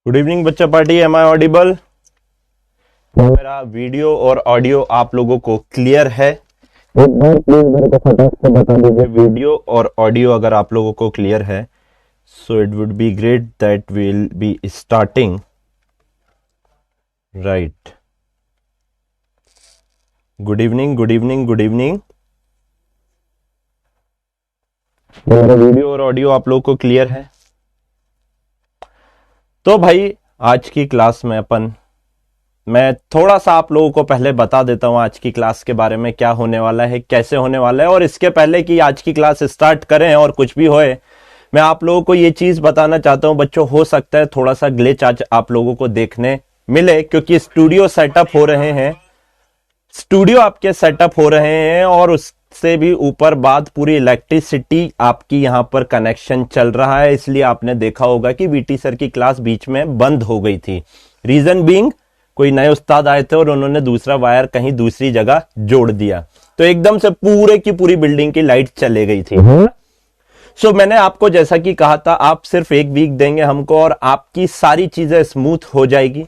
Good evening बच्चा party, M I audible? मेरा video और ऑडियो आप लोगों को क्लियर है? एक बार प्लीज मेरे को फटाक से बता दीजिए वीडियो और ऑडियो अगर आप लोगों को क्लियर है। So it would be great that will be starting right. Good evening, good evening, good evening. मेरा वीडियो और ऑडियो आप लोगों को क्लियर है? तो भाई आज की क्लास में मैं थोड़ा सा आप लोगों को पहले बता देता हूं आज की क्लास के बारे में, क्या होने वाला है, कैसे होने वाला है। और इसके पहले कि आज की क्लास स्टार्ट करें और कुछ भी होए, मैं आप लोगों को ये चीज बताना चाहता हूं बच्चों, हो सकता है थोड़ा सा ग्लिच आज आप लोगों को देखने मिले, क्योंकि स्टूडियो सेटअप हो रहे हैं, स्टूडियो आपके सेटअप हो रहे हैं और उससे भी ऊपर बात पूरी इलेक्ट्रिसिटी आपकी यहां पर कनेक्शन चल रहा है। इसलिए आपने देखा होगा कि वीटी सर की क्लास बीच में बंद हो गई थी। रीजन बीइंग, कोई नए उस्ताद आए थे और उन्होंने दूसरा वायर कहीं दूसरी जगह जोड़ दिया, तो एकदम से पूरे की पूरी बिल्डिंग की लाइट चले गई थी। सो मैंने आपको जैसा कि कहा था, आप सिर्फ एक वीक देंगे हमको और आपकी सारी चीजें स्मूथ हो जाएगी।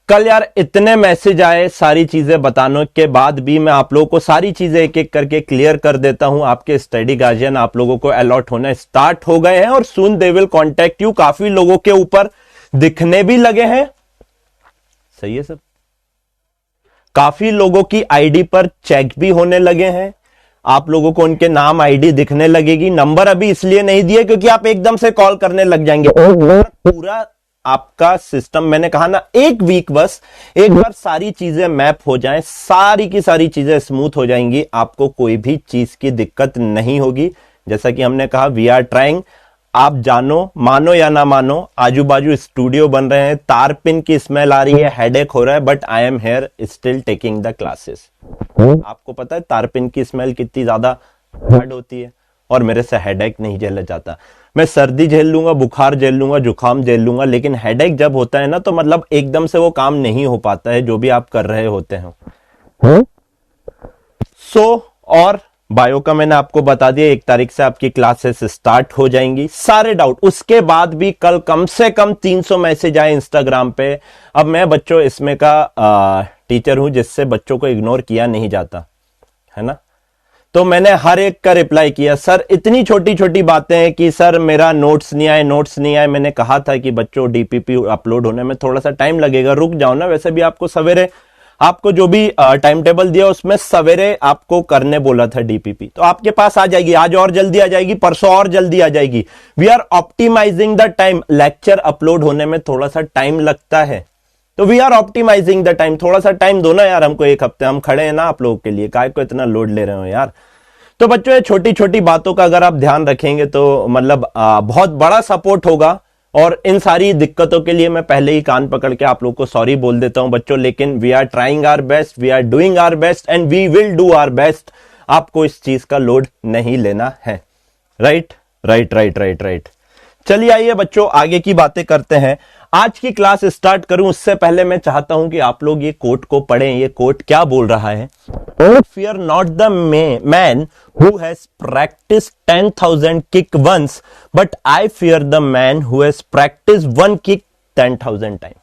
कल यार इतने मैसेज आए सारी चीजें बताने के बाद भी मैं आप लोगों को सारी चीजें एक एक करके क्लियर कर देता हूं। आपके स्टडी गार्जियन आप लोगों को अलॉट होना स्टार्ट हो गए हैं और सून दे विल कॉन्टेक्ट यू। काफी लोगों के ऊपर दिखने भी लगे हैं, सही है सब। काफी लोगों की आईडी पर चेक भी होने लगे हैं, आप लोगों को उनके नाम आईडी दिखने लगेगी। नंबर अभी इसलिए नहीं दिए क्योंकि आप एकदम से कॉल करने लग जाएंगे और पूरा आपका सिस्टम, मैंने कहा ना, एक वीक बस, एक बार सारी चीजें मैप हो जाएं, सारी की सारी चीजें स्मूथ हो जाएंगी, आपको कोई भी चीज की दिक्कत नहीं होगी। जैसा कि हमने कहा, वी आर ट्राइंग। आप जानो, मानो या ना मानो, आजू बाजू स्टूडियो बन रहे हैं, तार पिन की स्मेल आ रही है, हेडेक हो रहा है, but I am here still taking the classes. आपको पता है तार पिन की स्मेल कितनी ज्यादा हार्ड होती है और मेरे से हेडेक नहीं झेला जाता। मैं सर्दी झेल लूंगा, बुखार झेल लूंगा, जुकाम झेल लूंगा, लेकिन हेडेक जब होता है ना, तो मतलब एकदम से वो काम नहीं हो पाता है जो भी आप कर रहे होते हैं। और बायो का मैंने आपको बता दिया, 1 तारीख से आपकी क्लासेस स्टार्ट हो जाएंगी। सारे डाउट, उसके बाद भी कल कम से कम 300 मैसेज आए इंस्टाग्राम पे। अब मैं बच्चों इसमें का टीचर हूं जिससे बच्चों को इग्नोर किया नहीं जाता है ना, तो मैंने हर एक का रिप्लाई किया। सर इतनी छोटी छोटी बातें हैं कि सर मेरा नोट्स नहीं आए। मैंने कहा था कि बच्चों डीपीपी अपलोड होने में थोड़ा सा टाइम लगेगा, रुक जाओ ना। वैसे भी आपको सवेरे, आपको जो भी टाइम टेबल दिया उसमें सवेरे आपको करने बोला था डीपीपी, तो आपके पास आ जाएगी, आज और जल्दी आ जाएगी, परसों और जल्दी आ जाएगी। We are optimising the time. Lecture upload होने में थोड़ा सा टाइम लगता है, तो we are optimising the time. थोड़ा सा टाइम दो ना यार हमको, 1 हफ्ते हम खड़े हैं ना आप लोगों के लिए, काय को इतना लोड ले रहे हो यार। तो बच्चों ये छोटी छोटी बातों का अगर आप ध्यान रखेंगे तो मतलब बहुत बड़ा सपोर्ट होगा। और इन सारी दिक्कतों के लिए मैं पहले ही कान पकड़ के आप लोगों को सॉरी बोल देता हूं बच्चों, लेकिन we are trying our best, we are doing our best and we will do our best. आपको इस चीज का लोड नहीं लेना है। Right right right right right. चलिए आइए बच्चों आगे की बातें करते हैं। आज की क्लास स्टार्ट करूं उससे पहले मैं चाहता हूं कि आप लोग ये कोट को पढ़ें। ये कोट क्या बोल रहा है? Fear not the man who has practiced 10,000 kick once, but I fear the man who has practiced one kick 10,000 times.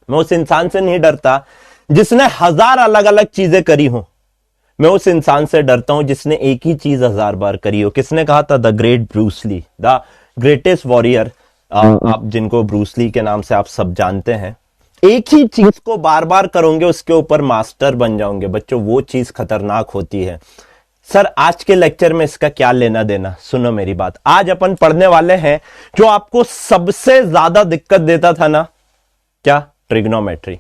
मैं उस इंसान से नहीं डरता जिसने 1000 अलग अलग चीजें करी हो, मैं उस इंसान से डरता हूं जिसने एक ही चीज 1000 बार करी हो। किसने कहा था? The great Bruce Lee, the greatest warrior, आप जिनको ब्रूस ली के नाम से आप सब जानते हैं। एक ही चीज को बार बार करोगे, उसके ऊपर मास्टर बन जाओगे बच्चों, वो चीज खतरनाक होती है। सर आज के लेक्चर में इसका क्या लेना देना? सुनो मेरी बात, आज अपन पढ़ने वाले हैं जो आपको सबसे ज्यादा दिक्कत देता था ना, क्या? ट्रिग्नोमेट्री।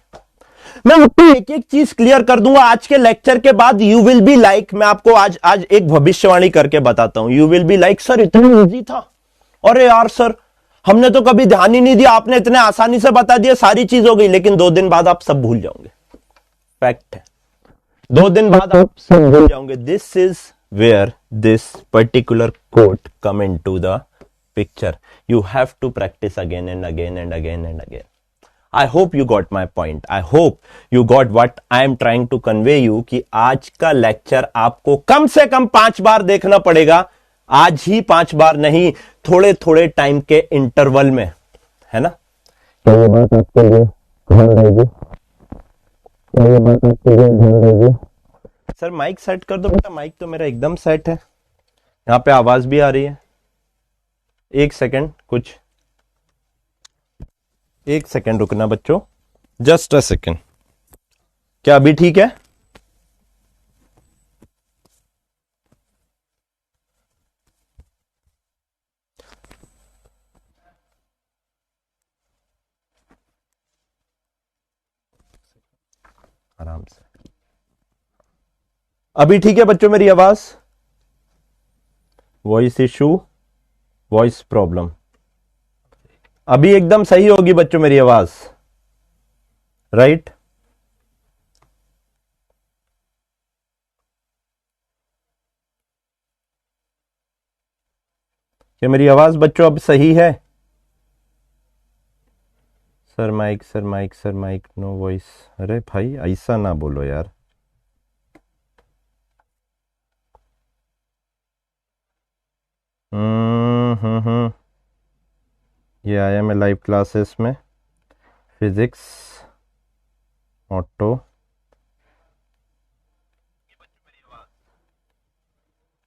मैं आपको एक एक चीज क्लियर कर दूंगा आज के लेक्चर के बाद। यू विल बी लाइक, मैं आपको आज एक भविष्यवाणी करके बताता हूं। You will be like, sir इतना इजी था, अरे यार सर हमने तो कभी ध्यान ही नहीं दिया, आपने इतने आसानी से बता दिया, सारी चीज हो गई। लेकिन 2 दिन बाद आप सब भूल जाओगे, फैक्ट है। 2 दिन बाद आप सब भूल जाओगे। This is where this particular quote come into the picture. You have to practice again and again and again and again. I hope you got my point, I hope you got what I am trying to convey you, कि आज का lecture आपको कम से कम 5 बार देखना पड़ेगा। आज ही 5 बार नहीं, थोड़े थोड़े टाइम के इंटरवल में, है ना। क्या ये बात आपके लिए ध्यान रहेगी? क्या ये बात आपके लिए ध्यान रहेगी? सर माइक सेट कर दो बेटा, माइक तो मेरा एकदम सेट है, यहाँ पे आवाज भी आ रही है। एक सेकंड, कुछ एक सेकंड रुकना बच्चों, जस्ट अ सेकंड। क्या अभी ठीक है? आराम से, अभी ठीक है बच्चों मेरी आवाज? वॉइस इशू, वॉइस प्रॉब्लम, अभी एकदम सही होगी बच्चों मेरी आवाज, राइट? क्या मेरी आवाज बच्चों अब सही है? Sir mic, sir mic, sir mic, no voice. अरे भाई ऐसा ना बोलो यार। ये आया मैं लाइव क्लासेस में, फिजिक्स, ऑटो,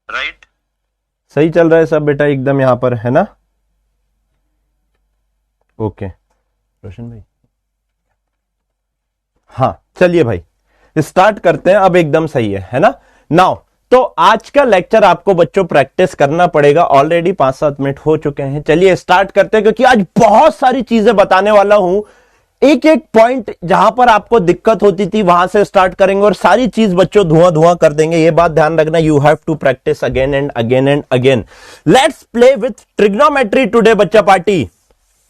राइट? सही चल रहा है सब बेटा एकदम यहाँ पर, है ना? ओके रोशन भाई, हाँ चलिए भाई स्टार्ट करते हैं, अब एकदम सही है ना? नाउ तो आज का लेक्चर आपको बच्चों प्रैक्टिस करना पड़ेगा, ऑलरेडी 5-7 मिनट हो चुके हैं। चलिए स्टार्ट करते हैं, क्योंकि आज बहुत सारी चीजें बताने वाला हूं। एक एक पॉइंट जहां पर आपको दिक्कत होती थी वहां से स्टार्ट करेंगे और सारी चीज बच्चों धुआं धुआं कर देंगे। ये बात ध्यान रखना, you have to practice again and again and again. Let's play with trigonometry today बच्चा party.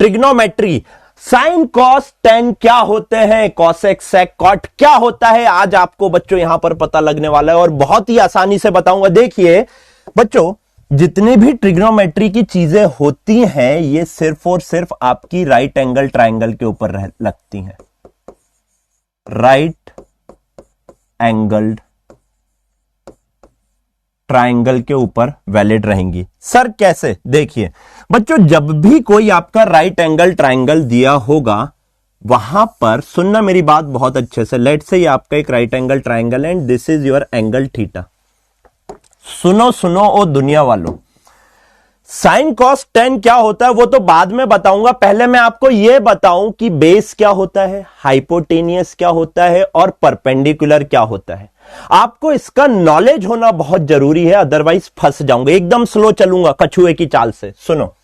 Trigonometry, sine cos tan क्या होते हैं, कॉसेक सेक कॉट क्या होता है, आज आपको बच्चों यहां पर पता लगने वाला है और बहुत ही आसानी से बताऊंगा। देखिए बच्चों, जितने भी ट्रिग्नोमेट्री की चीजें होती हैं ये सिर्फ और सिर्फ आपकी राइट एंगल ट्रायंगल के ऊपर लगती हैं। राइट एंगल्ड ट्रायंगल के ऊपर वैलिड रहेंगी। सर कैसे? देखिए बच्चों, जब भी कोई आपका राइट एंगल ट्रायंगल दिया होगा वहां पर सुनना मेरी बात बहुत अच्छे से। लेट्स से ये आपका एक right angle triangle and this is your angle theta. सुनो सुनो ओ दुनिया वालों, साइन कॉस टेन क्या होता है वो तो बाद में बताऊंगा, पहले मैं आपको यह बताऊं कि बेस क्या होता है, हाइपोटेनियस क्या होता है और परपेंडिकुलर क्या होता है। आपको इसका नॉलेज होना बहुत जरूरी है, अदरवाइज फंस जाऊंगा। एकदम स्लो चलूंगा कछुए की चाल से। सुनो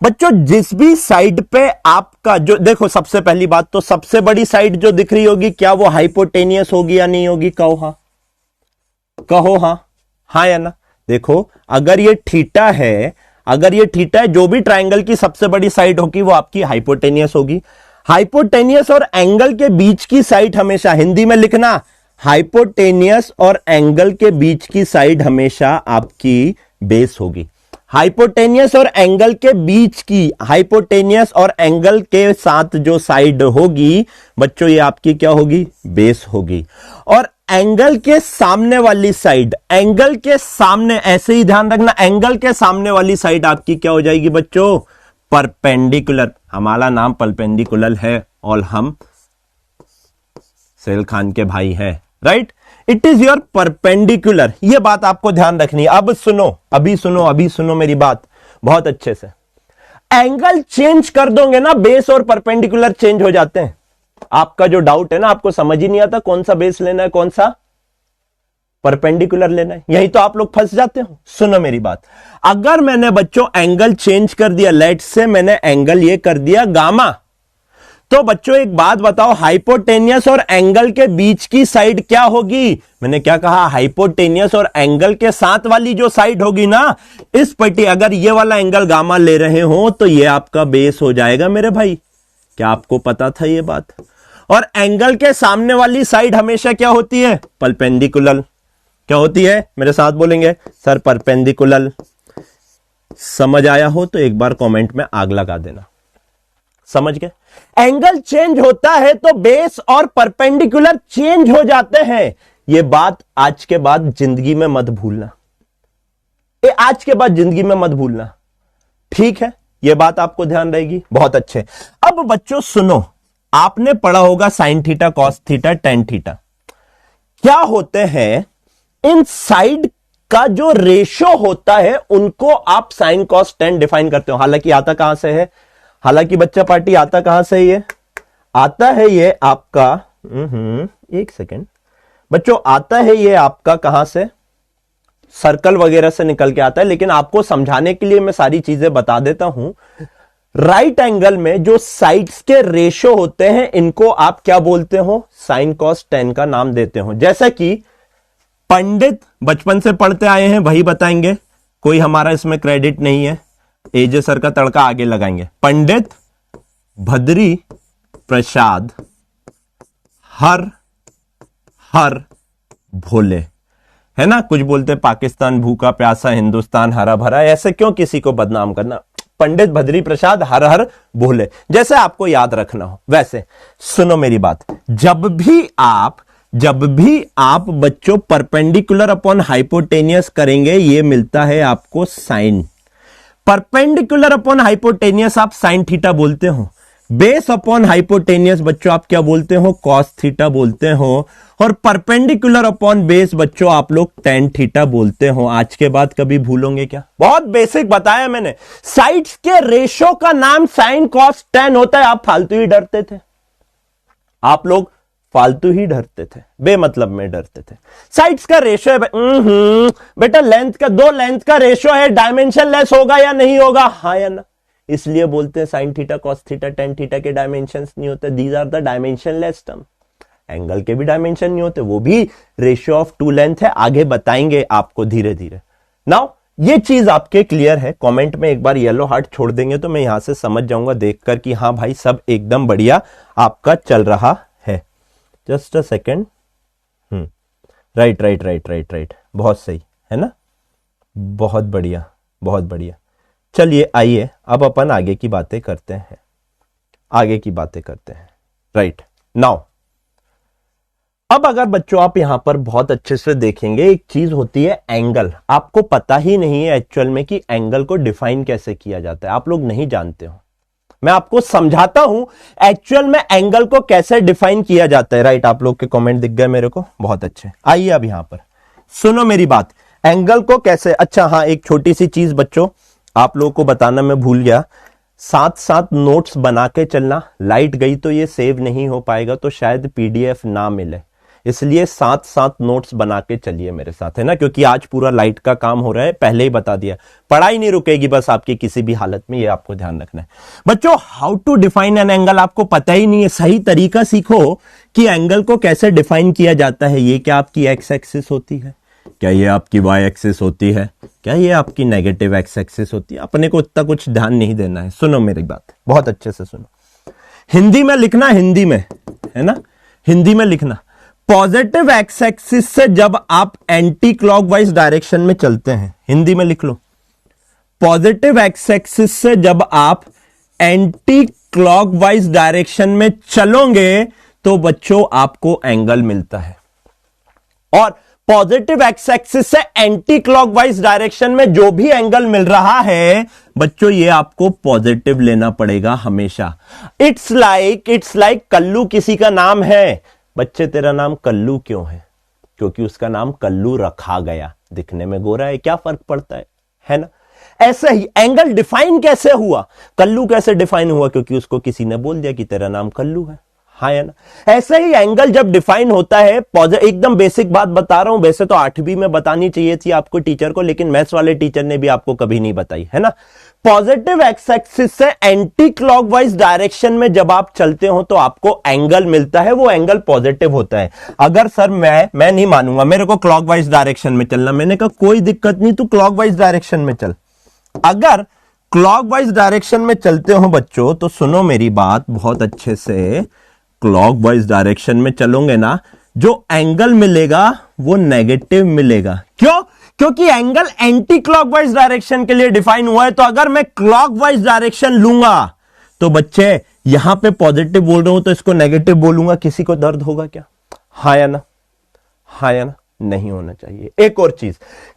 बच्चों, जिस भी साइड पे आपका जो, देखो सबसे पहली बात तो सबसे बड़ी साइड जो दिख रही होगी क्या वो हाइपोटेनियस होगी या नहीं होगी? कहो हाँ, कहो हाँ, हाँ या ना? देखो अगर ये थीटा है, अगर ये थीटा है, जो भी ट्रायंगल की सबसे बड़ी साइड होगी वो आपकी हाइपोटेनियस होगी। हाइपोटेनियस और एंगल के बीच की साइड हमेशा, हिंदी में लिखना, हाइपोटेनियस और एंगल के बीच की साइड हमेशा आपकी बेस होगी। हाइपोटेनियस और एंगल के बीच की, हाइपोटेनियस और एंगल के साथ जो साइड होगी बच्चों ये आपकी क्या होगी? बेस होगी। और एंगल के सामने वाली साइड, एंगल के सामने, ऐसे ही ध्यान रखना, एंगल के सामने वाली साइड आपकी क्या हो जाएगी बच्चों? परपेंडिकुलर। हमारा नाम परपेंडिकुलर है और हम सेल खान के भाई हैं, right? It is your perpendicular. यह बात आपको ध्यान रखनी है। अब सुनो, अभी सुनो, अभी सुनो मेरी बात बहुत अच्छे से। एंगल चेंज कर दोगे ना, बेस और परपेंडिकुलर चेंज हो जाते हैं। आपका जो डाउट है ना, आपको समझ ही नहीं आता कौन सा बेस लेना है कौन सा परपेंडिकुलर लेना है, यही तो आप लोग फंस जाते हो। सुनो मेरी बात, अगर मैंने बच्चों एंगल चेंज कर दिया, लेट से मैंने एंगल ये कर दिया गामा, तो बच्चों एक बात बताओ, हाइपोटेनियस और एंगल के बीच की साइड क्या होगी? मैंने क्या कहा? हाइपोटेनियस और एंगल के साथ वाली जो साइड होगी ना, इस पट्टी, अगर ये वाला एंगल गामा ले रहे हो तो ये आपका बेस हो जाएगा मेरे भाई। क्या आपको पता था ये बात? और एंगल के सामने वाली साइड हमेशा क्या होती है? परपेंडिकुलर। क्या होती है? मेरे साथ बोलेंगे सर, परपेंडिकुलर। समझ आया हो तो एक बार कमेंट में आग लगा देना। समझ गए? एंगल चेंज होता है तो बेस और परपेंडिकुलर चेंज हो जाते हैं। यह बात आज के बाद जिंदगी में मत भूलना, आज के बाद जिंदगी में मत भूलना, ठीक है? ये बात आपको ध्यान रहेगी। बहुत अच्छे। अब बच्चों सुनो, आपने पढ़ा होगा sign theta, cos theta, tan theta. क्या होते हैं इन साइड का जो रेशो होता है उनको आप साइन कॉस टेन डिफाइन करते हो। हालांकि आता कहां से है, हालांकि बच्चा पार्टी आता कहां से, ये आता है ये आपका एक सेकेंड बच्चों, आता है ये आपका कहां से, सर्कल वगैरह से निकल के आता है। लेकिन आपको समझाने के लिए मैं सारी चीजें बता देता हूं। राइट एंगल में जो साइड्स के रेशो होते हैं इनको आप क्या बोलते हो, साइन कॉस टेन का नाम देते हो। जैसा कि पंडित बचपन से पढ़ते आए हैं वही बताएंगे, कोई हमारा इसमें क्रेडिट नहीं है, एजे सर का तड़का आगे लगाएंगे। पंडित भद्री प्रसाद हर हर भोले, है ना। कुछ बोलते पाकिस्तान भूखा प्यासा, हिंदुस्तान हरा भरा, ऐसे क्यों किसी को बदनाम करना। पंडित भद्री प्रसाद हर हर भोले, जैसे आपको याद रखना हो वैसे। सुनो मेरी बात, जब भी आप बच्चों परपेंडिकुलर अपॉन हाइपोटेनियस करेंगे, ये मिलता है आपको साइन। परपेंडिकुलर अपॉन हाइपोटेनियस आप साइन थीटा बोलते हो, बेस अपॉन हाइपोटेनियस बच्चों आप क्या बोलते हो, कॉस थीटा बोलते हो, और परपेंडिकुलर अपॉन बेस बच्चों आप लोग टेन थीटा बोलते हो। आज के बाद कभी भूलोगे क्या, बहुत बेसिक बताया मैंने। साइड्स के रेशो का नाम साइन कॉस टेन होता है। आप फालतू ही डरते थे, आप लोग फालतू ही डरते थे, बेमतलब में डरते थे। साइड्स का रेशो है बेटा, लेंथ का, दो लेंथ का रेशो है, डायमेंशन लेस होगा या नहीं होगा, हाँ या ना। इसलिए बोलते हैं sine theta cos theta tan theta के डायमेंशंस नहीं होते, these are the dimensionless term. Angle के भी डायमेंशन नहीं होते, वो भी रेशियो ऑफ टू लेंथ है, आगे बताएंगे आपको धीरे धीरे। नाउ ये चीज आपके क्लियर है। कमेंट में एक बार येलो हार्ट छोड़ देंगे तो मैं यहां से समझ जाऊंगा देखकर कि हाँ भाई सब एकदम बढ़िया आपका चल रहा है। Just a second. Right right right right right, बहुत सही है ना, बहुत बढ़िया बहुत बढ़िया। चलिए आइए अब अपन आगे की बातें करते हैं, आगे की बातें करते हैं। राइट नाउ, अब अगर बच्चों आप यहां पर बहुत अच्छे से देखेंगे, एक चीज होती है एंगल। आपको पता ही नहीं है एक्चुअल में कि एंगल को डिफाइन कैसे किया जाता है, आप लोग नहीं जानते हो। मैं आपको समझाता हूं एक्चुअल में एंगल को कैसे डिफाइन किया जाता है। राइट, आप लोग के कमेंट दिख गए मेरे को, बहुत अच्छे। आइए अब यहां पर सुनो मेरी बात, एंगल को कैसे, अच्छा हाँ एक छोटी सी चीज बच्चों आप लोगों को बताना मैं भूल गया, साथ साथ नोट्स बना के चलना। लाइट गई तो ये सेव नहीं हो पाएगा, तो शायद पीडीएफ ना मिले, इसलिए साथ साथ नोट्स बना के चलिए मेरे साथ, है ना, क्योंकि आज पूरा लाइट का काम हो रहा है, पहले ही बता दिया। पढ़ाई नहीं रुकेगी बस आपकी किसी भी हालत में, ये आपको ध्यान रखना है। बच्चों how to define an angle आपको पता ही नहीं है, सही तरीका सीखो कि एंगल को कैसे डिफाइन किया जाता है। ये क्या आपकी एक्स एक्सिस होती है, क्या ये आपकी वाई एक्सिस होती है, क्या ये आपकी नेगेटिव एक्स एक्सिस होती है, अपने को इतना कुछ ध्यान नहीं देना है। सुनो मेरी बात, बहुत अच्छे से सुनो। हिंदी में लिखना, हिंदी में, है ना, हिंदी में लिखना। पॉजिटिव एक्स एक्सिस से जब आप एंटी क्लॉकवाइज डायरेक्शन में चलते हैं, हिंदी में लिख लो, पॉजिटिव एक्स एक्सिस से जब आप एंटी क्लॉकवाइज डायरेक्शन में चलोगे तो बच्चों आपको एंगल मिलता है। और पॉजिटिव एक्स एक्सिस से एंटी क्लॉकवाइज डायरेक्शन में जो भी एंगल मिल रहा है बच्चों, ये आपको पॉजिटिव लेना पड़ेगा हमेशा। इट्स लाइक कल्लू किसी का नाम है, बच्चे तेरा नाम कल्लू क्यों है, क्योंकि उसका नाम कल्लू रखा गया, दिखने में गोरा है, क्या फर्क पड़ता है ना। ऐसे ही एंगल डिफाइन कैसे हुआ, कल्लू कैसे डिफाइन हुआ, क्योंकि उसको किसी ने बोल दिया कि तेरा नाम कल्लू है, हाँ है ना। ऐसे ही एंगल जब डिफाइन होता है, एकदम बेसिक बात बता रहा हूं, वैसे तो 8वीं में बतानी चाहिए थी आपको टीचर को, लेकिन मैथ्स वाले टीचर ने भी आपको कभी नहीं बताई, है ना। पॉजिटिव एक्स एक्सिस से एंटी क्लॉकवाइज डायरेक्शन में जब आप चलते हो तो आपको एंगल मिलता है, वो एंगल पॉजिटिव होता है। अगर सर मैं नहीं मानूंगा, मेरे को क्लॉकवाइज डायरेक्शन में चलना, मैंने कहा कोई दिक्कत नहीं, तू क्लॉकवाइज डायरेक्शन में चल। अगर क्लॉकवाइज डायरेक्शन में चलते हो बच्चों तो सुनो मेरी बात बहुत अच्छे से, क्लॉकवाइज डायरेक्शन में चलोगे ना, जो एंगल मिलेगा वो नेगेटिव मिलेगा। क्यों? क्योंकि एंगल एंटी क्लॉकवाइज डायरेक्शन के लिए डिफाइन हुआ है। तो अगर मैं क्लॉकवाइज डायरेक्शन लूंगा तो बच्चे यहां पे पॉजिटिव बोल रहा हूं तो इसको नेगेटिव बोलूंगा, किसी को दर्द होगा क्या, हाँ या ना, हाँ या ना। नहीं होना चाहिए। एक और चीज,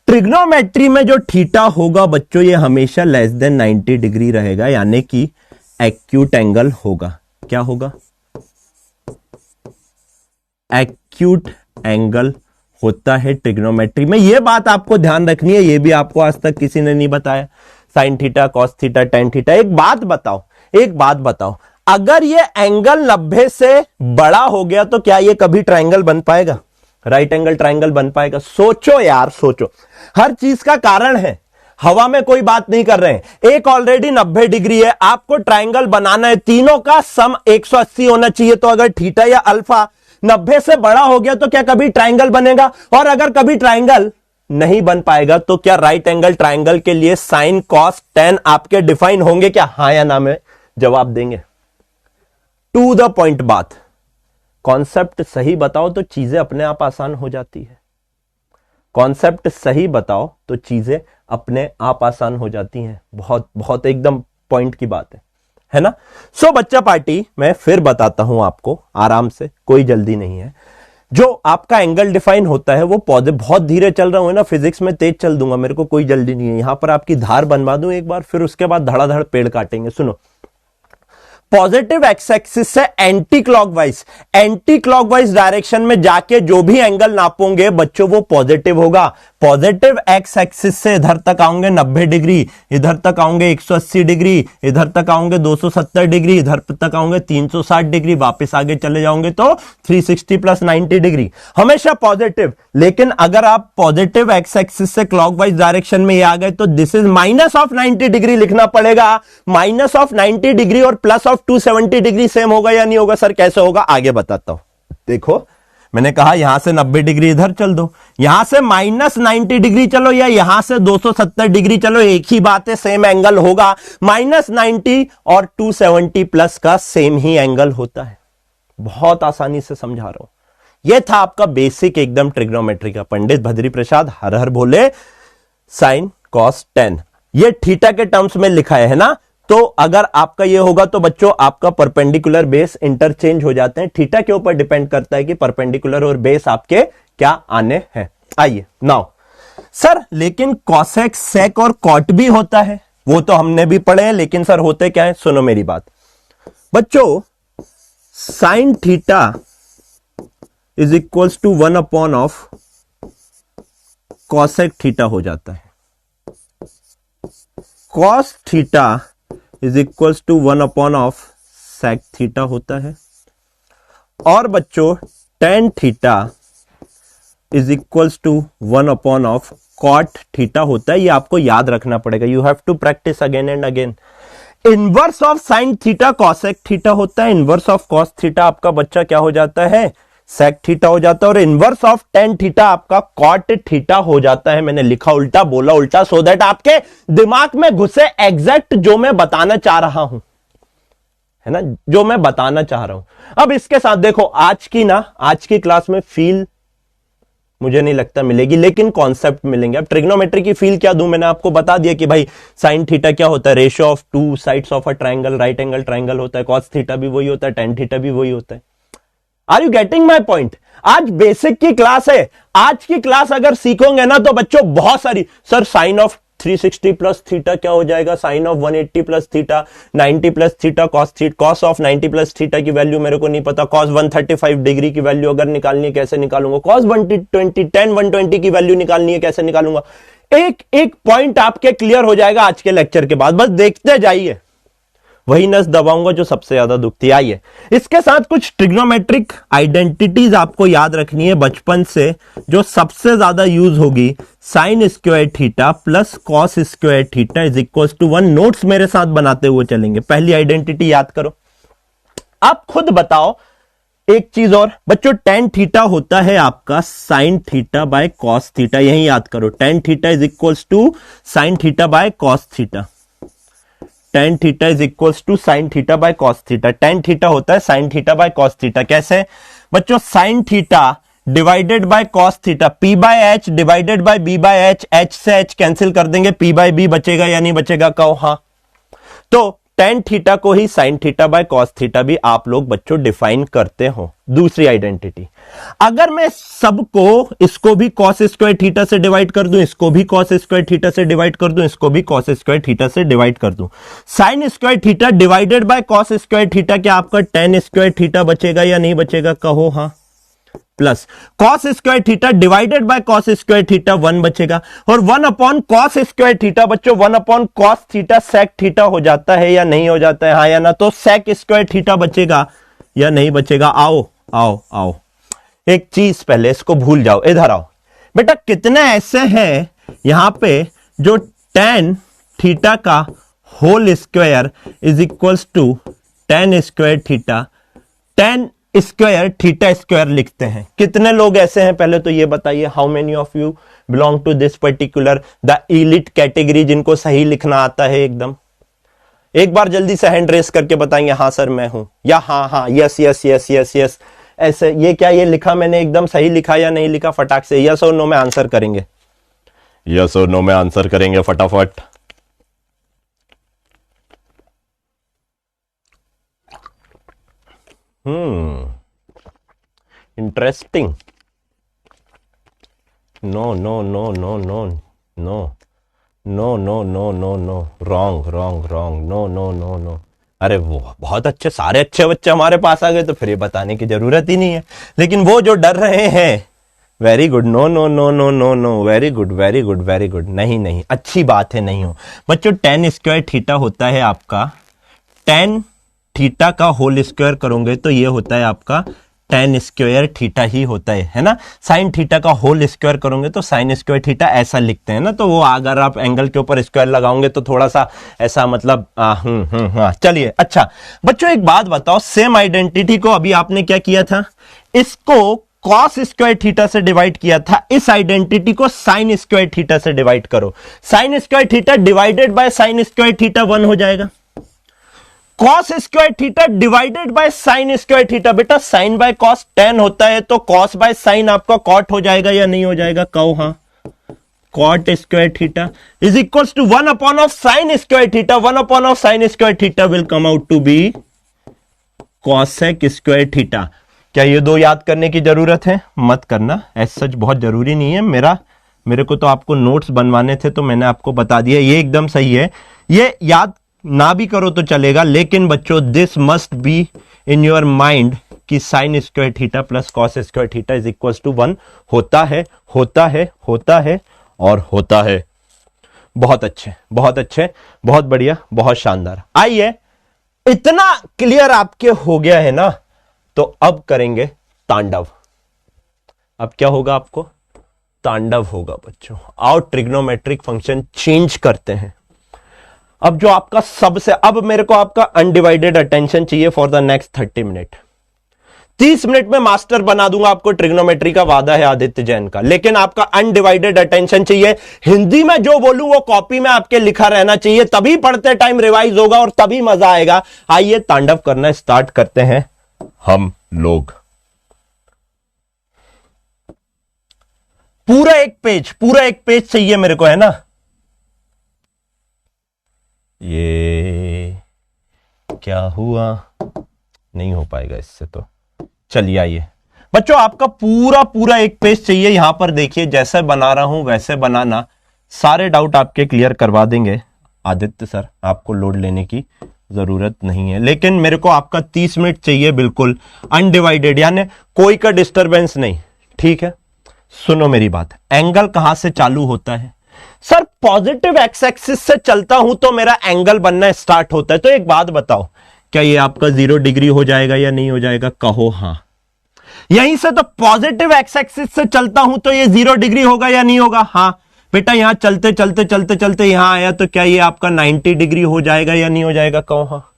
ट्रिग्नोमेट्री में जो थीटा होगा बच्चों ये हमेशा लेस देन 90 डिग्री रहेगा, यानी कि एक्यूट एंगल होगा। क्या होगा? एक्यूट एंगल होता है ट्रिग्नोमेट्री में। यह बात आपको ध्यान रखनी है, यह भी आपको आज तक किसी ने नहीं बताया। Sign theta, cos theta, tan theta. एक बात बताओ, अगर ये एंगल 90 से बड़ा हो गया तो क्या ये कभी ट्रायंगल बन पाएगा? राइट एंगल ट्रायंगल बन पाएगा? सोचो यार, सोचो। हर चीज का कारण है, हवा में कोई बात नहीं कर रहे हैं। एक ऑलरेडी 90 डिग्री है, आपको ट्रायंगल बनाना है, तीनों का सम 180 होना चाहिए। तो अगर थीटा या अल्फा 90 से बड़ा हो गया तो क्या कभी ट्रायंगल बनेगा? और अगर कभी ट्रायंगल नहीं बन पाएगा तो क्या राइट एंगल ट्रायंगल के लिए साइन, कॉस, टेन आपके डिफाइन होंगे क्या? हां या ना में जवाब देंगे। टू द पॉइंट बात, कॉन्सेप्ट सही बताओ तो चीजें अपने आप आसान हो जाती है। कॉन्सेप्ट सही बताओ तो चीजें अपने आप आसान हो जाती हैं। बहुत बहुत एकदम पॉइंट की बात है ना? सो बच्चा पार्टी, मैं फिर बताता हूं आपको आराम से, कोई जल्दी नहीं है। जो आपका एंगल डिफाइन होता है वो पौधे, बहुत धीरे चल रहा हूं ना, फिजिक्स में तेज चल दूंगा, मेरे को कोई जल्दी नहीं है। यहां पर आपकी धार बनवा दूं एक बार, फिर उसके बाद धड़ाधड़ पेड़ काटेंगे। सुनो, पॉजिटिव एक्स एक्सिस से एंटी क्लॉकवाइज डायरेक्शन में जाके जो भी एंगल नापोगे बच्चों वो पॉजिटिव होगा। पॉजिटिव एक्स एक्सिस से इधर तक आऊंगे 90 डिग्री, इधर तक आऊंगे 180 डिग्री, इधर तक आऊंगे 270 डिग्री, इधर तक आऊंगे 360 डिग्री, वापस आगे चले जाओगे तो 360 प्लस 90 डिग्री, हमेशा पॉजिटिव। लेकिन अगर आप पॉजिटिव एक्स एक्सिस से क्लॉकवाइज डायरेक्शन में आ गए तो this is minus of 90 degree लिखना पड़ेगा। माइनस ऑफ 90 डिग्री और प्लस ऑफ 270 डिग्री सेम होगा या नहीं होगा? सर कैसे होगा? आगे बताता हूं। देखो, मैंने कहा यहां से 90 डिग्री इधर चल दो, यहां से माइनस 90 डिग्री चलो, या यहां से 270 डिग्री चलो, एक ही बात है, सेम एंगल होगा। माइनस 90 और 270 प्लस का सेम ही एंगल होता है। बहुत आसानी से समझा रहा हूं। यह था आपका बेसिक एकदम ट्रिग्नोमेट्री का। पंडित भद्री प्रसाद हर हर बोले, साइन, कॉस, टेन, ये थीटा के टर्म्स में लिखा है ना? तो अगर आपका ये होगा तो बच्चों आपका परपेंडिकुलर बेस इंटरचेंज हो जाते हैं। थीटा के ऊपर डिपेंड करता है कि परपेंडिकुलर और बेस आपके क्या आने हैं। आइए नाउ सर, लेकिन कॉसेक, सेक और कॉट भी होता है, वो तो हमने भी पढ़े हैं, लेकिन सर होते क्या है? सुनो मेरी बात बच्चों, sine theta is equals to 1 upon of cosec theta हो जाता है। Cos theta is equals to 1 upon of sec theta होता है। और बच्चों tan theta is equals to 1 upon of cot theta होता है। ये आपको याद रखना पड़ेगा, you have to practice again and again. Inverse of sine theta cosec theta होता है। इनवर्स ऑफ कॉस थीटा आपका बच्चा क्या हो जाता है? सेक थीटा हो जाता है। और इनवर्स ऑफ टेन थीटा आपका कॉट थीटा हो जाता है। मैंने लिखा उल्टा, बोला उल्टा, सो दैट आपके दिमाग में घुसे एग्जैक्ट जो मैं बताना चाह रहा हूं, है ना, जो मैं बताना चाह रहा हूं। अब इसके साथ देखो, आज की क्लास में फील मुझे नहीं लगता मिलेगी, लेकिन कॉन्सेप्ट मिलेंगे। अब ट्रिग्नोमेट्री की फील क्या दूं? मैंने आपको बता दिया कि भाई साइन थीटा क्या होता है? Ratio of two sides of a triangle, right angle triangle होता है। कॉस थीटा भी वही होता है, टेन थीटा भी वही होता है। Are you getting my point? आज बेसिक की क्लास है। आज की क्लास अगर सीखोगे ना तो बच्चों बहुत सारी, sir sine of 360 plus theta क्या हो जाएगा? Sine of 180 plus theta, 90 plus theta, cos of 90 plus theta की वैल्यू मेरे को नहीं पता। कॉस 135 डिग्री की वैल्यू अगर निकालनी है कैसे निकालूंगा? कॉस 120 की वैल्यू निकालनी है कैसे निकालूंगा? एक एक पॉइंट आपके क्लियर हो जाएगा आज के लेक्चर के बाद, बस देखते जाइए। वही नस दबाऊंगा जो सबसे ज्यादा दुखती। आइए इसके साथ कुछ ट्रिग्नोमेट्रिक आइडेंटिटीज आपको याद रखनी है बचपन से, जो सबसे ज्यादा यूज होगी। Sine square theta plus cos square theta is equal to 1। Notes मेरे साथ बनाते हुए चलेंगे। पहली आइडेंटिटी याद करो। आप खुद बताओ एक चीज और बच्चों, टेन थीटा होता है आपका sine theta by cos theta. यही याद करो, tan theta is equal to sine theta by cos theta. Tan theta is equals to sine theta by cos theta. Tan theta होता है sine theta by cos theta. कैसे बच्चों? Sine theta divided by cos theta, P by H divided by B by H. H से H cancel कर देंगे, P bye B बचेगा या नहीं बचेगा? कहो हाँ। तो टेन थीटा को ही sine theta by cos theta भी आप लोग बच्चों डिफाइन करते हो। दूसरी आइडेंटिटी, अगर मैं सबको इसको भी कॉस स्क्वायर थीटा से डिवाइड कर दूं, इसको भी कॉस स्क्वायर थीटा से डिवाइड कर दूं, इसको भी कॉस स्क्वायर थीटा से डिवाइड कर दूं, sign square theta divided by cos square theta, क्या आपका टेन स्क्वायर थीटा बचेगा या नहीं बचेगा? कहो हाँ। Plus cos square theta divided by cos square theta 1 बचेगा, और 1 अपॉन कॉस स्क्वायर थीटा बच्चों 1 upon cos theta sec theta हो जाता है या नहीं हो जाता है? हाँ या ना? तो सेक स्क्वायर थीटा बचेगा या नहीं बचेगा? आओ आओ आओ, एक चीज पहले इसको भूल जाओ, इधर आओ बेटा। कितने ऐसे हैं यहां पे जो टेन थीटा का whole square is equals to tan square theta, tan square theta square लिखते हैं? कितने लोग ऐसे हैं पहले तो ये बताइए। How many of you belong to this particular the elite category, जिनको सही लिखना आता है एकदम? एक बार जल्दी से हैंड रेस करके बताएंगे हाँ सर मैं हूं, या हाँ हाँ yes yes yes yes yes. ऐसे ये क्या ये लिखा मैंने एकदम सही लिखा या नहीं लिखा? फटाक से यस और नो में आंसर करेंगे, यस और नो में आंसर करेंगे फटाफट। Interesting. No no no no no no no no no no no, wrong wrong wrong, no no no no. अरे वो बहुत अच्छे, सारे अच्छे बच्चे हमारे पास आ गए तो फिर ये बताने की जरूरत ही नहीं है। लेकिन वो जो डर रहे हैं, very good, no no no no no no, very good very good very good. नहीं नहीं, अच्छी बात है, नहीं हो बच्चों। टेन स्क्वायर थीटा होता है आपका, टेन थीटा का होल स्क्वायर करोगे तो ये होता है आपका टेन स्क्वायर थीटा ही होता है ना। साइन थीटा का होल स्क्वायर करोगे तो साइन स्क्वायर थीटा ऐसा लिखते हैं ना। तो वो अगर आप एंगल के ऊपर स्क्वायर लगाओगे तो थोड़ा सा ऐसा मतलब चलिए। अच्छा बच्चों एक बात बताओ, सेम आइडेंटिटी को अभी आपने क्या किया था, इसको कॉस स्क्वायर थीटा से डिवाइड किया था, इस आइडेंटिटी को साइन स्क्वायर थीटा से डिवाइड करो। Sine square theta divided by sine square theta 1 हो जाएगा। Cos square theta divided by sine square theta, बेटा साइन बाय कॉस 10 होता है तो कॉस बाय साइन आपका कॉट हो जाएगा या नहीं हो जाएगा? कहो हाँ। Cot square theta is equals to 1 upon of sine square theta, 1 upon of sine square theta will come out to be cosec square theta. क्या ये दो याद करने की जरूरत है? मत करना, ऐसा सच बहुत जरूरी नहीं है। मेरे को तो आपको नोट्स बनवाने थे तो मैंने आपको बता दिया, ये एकदम सही है। ये याद ना भी करो तो चलेगा, लेकिन बच्चों this must be in your mind कि sine square theta plus cos square theta is equals to 1 होता है, होता है, होता है और होता है। बहुत अच्छे बहुत अच्छे, बहुत बढ़िया, बहुत शानदार। आइए, इतना क्लियर आपके हो गया है ना, तो अब करेंगे तांडव। अब क्या होगा आपको? तांडव होगा बच्चों। आओ ट्रिग्नोमेट्रिक फंक्शन चेंज करते हैं। अब जो आपका सबसे, अब मेरे को आपका अनडिवाइडेड अटेंशन चाहिए for the next 30 minute. 30 minute में मास्टर बना दूंगा आपको ट्रिग्नोमेट्री का, वादा है आदित्य जैन का। लेकिन आपका अनडिवाइडेड अटेंशन चाहिए। हिंदी में जो बोलूं वो कॉपी में आपके लिखा रहना चाहिए, तभी पढ़ते टाइम रिवाइज होगा और तभी मजा आएगा। आइए तांडव करना स्टार्ट करते हैं हम लोग। पूरा एक पेज चाहिए मेरे को, है ना? ये क्या हुआ? नहीं हो पाएगा इससे तो। चलिए आइए बच्चों, आपका पूरा एक पेज चाहिए। यहां पर देखिए, जैसे बना रहा हूं वैसे बनाना, सारे डाउट आपके क्लियर करवा देंगे आदित्य सर, आपको लोड लेने की जरूरत नहीं है। लेकिन मेरे को आपका 30 मिनट चाहिए बिल्कुल अनडिवाइडेड, यानी कोई का डिस्टरबेंस नहीं, ठीक है? सुनो मेरी बात, एंगल कहां से चालू होता है? सर पॉजिटिव एक्स एक्सिस से चलता हूं तो मेरा एंगल बनना स्टार्ट होता है। तो एक बात बताओ, क्या ये आपका 0 डिग्री हो जाएगा या नहीं हो जाएगा? कहो हाँ। यहीं से तो पॉजिटिव एक्स एक्सिस से चलता हूं तो ये 0 डिग्री होगा या नहीं होगा? हाँ बेटा, यहां चलते चलते चलते चलते यहां आया तो क्या ये आपका 90 डिग्री हो जाएगा या नहीं हो जाएगा? कहो हाँ।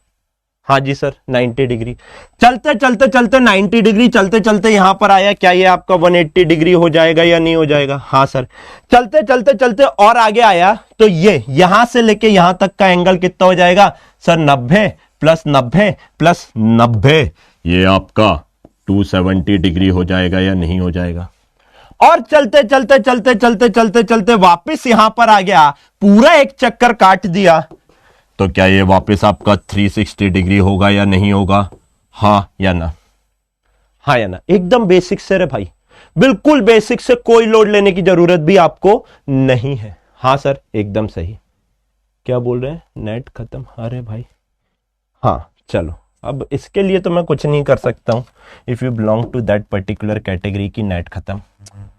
हाँ जी सर, 90 डिग्री। चलते चलते चलते 90 डिग्री चलते चलते यहां पर आया, क्या ये आपका 180 डिग्री हो जाएगा या नहीं हो जाएगा? हाँ सर। चलते चलते चलते और आगे आया तो ये यहां से लेके यहां तक का एंगल कितना हो जाएगा? सर 90 प्लस 90 प्लस 90, ये आपका 270 डिग्री हो जाएगा या नहीं हो जाएगा? और चलते चलते चलते चलते चलते चलते वापस यहां पर आ गया, पूरा एक चक्कर काट दिया तो क्या ये वापस आपका 360 डिग्री होगा या नहीं होगा? हाँ या ना? हाँ या ना? एकदम बेसिक से रे भाई, बिल्कुल बेसिक से, कोई लोड लेने की जरूरत भी आपको नहीं है। हाँ सर एकदम सही। क्या बोल रहे हैं? नेट खत्म? अरे भाई हाँ चलो, अब इसके लिए तो मैं कुछ नहीं कर सकता हूं। If you belong to that particular category की नेट खत्म,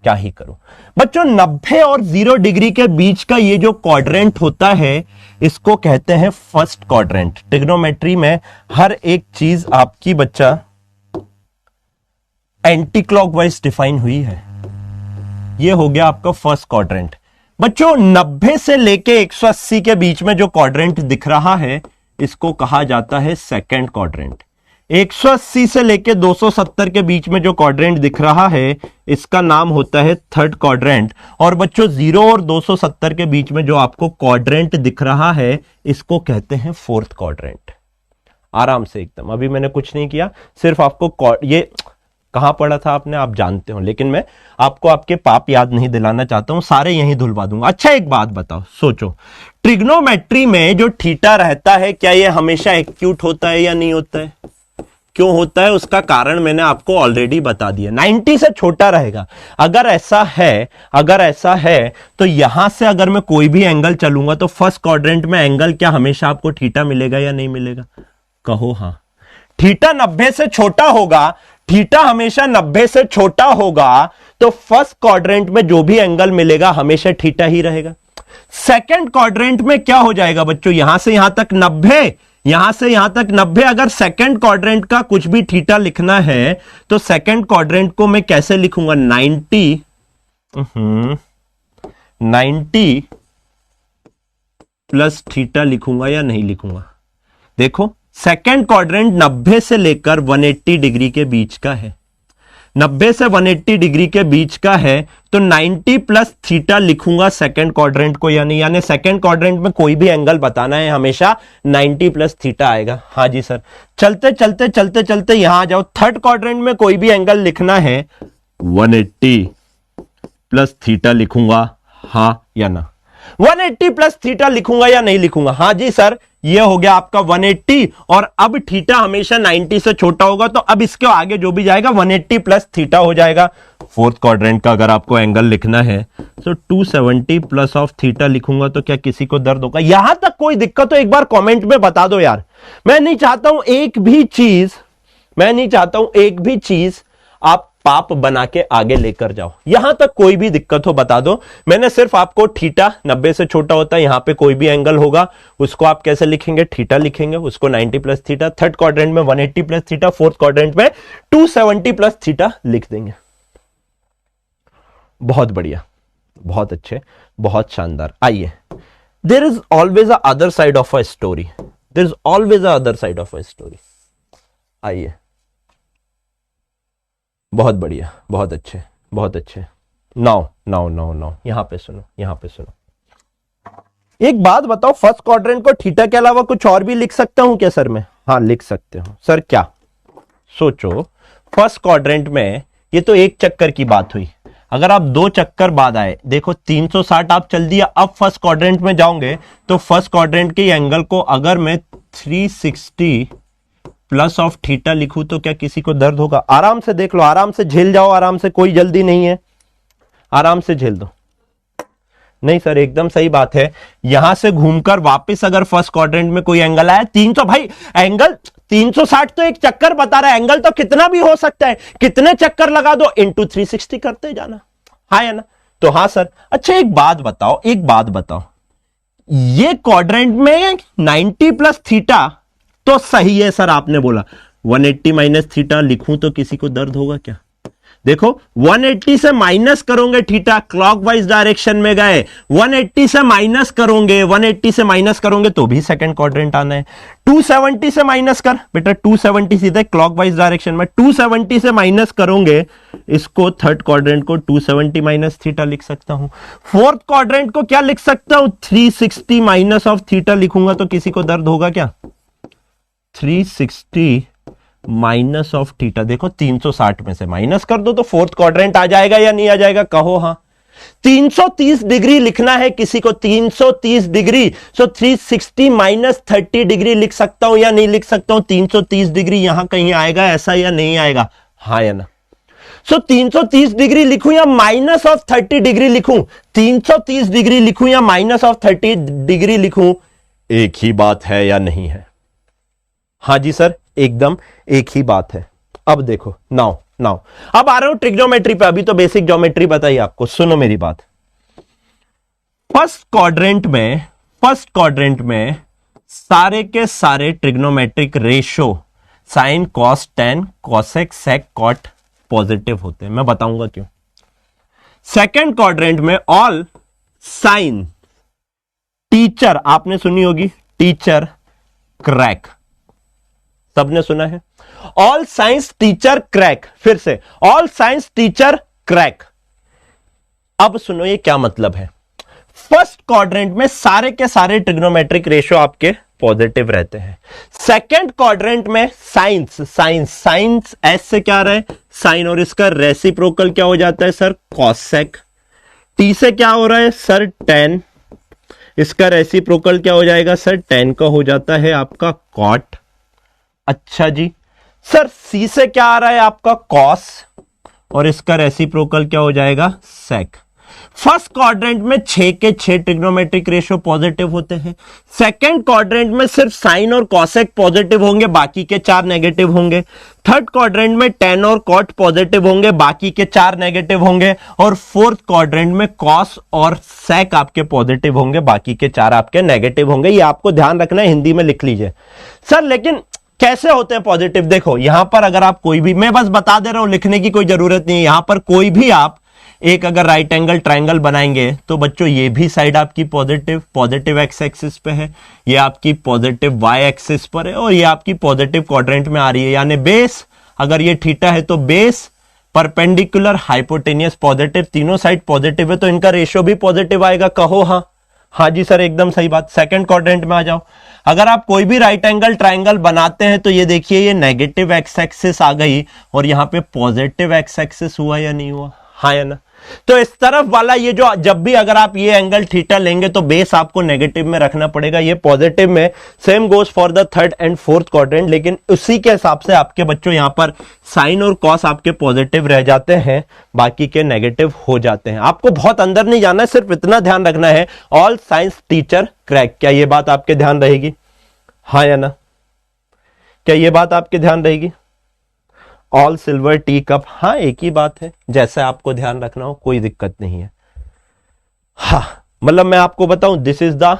क्या ही करूं बच्चों। 90 और 0 डिग्री के बीच का ये जो क्वाड्रेंट होता है इसको कहते हैं फर्स्ट क्वाड्रेंट। ट्रिग्नोमेट्री में हर एक चीज आपकी बच्चा एंटी क्लॉकवाइज डिफाइन हुई है। ये हो गया आपका फर्स्ट क्वाड्रेंट। बच्चों 90 से लेके 180 के बीच में जो क्वाड्रेंट दिख रहा है इसको कहा जाता है सेकंड क्वाड्रेंट। 180 से लेके 270 के बीच में जो क्वाड्रेंट दिख रहा है इसका नाम होता है थर्ड क्वाड्रेंट। और बच्चों 0 और 270 के बीच में जो आपको क्वाड्रेंट दिख रहा है इसको कहते हैं फोर्थ क्वाड्रेंट। आराम से एकदम, अभी मैंने कुछ नहीं किया, सिर्फ आपको ये कहां पढ़ा था आपने आप जानते हो, लेकिन मैं आपको आपके पाप याद नहीं दिलाना चाहता हूं, सारे यहीं धुलवा दूंगा। अच्छा एक बात बताओ, सोचो, ट्रिग्नोमेट्री में जो थीटा रहता है क्या ये हमेशा एक्यूट होता है या नहीं होता है? क्यों होता है उसका कारण मैंने आपको ऑलरेडी बता दिया, 90 से छोटा रहेगा। अगर ऐसा है तो यहां से अगर मैं कोई भी एंगल चलूंगा तो फर्स्ट क्वाड्रेंट में एंगल क्या हमेशा आपको थीटा मिलेगा या नहीं मिलेगा? कहो हाँ। थीटा 90 से छोटा होगा, थीटा हमेशा 90 से छोटा होगा तो फर्स्ट क्वाड्रेंट में जो भी एंगल मिलेगा हमेशा थीटा ही रहेगा। सेकंड क्वाड्रेंट में क्या हो जाएगा बच्चों, यहां से यहां तक 90, यहां से यहां तक 90। अगर सेकंड क्वाड्रेंट का कुछ भी थीटा लिखना है तो सेकंड क्वाड्रेंट को मैं कैसे लिखूंगा? 90 प्लस थीटा लिखूंगा या नहीं लिखूंगा? देखो सेकेंड क्वाड्रेंट 90 से लेकर 180 डिग्री के बीच का है, 90 से 180 डिग्री के बीच का है तो 90 प्लस थीटा लिखूंगा सेकेंड क्वाड्रेंट को, यानी सेकेंड क्वाड्रेंट में कोई भी एंगल बताना है हमेशा 90 प्लस थीटा आएगा। हाँ जी सर। चलते चलते चलते चलते यहां आ जाओ, थर्ड क्वाड्रेंट में कोई भी एंगल लिखना है 180 प्लस थीटा लिखूंगा, हाँ या ना? 180 प्लस थीटा लिखूंगा या नहीं लिखूंगा? हाँ जी सर, ये हो गया आपका 180 और अब थीटा हमेशा 90 से छोटा होगा तो अब इसके आगे जो भी जाएगा 180 प्लस थीटा हो जाएगा। फोर्थ क्वाड्रेंट का अगर आपको एंगल लिखना है तो 270 प्लस ऑफ थीटा लिखूंगा तो क्या किसी को दर्द होगा? यहां तक कोई दिक्कत हो एक बार कमेंट में बता दो यार। मैं नहीं चाहता हूं एक भी चीज आप पाप बना के आगे लेकर जाओ। यहां तक कोई भी दिक्कत हो बता दो। मैंने सिर्फ आपको थीटा 90 से छोटा होता है, यहां पे कोई भी एंगल होगा उसको आप कैसे लिखेंगे? थीटा लिखेंगे, उसको 90 प्लस थीटा, थर्ड क्वाड्रेंट में 180 प्लस थीटा, फोर्थ क्वाड्रेंट में 270 प्लस थीटा लिख देंगे। बहुत बढ़िया, बहुत अच्छे, बहुत शानदार। आइए, there is always a other side of a story, there is always a other side of a story. आइए, बहुत बढ़िया, बहुत अच्छे, बहुत अच्छे। नाउ यहां पे सुनो। एक बात बताओ, फर्स्ट क्वाड्रेंट को थीटा के अलावा कुछ और भी लिख सकता हूं क्या सर मैं? हाँ लिख सकते हो सर। क्या? सोचो, फर्स्ट क्वाड्रेंट में ये तो एक चक्कर की बात हुई, अगर आप 2 चक्कर बाद आए, देखो 360 आप चल दिया, अब फर्स्ट क्वाड्रेंट में जाओगे तो फर्स्ट क्वाड्रेंट के एंगल को अगर मैं 360 प्लस ऑफ थीटा लिखूं तो क्या किसी को दर्द होगा? आराम से देख लो, आराम से झेल जाओ, आराम से, कोई जल्दी नहीं है, आराम से झेल दो। नहीं सर एकदम सही बात है, यहां से घूमकर वापस अगर फर्स्ट क्वाड्रेंट में कोई एंगल आया 300, भाई एंगल 360 तो एक चक्कर बता रहा है, एंगल तो कितना भी हो सकता है, कितने चक्कर लगा दो, इंटू 360 करते जाना। हाँ या ना? तो हाँ सर। अच्छा एक बात बताओ, ये क्वाड्रेंट में 90 प्लस थीटा तो सही है सर, आपने बोला 180 माइनस थीटा लिखूं तो किसी को दर्द होगा क्या? देखो 180 से माइनस करोगे थीटा, क्लॉकवाइज डायरेक्शन में गए, 180 से माइनस करोगे तो भी सेकंड क्वाड्रेंट आना है। 270 से माइनस कर बेटा, 270 सीधे क्लॉकवाइज डायरेक्शन में, 270 से माइनस करोगे इसको, थर्ड क्वाड्रेंट को 270 माइनस थीटा लिख सकता हूं। फोर्थ क्वाड्रेंट को क्या लिख सकता हूं? 360 माइनस ऑफ थीटा लिखूंगा तो किसी को दर्द होगा क्या? 360 माइनस ऑफ थीटा, देखो 360 में से माइनस कर दो तो फोर्थ क्वाड्रेंट आ जाएगा या नहीं आ जाएगा? कहो हाँ। 330 डिग्री लिखना है किसी को, 330 डिग्री, सो 360 माइनस 30 डिग्री लिख सकता हूं या नहीं लिख सकता हूं? 330 डिग्री यहां कहीं आएगा ऐसा या नहीं आएगा? हाँ या ना? सो 330 डिग्री लिखूं या माइनस ऑफ 30 डिग्री लिखूं? 330 डिग्री लिखूं या माइनस ऑफ 30 डिग्री लिखूं? एक ही बात है या नहीं है? हाँ जी सर, एकदम एक ही बात है। अब देखो, नाउ अब आ रहा हूं ट्रिग्नोमेट्री पे। अभी तो बेसिक ज्योमेट्री बताइए आपको, सुनो मेरी बात। फर्स्ट क्वाड्रेंट में सारे के सारे trigonometric ratio sine, cos, tan, cosec, sec, cot positive होते हैं। मैं बताऊंगा क्यों। सेकेंड क्वाड्रेंट में ऑल साइन टीचर, आपने सुनी होगी टीचर क्रैक, सबने सुना है। ऑल साइंस टीचर क्रैक, फिर से ऑल साइंस टीचर क्रैक। अब सुनो ये क्या मतलब है। फर्स्ट क्वाड्रेंट में सारे के सारे ट्रिग्नोमेट्रिक रेशियो आपके पॉजिटिव रहते हैं। सेकंड क्वाड्रेंट में साइंस एस से क्या रहे साइन, और इसका रेसिप्रोकल क्या हो जाता है सर? कॉसेक। टी से क्या हो रहा है सर? टेन। इसका रेसिप्रोकल क्या हो जाएगा सर? टेन का हो जाता है आपका कॉट। अच्छा जी सर, सी से क्या आ रहा है आपका? कॉस, और इसका रेसिप्रोकल क्या हो जाएगा? सेक। फर्स्ट क्वाड्रेंट में 6 के 6 ट्रिग्नोमेट्रिक रेशियो पॉजिटिव होते हैं। सेकंड क्वाड्रेंट में सिर्फ साइन और कॉसेक पॉजिटिव होंगे, बाकी के 4 नेगेटिव होंगे। थर्ड क्वाड्रेंट में टेन और कॉट पॉजिटिव होंगे, बाकी के 4 नेगेटिव होंगे। और फोर्थ क्वाड्रेंट में कॉस और सेक आपके पॉजिटिव होंगे, बाकी के 4 आपके नेगेटिव होंगे। ये आपको ध्यान रखना है, हिंदी में लिख लीजिए। सर लेकिन कैसे होते हैं पॉजिटिव? देखो यहां पर अगर आप कोई भी, मैं बस बता दे रहा हूं, लिखने की कोई जरूरत नहीं है। यहां पर कोई भी आप एक अगर राइट एंगल ट्रायंगल बनाएंगे तो बच्चों ये भी साइड आपकी पॉजिटिव एक्स एक्सिस पे है, ये आपकी पॉजिटिव वाई एक्सिस पर है, और ये आपकी पॉजिटिव क्वाड्रेंट में आ रही है। यानी बेस, अगर ये थीटा है तो बेस, परपेंडिकुलर, हाइपोटेनियस पॉजिटिव, तीनों साइड पॉजिटिव है, तो इनका रेशियो भी पॉजिटिव आएगा। कहो हाँ। हाँ जी सर, एकदम सही बात। सेकंड क्वाड्रेंट में आ जाओ। अगर आप कोई भी राइट एंगल ट्रायंगल बनाते हैं तो ये देखिए, ये नेगेटिव एक्स एक्सिस आ गई और यहां पे पॉजिटिव एक्स एक्सिस हुआ या नहीं हुआ? हाँ या ना? तो इस तरफ वाला ये जो, जब भी अगर आप ये एंगल थीटा लेंगे तो बेस आपको नेगेटिव में रखना पड़ेगा, ये पॉजिटिव में। Same goes for the third and fourth quadrant, लेकिन उसी के हिसाब से आपके बच्चों यहां पर साइन और कॉस आपके पॉजिटिव रह जाते हैं, बाकी के नेगेटिव हो जाते हैं। आपको बहुत अंदर नहीं जाना है, सिर्फ इतना ध्यान रखना है, ऑल साइंस टीचर क्रैक। क्या ये बात आपके ध्यान रहेगी? हाँ या ना? क्या ये बात आपके ध्यान रहेगी? ऑल सिल्वर टी कप, हाँ एक ही बात है, जैसे आपको ध्यान रखना हो, कोई दिक्कत नहीं है। हाँ मतलब मैं आपको बताऊं, this is the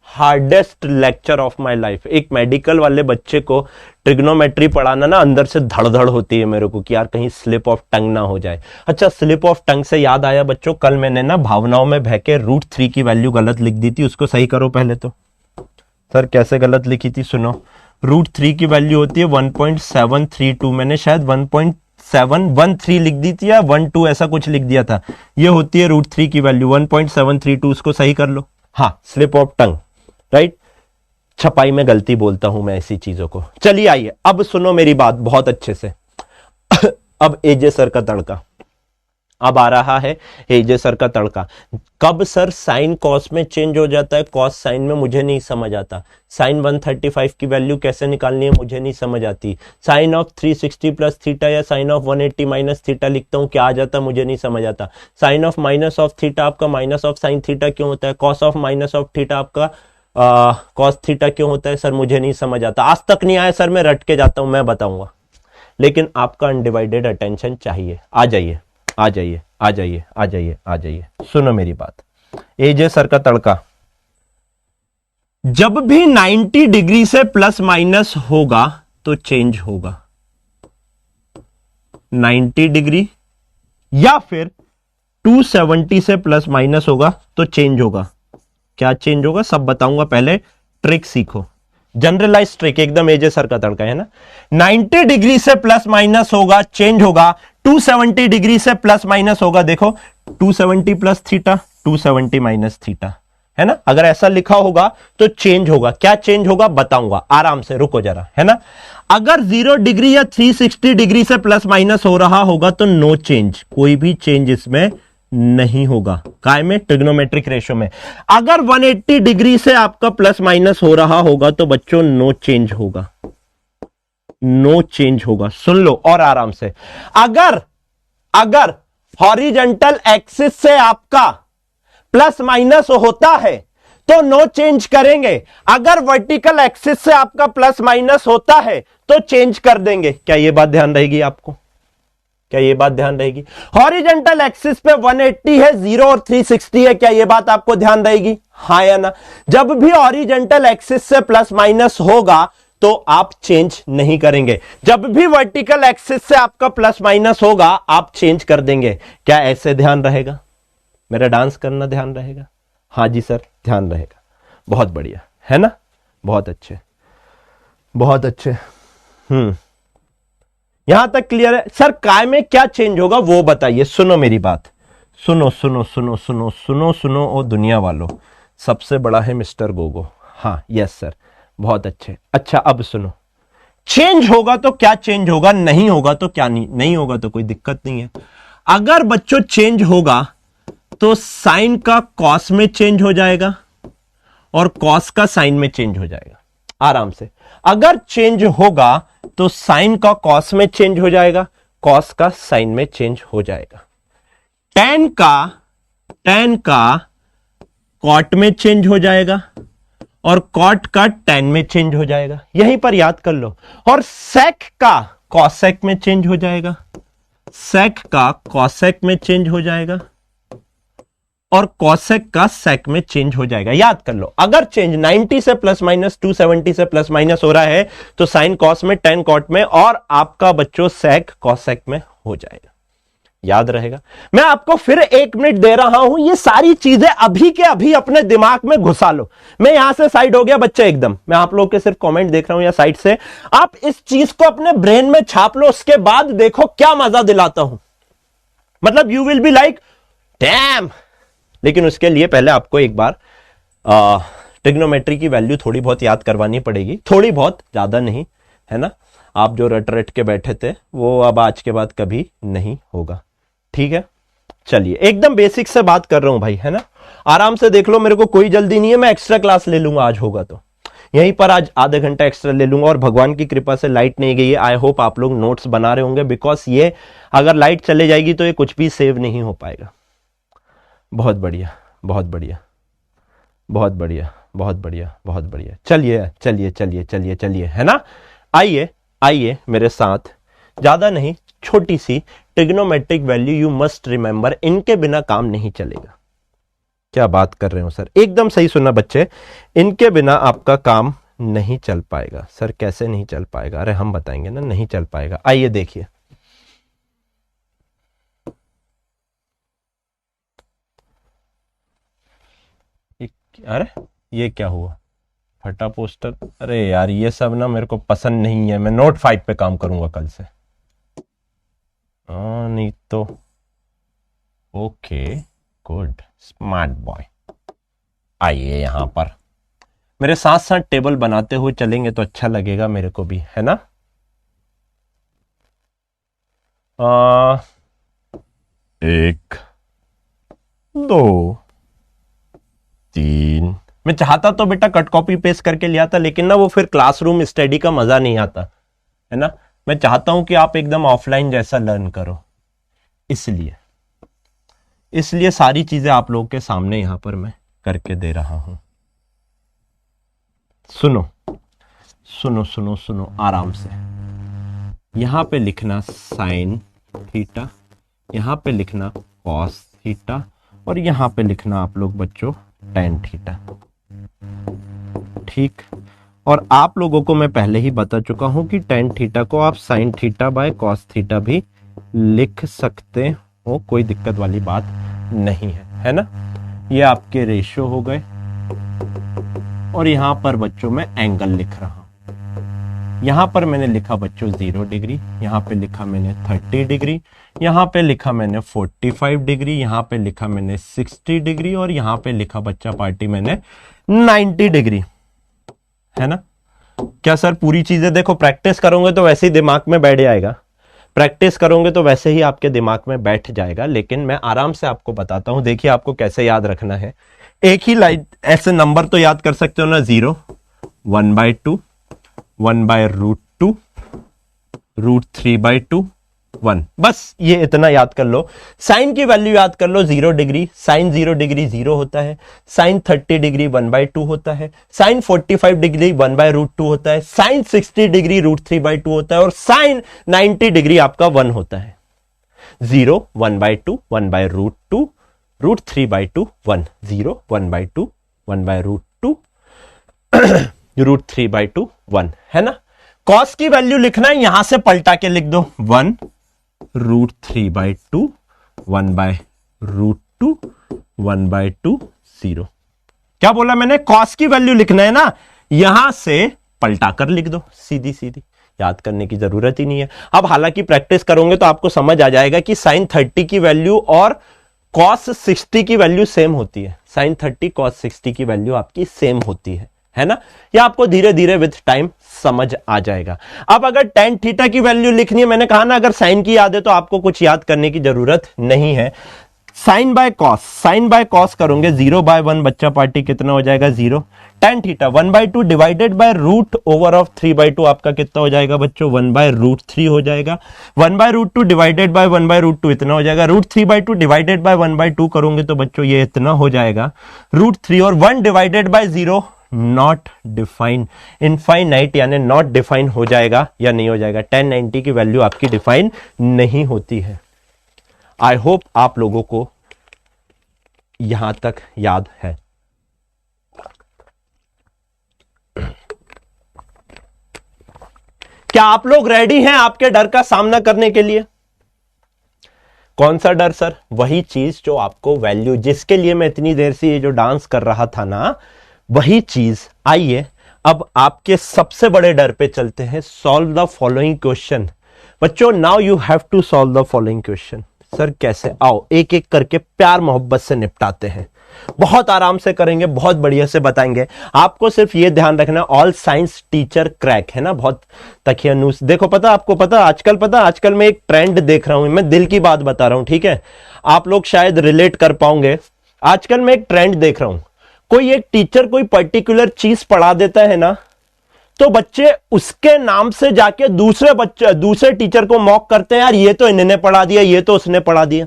hardest lecture of my life. एक मेडिकल वाले बच्चे को ट्रिग्नोमेट्री पढ़ाना ना, अंदर से धड़ होती है मेरे को कि यार कहीं स्लिप ऑफ टंग ना हो जाए। अच्छा, स्लिप ऑफ टंग से याद आया बच्चों, कल मैंने ना भावनाओं में बह के √3 की वैल्यू गलत लिख दी थी, उसको सही करो पहले तो। सर कैसे गलत लिखी थी? सुनो, √3 की वैल्यू होती है 1.732, मैंने शायद 1.713 लिख दी थी या 12 ऐसा कुछ लिख दिया था। ये होती है √3 की वैल्यू 1.732, उसको सही कर लो। हाँ, स्लिप ऑफ टंग, राइट। छपाई में गलती बोलता हूं मैं ऐसी चीजों को। चलिए आइए, अब सुनो मेरी बात बहुत अच्छे से। अब एजे सर का तड़का, अब आ रहा है एजे सर का तड़का। कब सर साइन कॉस में चेंज हो जाता है, कॉस साइन में? मुझे नहीं समझ आता। साइन 135 की वैल्यू कैसे निकालनी है मुझे नहीं समझ आती। साइन ऑफ 360 प्लस थीटा या साइन ऑफ 180 माइनस थीटा लिखता हूं, क्या आ जाता मुझे नहीं समझ आता। Sine of minus of theta आपका माइनस ऑफ साइन थीटा क्यों होता है? Cos of minus of theta आपका कॉस थीटा क्यों होता है? सर मुझे नहीं समझ आता, आज तक नहीं आया सर, मैं रट के जाता हूं, मैं बताऊंगा। लेकिन आपका अनडिवाइडेड अटेंशन चाहिए। आ जाइए आ जाइए आ जाइए आ जाइए आ जाइए, सुनो मेरी बात। एजे सर का तड़का, जब भी 90 डिग्री से प्लस माइनस होगा तो चेंज होगा। 90 डिग्री या फिर 270 से प्लस माइनस होगा तो चेंज होगा। क्या चेंज होगा सब बताऊंगा, पहले ट्रिक सीखो, जनरलाइज ट्रिक, एकदम एजे सर का तड़का है ना। 90 डिग्री से प्लस माइनस होगा, चेंज होगा। 270 डिग्री से प्लस माइनस होगा, देखो 270 प्लस थीटा, 270 माइनस थीटा, है ना। अगर ऐसा लिखा होगा तो चेंज होगा। क्या चेंज होगा बताऊंगा, आराम से रुको जरा, है ना। अगर 0 डिग्री या 360 डिग्री से प्लस माइनस हो रहा होगा तो नो चेंज, कोई भी चेंज इसमें नहीं होगा। काय में? ट्रिग्नोमेट्रिक रेशियो में। अगर 180 डिग्री से आपका प्लस माइनस हो रहा होगा तो बच्चों नो चेंज होगा, नो चेंज होगा। सुन लो और आराम से। अगर हॉरिजॉन्टल एक्सिस से आपका प्लस माइनस होता है तो नो चेंज करेंगे। अगर वर्टिकल एक्सिस से आपका प्लस माइनस होता है तो चेंज कर देंगे। क्या यह बात ध्यान रहेगी आपको? क्या यह बात ध्यान रहेगी? हॉरिजॉन्टल एक्सिस पे 180 है, 0 और 360 है। क्या यह बात आपको ध्यान रहेगी? हाँ या ना? जब भी हॉरिजॉन्टल एक्सिस से प्लस माइनस होगा तो आप चेंज नहीं करेंगे। जब भी वर्टिकल एक्सिस से आपका प्लस माइनस होगा आप चेंज कर देंगे। क्या ऐसे ध्यान रहेगा? मेरा डांस करना ध्यान रहेगा? हाँ जी सर, ध्यान रहेगा। बहुत बढ़िया, है ना? बहुत अच्छे, बहुत अच्छे। यहां तक क्लियर है? सर काय में क्या चेंज होगा वो बताइए। सुनो मेरी बात, सुनो सुनो सुनो सुनो सुनो सुनो। ओ दुनिया वालों, सबसे बड़ा है मिस्टर गोगो। हाँ यस सर, बहुत अच्छे। अच्छा अब सुनो, चेंज होगा तो क्या चेंज होगा, नहीं होगा तो क्या नहीं होगा तो कोई दिक्कत नहीं है। अगर बच्चों चेंज होगा तो साइन का कॉस में चेंज हो जाएगा और कॉस का साइन में चेंज हो जाएगा। आराम से। अगर चेंज होगा तो साइन का कॉस में चेंज हो जाएगा, कॉस का साइन में चेंज हो जाएगा। टेन का कॉट में चेंज हो जाएगा और कॉट का टेन में चेंज हो जाएगा। यहीं पर याद कर लो। और सेक का कॉसेक में चेंज हो जाएगा, सेक का कॉसेक में चेंज हो जाएगा और कॉसेक का सेक में चेंज हो जाएगा। याद कर लो, अगर चेंज 90 से प्लस माइनस 270 से प्लस माइनस हो रहा है तो साइन कॉस में, टेन कॉट में और आपका बच्चों सेक कॉसेक में हो जाएगा। याद रहेगा? मैं आपको फिर 1 मिनट दे रहा हूं, ये सारी चीजें अभी के अभी अपने दिमाग में घुसा लो। मैं यहां से साइड हो गया बच्चे एकदम, मैं आप लोग के सिर्फ कमेंट देख रहा हूं या साइड से। आप इस चीज को अपने ब्रेन में छाप लो, उसके बाद देखो क्या मजा दिलाता हूं। मतलब you will be like damn. लेकिन उसके लिए पहले आपको एक बार ट्रिग्नोमेट्री की वैल्यू थोड़ी बहुत याद करवानी पड़ेगी, थोड़ी बहुत, ज्यादा नहीं, है ना? आप जो रट रट के बैठे थे वो अब आज के बाद कभी नहीं होगा, ठीक है? चलिए एकदम बेसिक से बात कर रहा हूं भाई, है ना? आराम से देख लो, मेरे को कोई जल्दी नहीं है। मैं एक्स्ट्रा क्लास ले लूंगा आज होगा तो, यहीं पर आज आधे घंटा एक्स्ट्रा ले लूंगा। और भगवान की कृपा से लाइट नहीं गई है। आई होप आप लोग नोट्स बना रहे होंगे, बिकॉज ये अगर लाइट चले जाएगी तो ये कुछ भी सेव नहीं हो पाएगा। बहुत बढ़िया, बहुत बढ़िया, बहुत बढ़िया, बहुत बढ़िया, बहुत बढ़िया। चलिए चलिए चलिए चलिए चलिए, है ना? आइए आइए मेरे साथ, ज्यादा नहीं, छोटी सी trigonometric value you must remember, इनके बिना काम नहीं चलेगा। क्या बात कर रहे हो सर? एकदम सही सुना बच्चे, इनके बिना आपका काम नहीं चल पाएगा। सर कैसे नहीं चल पाएगा? अरे हम बताएंगे ना, नहीं चल पाएगा। आइए देखिए, अरे ये क्या हुआ? फटा पोस्टर। अरे यार ये सब ना मेरे को पसंद नहीं है। मैं नोट 5 पे काम करूंगा कल से। नहीं तो ओके, गुड, स्मार्ट बॉय। आइए यहां पर मेरे साथ साथ टेबल बनाते हुए चलेंगे तो अच्छा लगेगा मेरे को भी, है ना? एक, दो, तीन। मैं चाहता तो बेटा कट कॉपी पेस्ट करके लिया था, लेकिन ना वो फिर क्लासरूम स्टडी का मजा नहीं आता, है ना? मैं चाहता हूं कि आप एकदम ऑफलाइन जैसा लर्न करो, इसलिए सारी चीजें आप लोगों के सामने यहां पर मैं करके दे रहा हूं। सुनो सुनो सुनो सुनो आराम से। यहां पे लिखना साइन थीटा, यहां पे लिखना कॉस थीटा और यहां पे लिखना आप लोग बच्चों टेन थीटा, ठीक? और आप लोगों को मैं पहले ही बता चुका हूं कि टेन थीटा को आप sign theta by cos theta भी लिख सकते हो, कोई दिक्कत वाली बात नहीं है ना? ये आपके रेशियो हो गए और यहां पर बच्चों मैं एंगल लिख रहा हूं। यहां पर मैंने लिखा बच्चों 0 डिग्री, यहां पे लिखा मैंने 30 डिग्री, यहां पे लिखा मैंने 45 डिग्री, यहां पे लिखा मैंने 60 डिग्री और यहां पे लिखा बच्चा पार्टी मैंने 90 डिग्री, है ना? क्या सर पूरी चीजें देखो प्रैक्टिस करोगे तो वैसे ही दिमाग में बैठ जाएगा। प्रैक्टिस करोगे तो वैसे ही आपके दिमाग में बैठ जाएगा, लेकिन मैं आराम से आपको बताता हूं। देखिए आपको कैसे याद रखना है। एक ही लाइन ऐसे नंबर तो याद कर सकते हो ना, 0, 1/2, 1/√2, √3/2, 1, बस ये इतना याद कर लो। साइन की वैल्यू याद कर लो, 0 डिग्री, साइन 0 डिग्री 0 होता है, साइन 30 डिग्री 1/2 होता है, साइन 45 डिग्री 1/√2 होता है, साइन 60 डिग्री √3/2 होता है, और साइन 90 डिग्री आपका 1 होता है। 0, 1/2, 1/√2, √3/2, 1, 0, 1/2, 1/√2, √3/2, 1, है ना। कॉस की वैल्यू लिखना है, यहां से पलटा के लिख दो, 1 √3/2, 1/√2, 1/2, 0। क्या बोला मैंने? कॉस की वैल्यू लिखना है ना, यहां से पलटा कर लिख दो, सीधी सीधी, याद करने की जरूरत ही नहीं है। अब हालांकि प्रैक्टिस करोगे तो आपको समझ आ जाएगा कि साइन 30 की वैल्यू और कॉस 60 की वैल्यू सेम होती है। साइन 30 कॉस 60 की वैल्यू आपकी सेम होती है ना। ये आपको धीरे धीरे विथ टाइम समझ आ जाएगा। अब अगर tan थीटा की वैल्यू लिखनी है, मैंने कहा ना अगर साइन की याद है तो आपको कुछ याद करने की जरूरत नहीं है। साइन बाय कॉस करोगे, 0/1 बच्चा पार्टी कितना हो जाएगा? 0। tan theta 1/2 divided by root over of 3/2 आपका कितना हो जाएगा बच्चों? 1/√3 हो जाएगा। 1/√2 डिवाइडेड बाय 1/√2 इतना हो जाएगा। √3/2 डिवाइडेड बाय 1/2 करोगे तो बच्चों ये इतना हो जाएगा √3, और 1 divided by 0 not define, infinite यानी नॉट डिफाइन हो जाएगा या नहीं हो जाएगा। tan 90 की वैल्यू आपकी डिफाइन नहीं होती है। आई होप आप लोगों को यहां तक याद है। क्या आप लोग रेडी हैं आपके डर का सामना करने के लिए? कौन सा डर सर? वही चीज जो आपको वैल्यू, जिसके लिए मैं इतनी देर से ये जो डांस कर रहा था ना, वही चीज। आइए अब आपके सबसे बड़े डर पे चलते हैं। Solve the following question. बच्चों now you have to solve the following question. Sir कैसे? आओ एक एक करके प्यार मोहब्बत से निपटाते हैं। बहुत आराम से करेंगे, बहुत बढ़िया से बताएंगे। आपको सिर्फ ये ध्यान रखना, ऑल साइंस टीचर क्रैक, है ना। बहुत तकिया नूस देखो, पता आपको, आजकल मैं एक ट्रेंड देख रहा हूं, मैं दिल की बात बता रहा हूं, ठीक है। आप लोग शायद रिलेट कर पाओगे। आजकल मैं एक ट्रेंड देख रहा हूं, कोई एक टीचर कोई पर्टिकुलर चीज पढ़ा देता है ना, तो बच्चे उसके नाम से जाके दूसरे टीचर को मॉक करते हैं, यार ये तो इन्होंने पढ़ा दिया, ये तो उसने पढ़ा दिया,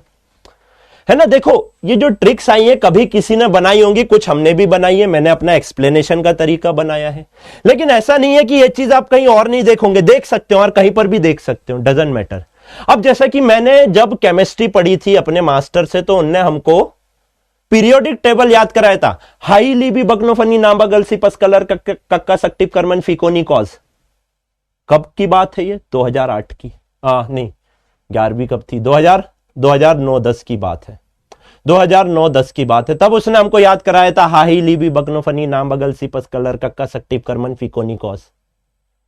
है ना। देखो ये जो ट्रिक्स आई है कभी किसी ने बनाई होंगी, कुछ हमने भी बनाई है, मैंने अपना एक्सप्लेनेशन का तरीका बनाया है। लेकिन ऐसा नहीं है कि ये चीज आप कहीं और नहीं देखोगे, देख सकते हो और कहीं पर भी देख सकते हो, डजंट मैटर। अब जैसा कि मैंने जब केमिस्ट्री पढ़ी थी अपने मास्टर से, तो उनने हमको पीरियोडिक टेबल याद कराया था। हाई लीबी बगनोफनी नाम्बा गलसी पस्कलर कक्का सक्टिव कर्मन फिकोनी कॉज। कब की बात है ये? 2008 की, नहीं 11वीं कब थी? 2009-10 की बात है। 2009-10 की बात है। तब उसने हमको याद कराया था हाई लीबी बगनोफनी नाम्बा गलसी पस्कलर कक्का सक्टिव कर्मन फिकोनी कॉज।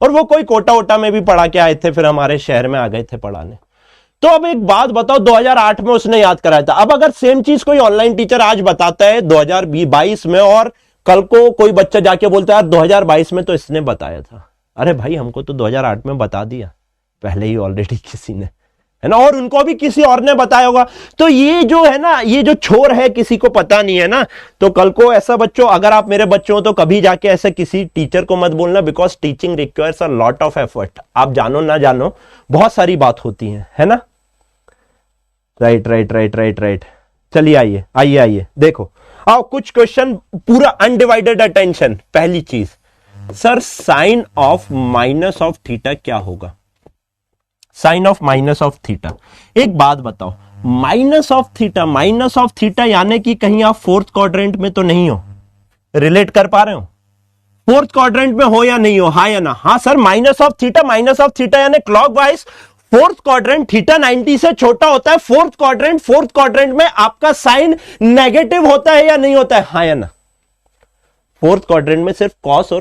और वो कोई कोटा वोटा में भी पढ़ा के आए थे, फिर हमारे शहर में आ गए थे पढ़ाने। तो अब एक बात बताओ, 2008 में उसने याद कराया था। अब अगर सेम चीज कोई ऑनलाइन टीचर आज बताता है 2022 में, और कल को कोई बच्चा जाके बोलता है यार 2022 में तो इसने बताया था, अरे भाई हमको तो 2008 में बता दिया पहले ही ऑलरेडी किसी ने, है ना, और उनको भी किसी और ने बताया होगा। तो ये जो है ना, ये जो छोर है किसी को पता नहीं है ना। तो कल को ऐसा बच्चों, अगर आप मेरे बच्चों हो तो कभी जाके ऐसे किसी टीचर को मत बोलना, because teaching requires a lot of effort. आप जानो ना जानो बहुत सारी बात होती है ना। राइट। चलिए आइए देखो, आओ कुछ क्वेश्चन पूरा अनडिवाइडेड अटेंशन। पहली चीज, sir sine of minus of theta क्या होगा? Sine of minus of theta, एक बात बताओ, माइनस ऑफ थीटा यानी कि कहीं आप फोर्थ क्वाड्रेंट में तो नहीं हो? रिलेट कर पा रहे हो? फोर्थ क्वाड्रेंट में हो या नहीं हो? हाँ या ना? हाँ सर, माइनस ऑफ थीटा यानी क्लॉकवाइज फोर्थ क्वाड्रेंट, थीटा 90 से छोटा होता है। फोर्थ क्वाड्रेंट में आपका साइन नेगेटिव होता है या नहीं होता है? हाँ या ना? फोर्थ क्वाड्रेंट में सिर्फ कॉस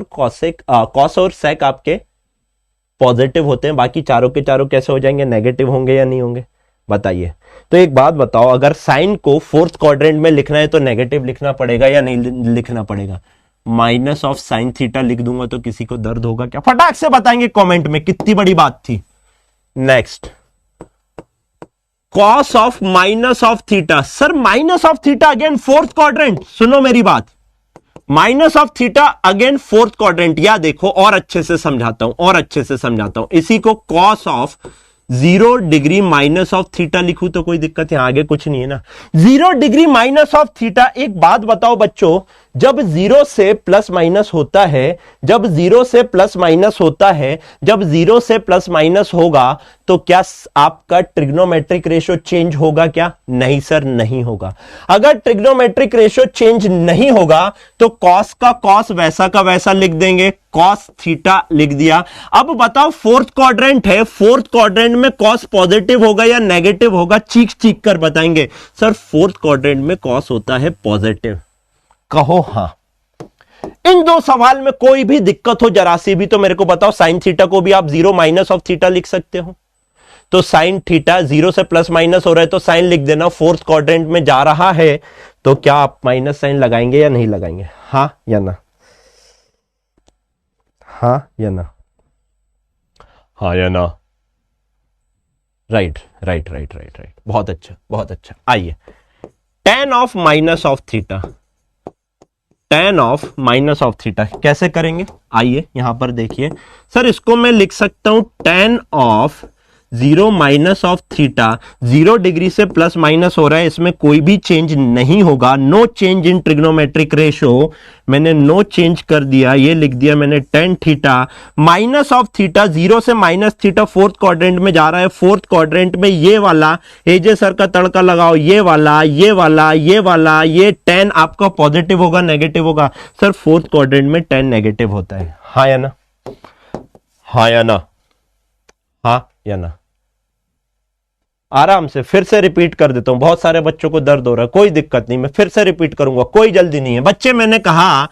और सेक आपके पॉजिटिव होते हैं, बाकी चारों के चारों कैसे हो जाएंगे? नेगेटिव होंगे या नहीं होंगे? बताइए। तो एक बात बताओ, अगर साइन को फोर्थ क्वाड्रेंट में लिखना है तो नेगेटिव लिखना पड़ेगा या नहीं लिखना पड़ेगा? माइनस ऑफ साइन थीटा लिख दूंगा तो किसी को दर्द होगा क्या? फटाक से बताएंगे कमेंट में, कितनी बड़ी बात थी। Next, cos of minus of theta. Sir minus of theta again fourth quadrant, सुनो मेरी बात, minus of theta again fourth quadrant. या देखो और अच्छे से समझाता हूं, इसी को cos of 0 degree minus of theta लिखूं तो कोई दिक्कत है, आगे कुछ नहीं है ना। 0 डिग्री माइनस ऑफ थीटा। एक बात बताओ बच्चों, जब 0 से प्लस माइनस होता है, जब 0 से प्लस माइनस होगा तो क्या आपका ट्रिग्नोमेट्रिक रेशियो चेंज होगा क्या? नहीं सर, नहीं होगा। अगर ट्रिग्नोमेट्रिक रेशियो चेंज नहीं होगा तो कॉस का कॉस वैसा का वैसा लिख देंगे, कॉस थीटा लिख दिया। अब बताओ फोर्थ क्वाड्रेंट है, फोर्थ क्वाड्रेंट में कॉस पॉजिटिव होगा या नेगेटिव होगा? चीख कर बताएंगे सर फोर्थ क्वाड्रेंट में कॉस होता है पॉजिटिव। कहो हां। इन दो सवाल में कोई भी दिक्कत हो जरा सी भी तो मेरे को बताओ। साइन थीटा को भी आप 0 माइनस ऑफ थीटा लिख सकते हो, तो साइन थीटा 0 से प्लस माइनस हो रहा है तो साइन लिख देना। फोर्थ क्वाड्रेंट में जा रहा है तो क्या आप माइनस साइन लगाएंगे या नहीं लगाएंगे? हां या ना? हां या ना? हां या ना? राइट। बहुत अच्छा। आइए, tan of minus of theta, tan of minus of theta कैसे करेंगे? आइए यहां पर देखिए सर, इसको मैं लिख सकता हूं tan of 0 minus of theta. 0 degree से प्लस माइनस हो रहा है, इसमें कोई भी चेंज नहीं होगा, no change in trigonometric ratio. मैंने नो चेंज कर दिया, ये लिख दिया मैंने tan theta minus of theta. 0 से माइनस थीटा फोर्थ क्वाड्रेंट में जा रहा है, फोर्थ क्वाड्रेंट में ये वाला एजे सर का तड़का लगाओ, ये वाला, ये tan आपका पॉजिटिव होगा नेगेटिव होगा? सर फोर्थ क्वाड्रेंट में tan नेगेटिव होता है। हाँ या ना? हाँ या ना? हाँ या ना? आराम से फिर से रिपीट कर देता हूं, बहुत सारे बच्चों को दर्द हो रहा है, कोई दिक्कत नहीं, मैं फिर से रिपीट करूंगा, कोई जल्दी नहीं है बच्चे। मैंने कहा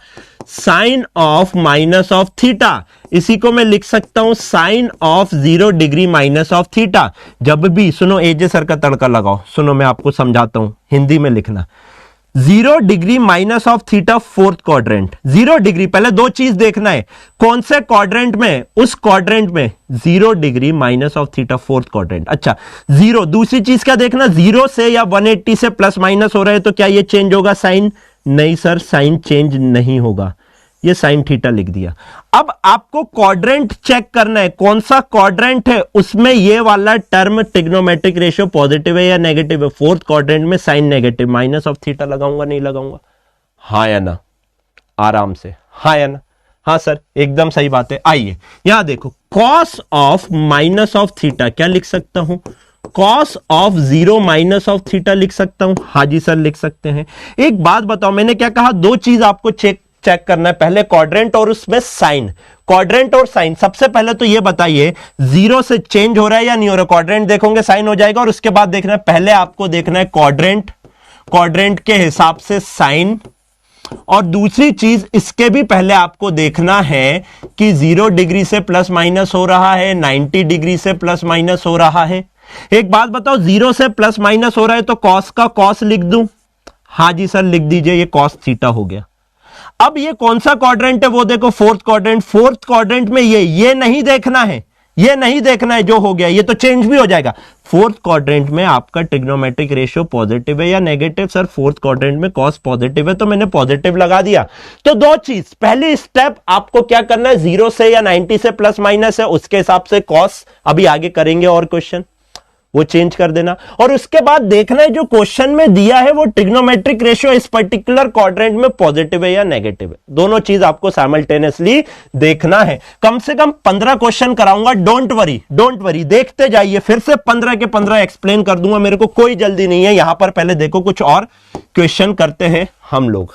sine of minus of theta, इसी को मैं लिख सकता हूं sine of 0 degree minus of theta. जब भी सुनो, एजे सर का तड़का लगाओ, सुनो मैं आपको समझाता हूं, हिंदी में लिखना। 0 degree minus of theta fourth quadrant, 0 degree, पहले दो चीज देखना है, कौन से क्वाड्रेंट में? उस क्वाड्रेंट में 0 degree minus of theta fourth quadrant. अच्छा 0, दूसरी चीज क्या देखना, 0 से या 180 से प्लस माइनस हो रहा है तो क्या ये चेंज होगा साइन? नहीं सर, साइन चेंज नहीं होगा, ये साइन थीटा लिख दिया। अब आपको क्वाड्रेंट चेक करना है, कौन सा क्वाड्रेंट है उसमें ये वाला टर्म ट्रिग्नोमेट्रिक रेशियो पॉजिटिव है या नेगेटिव है? फोर्थ क्वाड्रेंट में sine negative, minus of theta लगाऊंगा नहीं लगाऊंगा? हाँ या ना? आराम से हाँ या ना? हाँ सर एकदम सही बात है। आइए यहां देखो, cos of minus of theta क्या लिख सकता हूं? Cos of 0 minus of theta लिख सकता हूं? हाँ जी सर लिख सकते हैं। एक बात बताओ, मैंने क्या कहा, दो चीज आपको चेक करना है, पहले क्वाड्रेंट और उसमें साइन, क्वाड्रेंट और साइन। सबसे पहले तो ये बताइए 0 से चेंज हो रहा है या नहीं हो रहा? क्वाड्रेंट देखोगे साइन हो जाएगा, और उसके बाद देखना है, पहले आपको देखना है क्वाड्रेंट, क्वाड्रेंट के हिसाब से साइन, और दूसरी चीज इसके भी पहले आपको देखना है कि 0 डिग्री से प्लस माइनस हो रहा है, 90 डिग्री से प्लस माइनस हो रहा है। एक बात बताओ, 0 से प्लस माइनस हो रहा है तो कॉस का कॉस लिख दूं? हां जी सर लिख दीजिए, ये कॉस थीटा हो गया। अब ये कौन सा क्वाड्रेंट है वो देखो, फोर्थ क्वाड्रेंट। फोर्थ क्वाड्रेंट में ये नहीं देखना है, ये नहीं देखना है, जो हो गया ये तो चेंज भी हो जाएगा। फोर्थ क्वाड्रेंट में आपका ट्रिग्नोमेट्रिक रेशियो पॉजिटिव है या नेगेटिव? सर फोर्थ क्वाड्रेंट में कॉस पॉजिटिव है तो मैंने पॉजिटिव लगा दिया। तो दो चीज, पहली स्टेप आपको क्या करना है, 0 से या 90 से प्लस माइनस है उसके हिसाब से कॉस, अभी आगे करेंगे और क्वेश्चन, वो चेंज कर देना। और उसके बाद देखना है जो क्वेश्चन में दिया है वो ट्रिग्नोमेट्रिक रेशियो इस पर्टिकुलर क्वाड्रेंट में पॉजिटिव है या नेगेटिव है। दोनों चीज आपको साइमल्टेनियसली देखना है। कम से कम 15 क्वेश्चन कराऊंगा, डोंट वरी, देखते जाइए, फिर से 15 के 15 एक्सप्लेन कर दूंगा, मेरे को कोई जल्दी नहीं है। यहां पर पहले देखो कुछ और क्वेश्चन करते हैं हम लोग।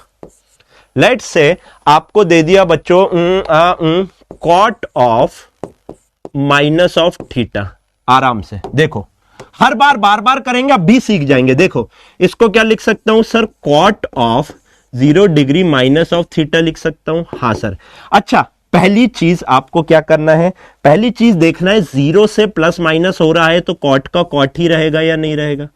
लेट्स से आपको दे दिया बच्चों cot of minus of theta. आराम से देखो, हर बार बार करेंगे, आप भी सीख जाएंगे। देखो इसको क्या लिख सकता हूं sir, cot of 0 degree minus of theta लिख सकता हूं? हाँ सर। अच्छा पहली चीज आपको क्या करना है, पहली चीज देखना है 0 से प्लस माइनस हो रहा है तो कॉट का कॉट ही रहेगा या नहीं रहेगा?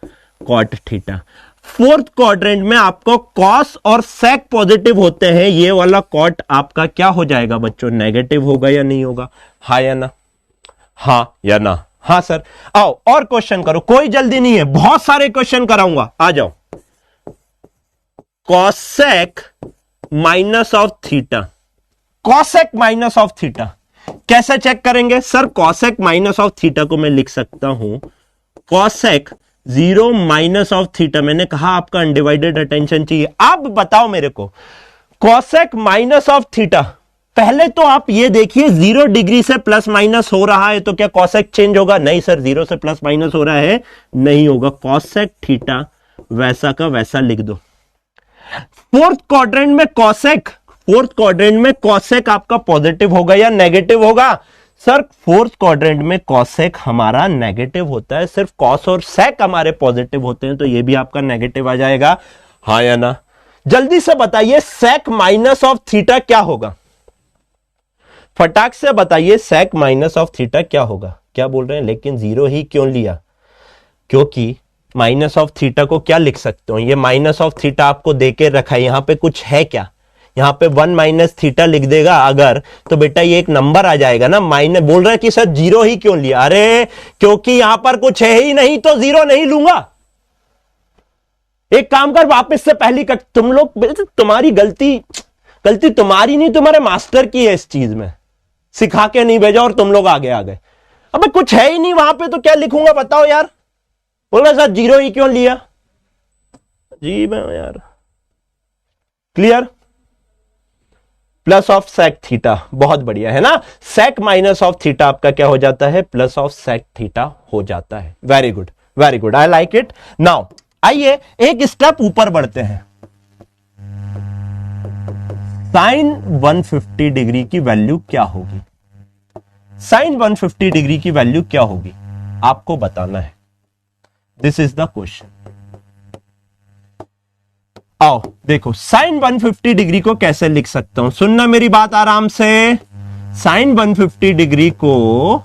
Cot theta. फोर्थ क्वाड्रेंट में आपको कॉस और सेक पॉजिटिव होते हैं, ये वाला कॉट आपका क्या हो जाएगा बच्चों, नेगेटिव होगा या नहीं होगा? हाँ या ना? हाँ या ना? हाँ सर, आओ और क्वेश्चन करो, कोई जल्दी नहीं है, बहुत सारे क्वेश्चन कराऊंगा, आ जाओ। Cosec minus of theta, cosec minus of theta कैसे चेक करेंगे sir? Cosec minus of theta को मैं लिख सकता हूं कॉसेक 0 माइनस ऑफ थीटा। मैंने कहा आपका अनडिवाइडेड अटेंशन चाहिए। अब बताओ मेरे को, कॉसेक माइनस ऑफ थीटा, पहले तो आप ये देखिए 0 डिग्री से प्लस माइनस हो रहा है तो क्या कॉसेक चेंज होगा? नहीं सर, 0 से प्लस माइनस हो रहा है, नहीं होगा। कॉसेक थीटा वैसा का वैसा लिख दो। फोर्थ क्वाड्रेंट में कॉसेक, फोर्थ क्वाड्रेंट में कॉसेक आपका पॉजिटिव होगा या नेगेटिव होगा? सर फोर्थ क्वाड्रेंट में कॉसेक हमारा नेगेटिव होता है, सिर्फ कॉस और सेक हमारे पॉजिटिव होते हैं, तो ये भी आपका नेगेटिव आ जाएगा, हाँ या ना? जल्दी से बताइए सेक माइनस ऑफ थीटा क्या होगा? फटाक से बताइए सेक माइनस ऑफ थीटा क्या होगा? क्या बोल रहे हैं लेकिन 0 ही क्यों लिया? क्योंकि माइनस ऑफ थीटा को क्या लिख सकते हो? ये माइनस ऑफ थीटा आपको देके रखा है, यहां पे कुछ है क्या? यहां पे 1 माइनस थीटा लिख देगा अगर, तो बेटा ये एक नंबर आ जाएगा ना। माइनस बोल रहा है कि सर 0 ही क्यों लिया? अरे क्योंकि यहां पर कुछ है ही नहीं तो 0 नहीं लूंगा। एक काम कर, वापस से पहली कट, तुम लोग, तुम्हारी गलती तुम्हारी नहीं, तुम्हारे मास्टर की है इस चीज में, सिखा के नहीं भेजा और तुम लोग आगे आ गए। अबे कुछ है ही नहीं वहां पे तो क्या लिखूंगा बताओ यार? बोला सर 0 ही क्यों लिया? अजीब है यार। Clear? Plus of sec theta, बहुत बढ़िया है ना। सेक माइनस ऑफ थीटा आपका क्या हो जाता है? प्लस ऑफ सेक थीटा हो जाता है। Very good, very good, I like it. Now आइए एक स्टेप ऊपर बढ़ते हैं। साइन 150 डिग्री की वैल्यू क्या होगी? साइन 150 डिग्री की वैल्यू क्या होगी आपको बताना है। This is the question. आओ देखो, साइन 150 डिग्री को कैसे लिख सकता हूं? सुनना मेरी बात आराम से। साइन 150 डिग्री को,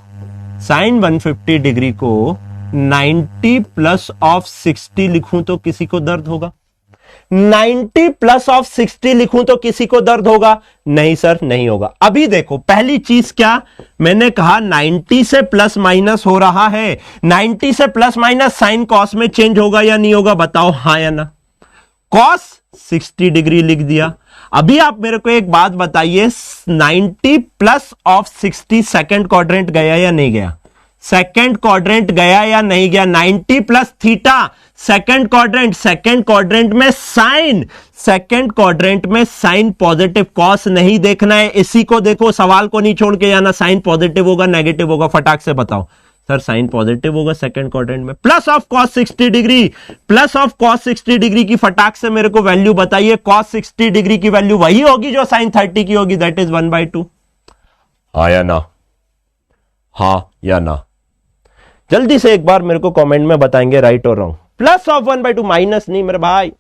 साइन 150 डिग्री को 90 प्लस ऑफ 60 लिखूं तो किसी को दर्द होगा? 90 प्लस ऑफ 60 लिखूं तो किसी को दर्द होगा? नहीं सर, नहीं होगा। अभी देखो पहली चीज क्या मैंने कहा, 90 से प्लस माइनस हो रहा है, 90 से प्लस माइनस साइन कॉस में चेंज होगा या नहीं होगा? बताओ हाँ या ना। कॉस 60 डिग्री लिख दिया। अभी आप मेरे को एक बात बताइए, 90 प्लस ऑफ 60 सेकंड क्वाड्रेंट गया या नहीं गया? सेकंड क्वाड्रेंट गया या नहीं गया? 90 plus theta second quadrant, second quadrant में साइन, सेकंड क्वाड्रेंट में साइन पॉजिटिव, कॉस नहीं देखना है, इसी को देखो, सवाल को नहीं छोड़ के जाना। साइन पॉजिटिव होगा नेगेटिव होगा? फटाक से बताओ। सर साइन पॉजिटिव होगा सेकंड क्वाड्रेंट में। Plus of cos 60 degree, plus of cos 60 degree की फटाक से मेरे को वैल्यू बताइए। कॉस 60 डिग्री की वैल्यू वही होगी जो साइन 30 की होगी, दैट इज 1/2। हाँ या ना? हाँ या ना? जल्दी से एक बार मेरे को कमेंट में बताएंगे राइट और रॉन्ग। प्लस ऑफ 1/2, माइनस नहीं मेरे भाई।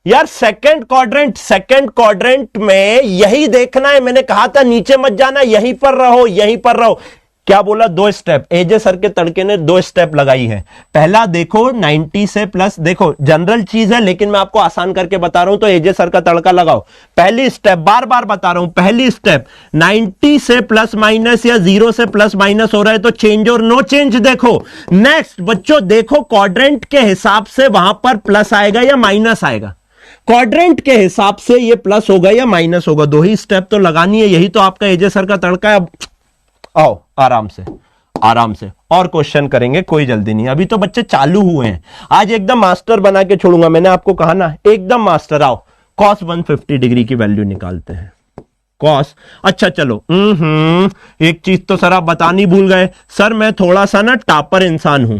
यार सेकंड क्वाड्रेंट, सेकंड क्वाड्रेंट में यही देखना है। मैंने कहा था नीचे मत जाना, यहीं पर रहो, यहीं पर रहो। क्या बोला? 2 स्टेप। एजे सर के तड़के ने 2 स्टेप लगाई है। पहला देखो 90 से प्लस, देखो जनरल चीज है लेकिन मैं आपको आसान करके बता रहा हूं तो एजे सर का तड़का लगाओ। पहली स्टेप, बार बार बता रहा हूं, पहली स्टेप 90 से प्लस माइनस या 0 से प्लस माइनस हो रहा है तो चेंज और नो चेंज देखो। नेक्स्ट बच्चों देखो क्वाड्रेंट के हिसाब से वहां पर प्लस आएगा या माइनस आएगा। क्वाड्रेंट के हिसाब से ये प्लस होगा या माइनस होगा। 2 ही स्टेप तो लगानी है, यही तो आपका एजे सर का तड़का है। आओ आराम से, आराम से और क्वेश्चन करेंगे, कोई जल्दी नहीं, अभी तो बच्चे चालू हुए हैं। आज एकदम मास्टर बना के छोड़ूंगा, मैंने आपको कहा ना एकदम मास्टर। आओ कॉस 150 डिग्री की वैल्यू निकालते हैं। कॉस, अच्छा चलो, एक चीज तो सर आप बतानी भूल गए। सर मैं थोड़ा सा ना टॉपर इंसान हूं,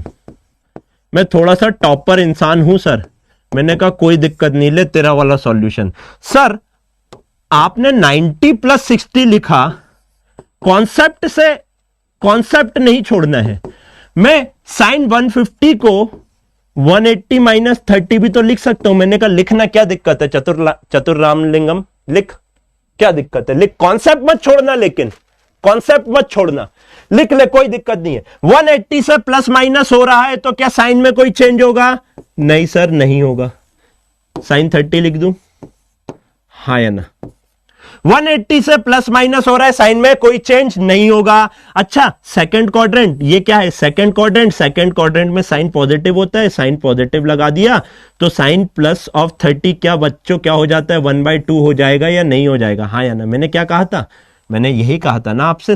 मैं थोड़ा सा टॉपर इंसान हूं सर। मैंने कहा कोई दिक्कत नहीं, ले तेरा वाला सॉल्यूशन। सर आपने 90 प्लस 60 लिखा, कॉन्सेप्ट से कॉन्सेप्ट नहीं छोड़ना है। मैं साइन 150 को 180 माइनस 30 भी तो लिख सकता हूं। मैंने कहा लिखना क्या दिक्कत है? चतुर रामलिंगम लिख, क्या दिक्कत है? लिख, कॉन्सेप्ट मत छोड़ना, लेकिन कॉन्सेप्ट मत छोड़ना, लिख ले, कोई दिक्कत नहीं है। 180 से प्लस माइनस हो रहा है तो क्या साइन में कोई चेंज होगा? नहीं सर, नहीं होगा। साइन 30 लिख दूं? हाँ या ना? 180 से प्लस माइनस हो रहा है, साइन में कोई चेंज नहीं होगा। अच्छा सेकंड क्वाड्रेंट, ये क्या है सेकंड क्वाड्रेंट, सेकंड क्वाड्रेंट में साइन पॉजिटिव होता है, साइन पॉजिटिव लगा दिया तो साइन प्लस ऑफ 30 क्या बच्चों क्या हो जाता है 1/2 हो जाएगा या नहीं हो जाएगा, हाँ या ना। मैंने क्या कहा था, मैंने यही कहा था ना आपसे,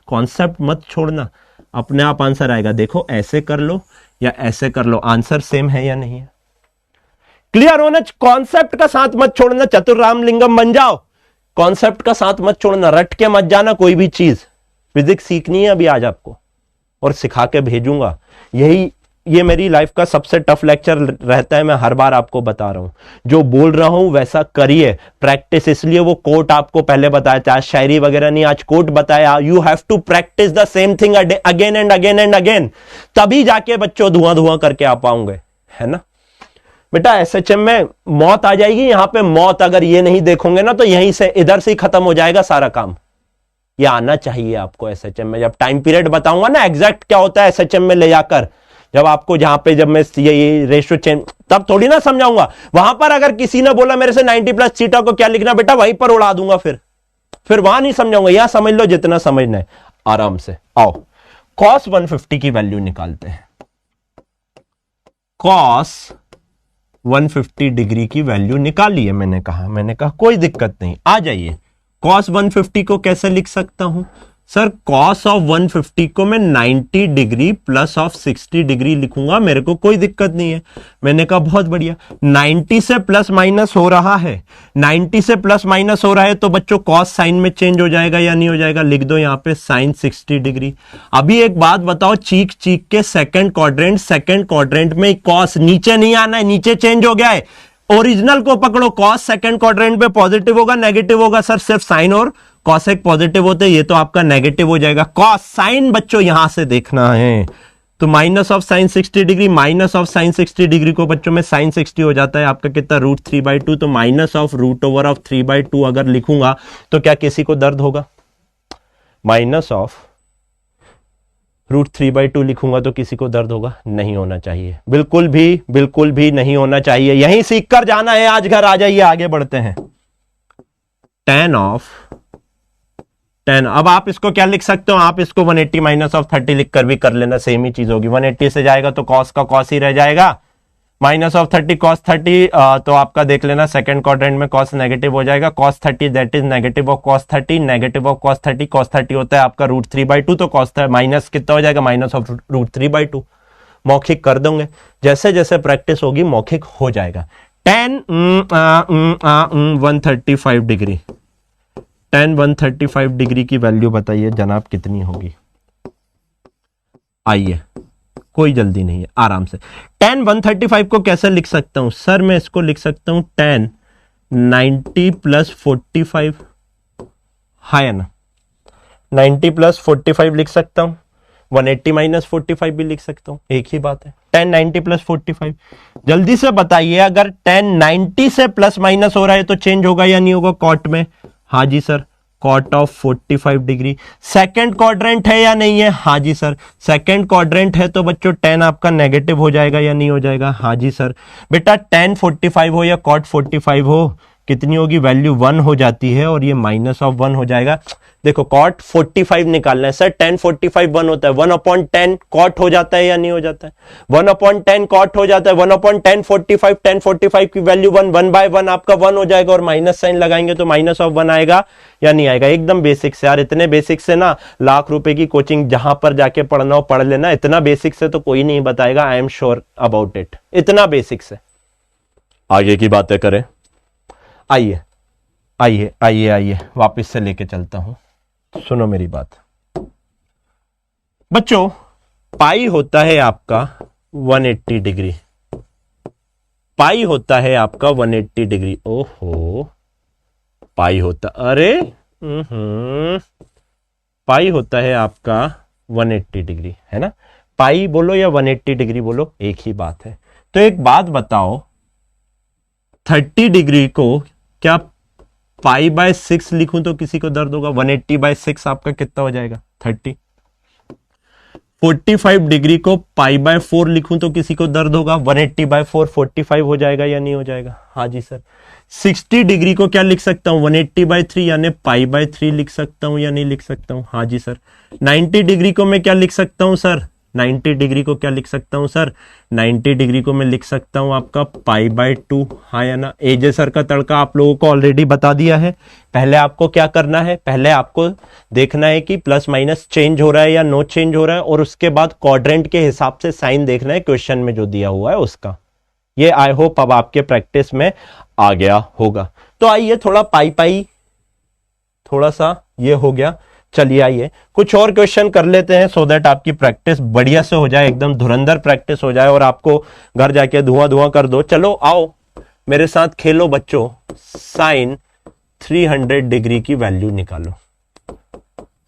कॉन्सेप्ट मत छोड़ना, अपने आप आंसर आएगा। देखो ऐसे कर लो या ऐसे कर लो, आंसर सेम है या नहीं है, क्लियर होना। कॉन्सेप्ट का साथ मत छोड़ना, चतुर्रामलिंगम बन जाओ, कॉन्सेप्ट का साथ मत छोड़ना, रट के मत जाना कोई भी चीज। फिजिक्स सीखनी है अभी आज आपको और सिखा के भेजूंगा, यही ये मेरी लाइफ का सबसे टफ लेक्चर रहता है, मैं हर बार आपको बता रहा हूं। जो बोल रहा हूं वैसा करिए, प्रैक्टिस। इसलिए वो कोट आपको पहले बताया था, आज शायरी वगैरह नहीं, आज कोट बताया। You have to practice the same thing again and again and again, तभी जाके बच्चों धुआं धुआं करके आ पाओगे, है ना। बेटा एसएचएम में मौत आ जाएगी, यहां पे मौत अगर ये नहीं देखोगे ना तो यहीं से इधर से ही खत्म हो जाएगा सारा काम। ये आना चाहिए आपको एसएचएम में, जब टाइम पीरियड बताऊंगा ना एग्जैक्ट क्या होता है एसएचएम में ले जाकर, जब आपको जहां पे जब मैं ये रेशियो चेंज तब थोड़ी ना समझाऊंगा। वहां पर अगर किसी ने बोला मेरे से 90 प्लस थीटा को क्या लिखना, बेटा वहीं पर उड़ा दूंगा, फिर वहां नहीं समझाऊंगा। यहां समझ लो जितना समझना है आराम से। आओ cos 150 की वैल्यू निकालते हैं। cos 150 डिग्री की वैल्यू निकाली है, मैंने कहा कोई दिक्कत नहीं, आ जाइए। cos 150 को कैसे लिख सकता हूं सर, cos ऑफ 150 को मैं 90 डिग्री प्लस ऑफ 60 डिग्री लिखूंगा, मेरे को कोई दिक्कत नहीं है। मैंने कहा बहुत बढ़िया, 90 से प्लस माइनस हो रहा है, 90 से प्लस माइनस हो रहा है तो बच्चों cos साइन में चेंज हो जाएगा या नहीं हो जाएगा, लिख दो यहां पे साइन 60 डिग्री। अभी एक बात बताओ, चीख चीख के सेकंड क्वाड्रेंट में cos नीचे नहीं आना है, नीचे चेंज हो गया है। ओरिजिनल को पकड़ो, cos सेकंड क्वाड्रेंट पे पॉजिटिव होगा नेगेटिव होगा, सर सिर्फ साइन और कॉसेक पॉजिटिव होते, ये तो आपका नेगेटिव हो जाएगा। कॉस साइन बच्चों यहां से देखना है, तो minus of sign 60 degree, minus of sign 60 degree को बच्चों में साइन 60 हो जाता है आपका कितना √3/2, तो माइनस ऑफ √3/2 अगर लिखूंगा तो क्या किसी को दर्द होगा, माइनस ऑफ √3/2 लिखूंगा तो किसी को दर्द होगा, नहीं होना चाहिए, बिल्कुल भी नहीं होना चाहिए। यहीं सीख कर जाना है, आज घर आ जाइए, आगे बढ़ते हैं। tan ऑफ 10, अब आप इसको क्या लिख सकते हो, आप इसको 180 माइनस ऑफ 30 लिख कर भी कर लेना, सेम ही चीज होगी। 180 से जाएगा तो cos का cos ही रह जाएगा, माइनस ऑफ 30 cos 30, तो आपका देख लेना सेकंड क्वाड्रेंट में cos नेगेटिव हो जाएगा, cos 30 that is negative of cos 30, negative of cos 30, cos 30 होता है आपका √3/2, तो cos माइनस कितना हो जाएगा, माइनस ऑफ √3/2। मौखिक कर दोगे, जैसे जैसे प्रैक्टिस होगी मौखिक हो जाएगा। tan 135 डिग्री, tan 135 डिग्री की वैल्यू बताइए जनाब कितनी होगी, आइए कोई जल्दी नहीं है, आराम से। tan 135 को कैसे लिख सकता हूं सर, मैं इसको लिख सकता हूं tan 90 प्लस 45, है ना, 90 प्लस 45 लिख सकता हूं, 180 माइनस 45 भी लिख सकता हूं, एक ही बात है। tan 90 प्लस 45, जल्दी से बताइए, अगर tan 90 से प्लस माइनस हो रहा है तो चेंज होगा या नहीं होगा कॉट में, हाँ जी sir, cot of 45 degree. Second quadrant है या नहीं है, हाँ जी सर, सेकंड क्वाड्रेंट है तो बच्चों tan आपका नेगेटिव हो जाएगा या नहीं हो जाएगा, हाँ जी सर। बेटा tan 45 हो या कॉट 45 हो, कितनी होगी वैल्यू 1 हो जाती है और ये माइनस ऑफ 1 हो जाएगा। देखो कॉट 45 निकालना है सर, tan 45 1 होता है, 1/10 कॉट हो जाता है या नहीं हो जाता है, 1/10 कॉट हो जाता है, 1/10 45, tan 45 की वैल्यू 1, 1/1 आपका 1 हो जाएगा और माइनस साइन लगाएंगे तो माइनस ऑफ 1 आएगा या नहीं आएगा। एकदम बेसिक से यार, इतने बेसिक से ना लाख रुपए की कोचिंग जहां पर जाके पढ़ना हो पढ़ लेना, इतना बेसिक से तो कोई नहीं बताएगा, I am sure about it, इतना बेसिक से। आगे की बातें करें, आइए आइए आइए आइए वापस से लेके चलता हूं, सुनो मेरी बात बच्चों। पाई होता है आपका 180 डिग्री, पाई होता है आपका 180 डिग्री, ओहो पाई होता, अरे पाई होता है आपका 180 डिग्री, है ना, पाई बोलो या 180 डिग्री बोलो एक ही बात है। तो एक बात बताओ, 30 डिग्री को क्या π/6 लिखूं तो किसी को दर्द होगा, 180/6 आपका कितना हो जाएगा 30। 45 डिग्री को π/4 लिखूं तो किसी को दर्द होगा, 180/4 45 हो जाएगा या नहीं हो जाएगा, हाँ जी सर। 60 डिग्री को क्या लिख सकता हूं 180/3 यानी π/3 लिख सकता हूं या नहीं लिख सकता हूं? हाँ जी सर। 90 डिग्री को मैं क्या लिख सकता हूं सर? 90 डिग्री को क्या लिख सकता हूं सर? 90 डिग्री को मैं लिख सकता हूं आपका π/2। हाँ या ना? एजे सर का तड़का आप लोगों को ऑलरेडी बता दिया है। पहले आपको क्या करना है? पहले आपको देखना है कि प्लस माइनस चेंज हो रहा है या नो चेंज हो रहा है, और उसके बाद क्वाड्रेंट के हिसाब से साइन देखना है क्वेश्चन में जो दिया हुआ है उसका। ये आई होप अब आपके प्रैक्टिस में आ गया होगा। तो आइए थोड़ा पाई थोड़ा सा ये हो गया। चलिए आइए कुछ और क्वेश्चन कर लेते हैं सो दैट आपकी प्रैक्टिस बढ़िया से हो जाए, एकदम धुरंधर प्रैक्टिस हो जाए और आपको घर जाके धुआं कर दो। चलो आओ मेरे साथ खेलो बच्चों। साइन 300 डिग्री की वैल्यू निकालो।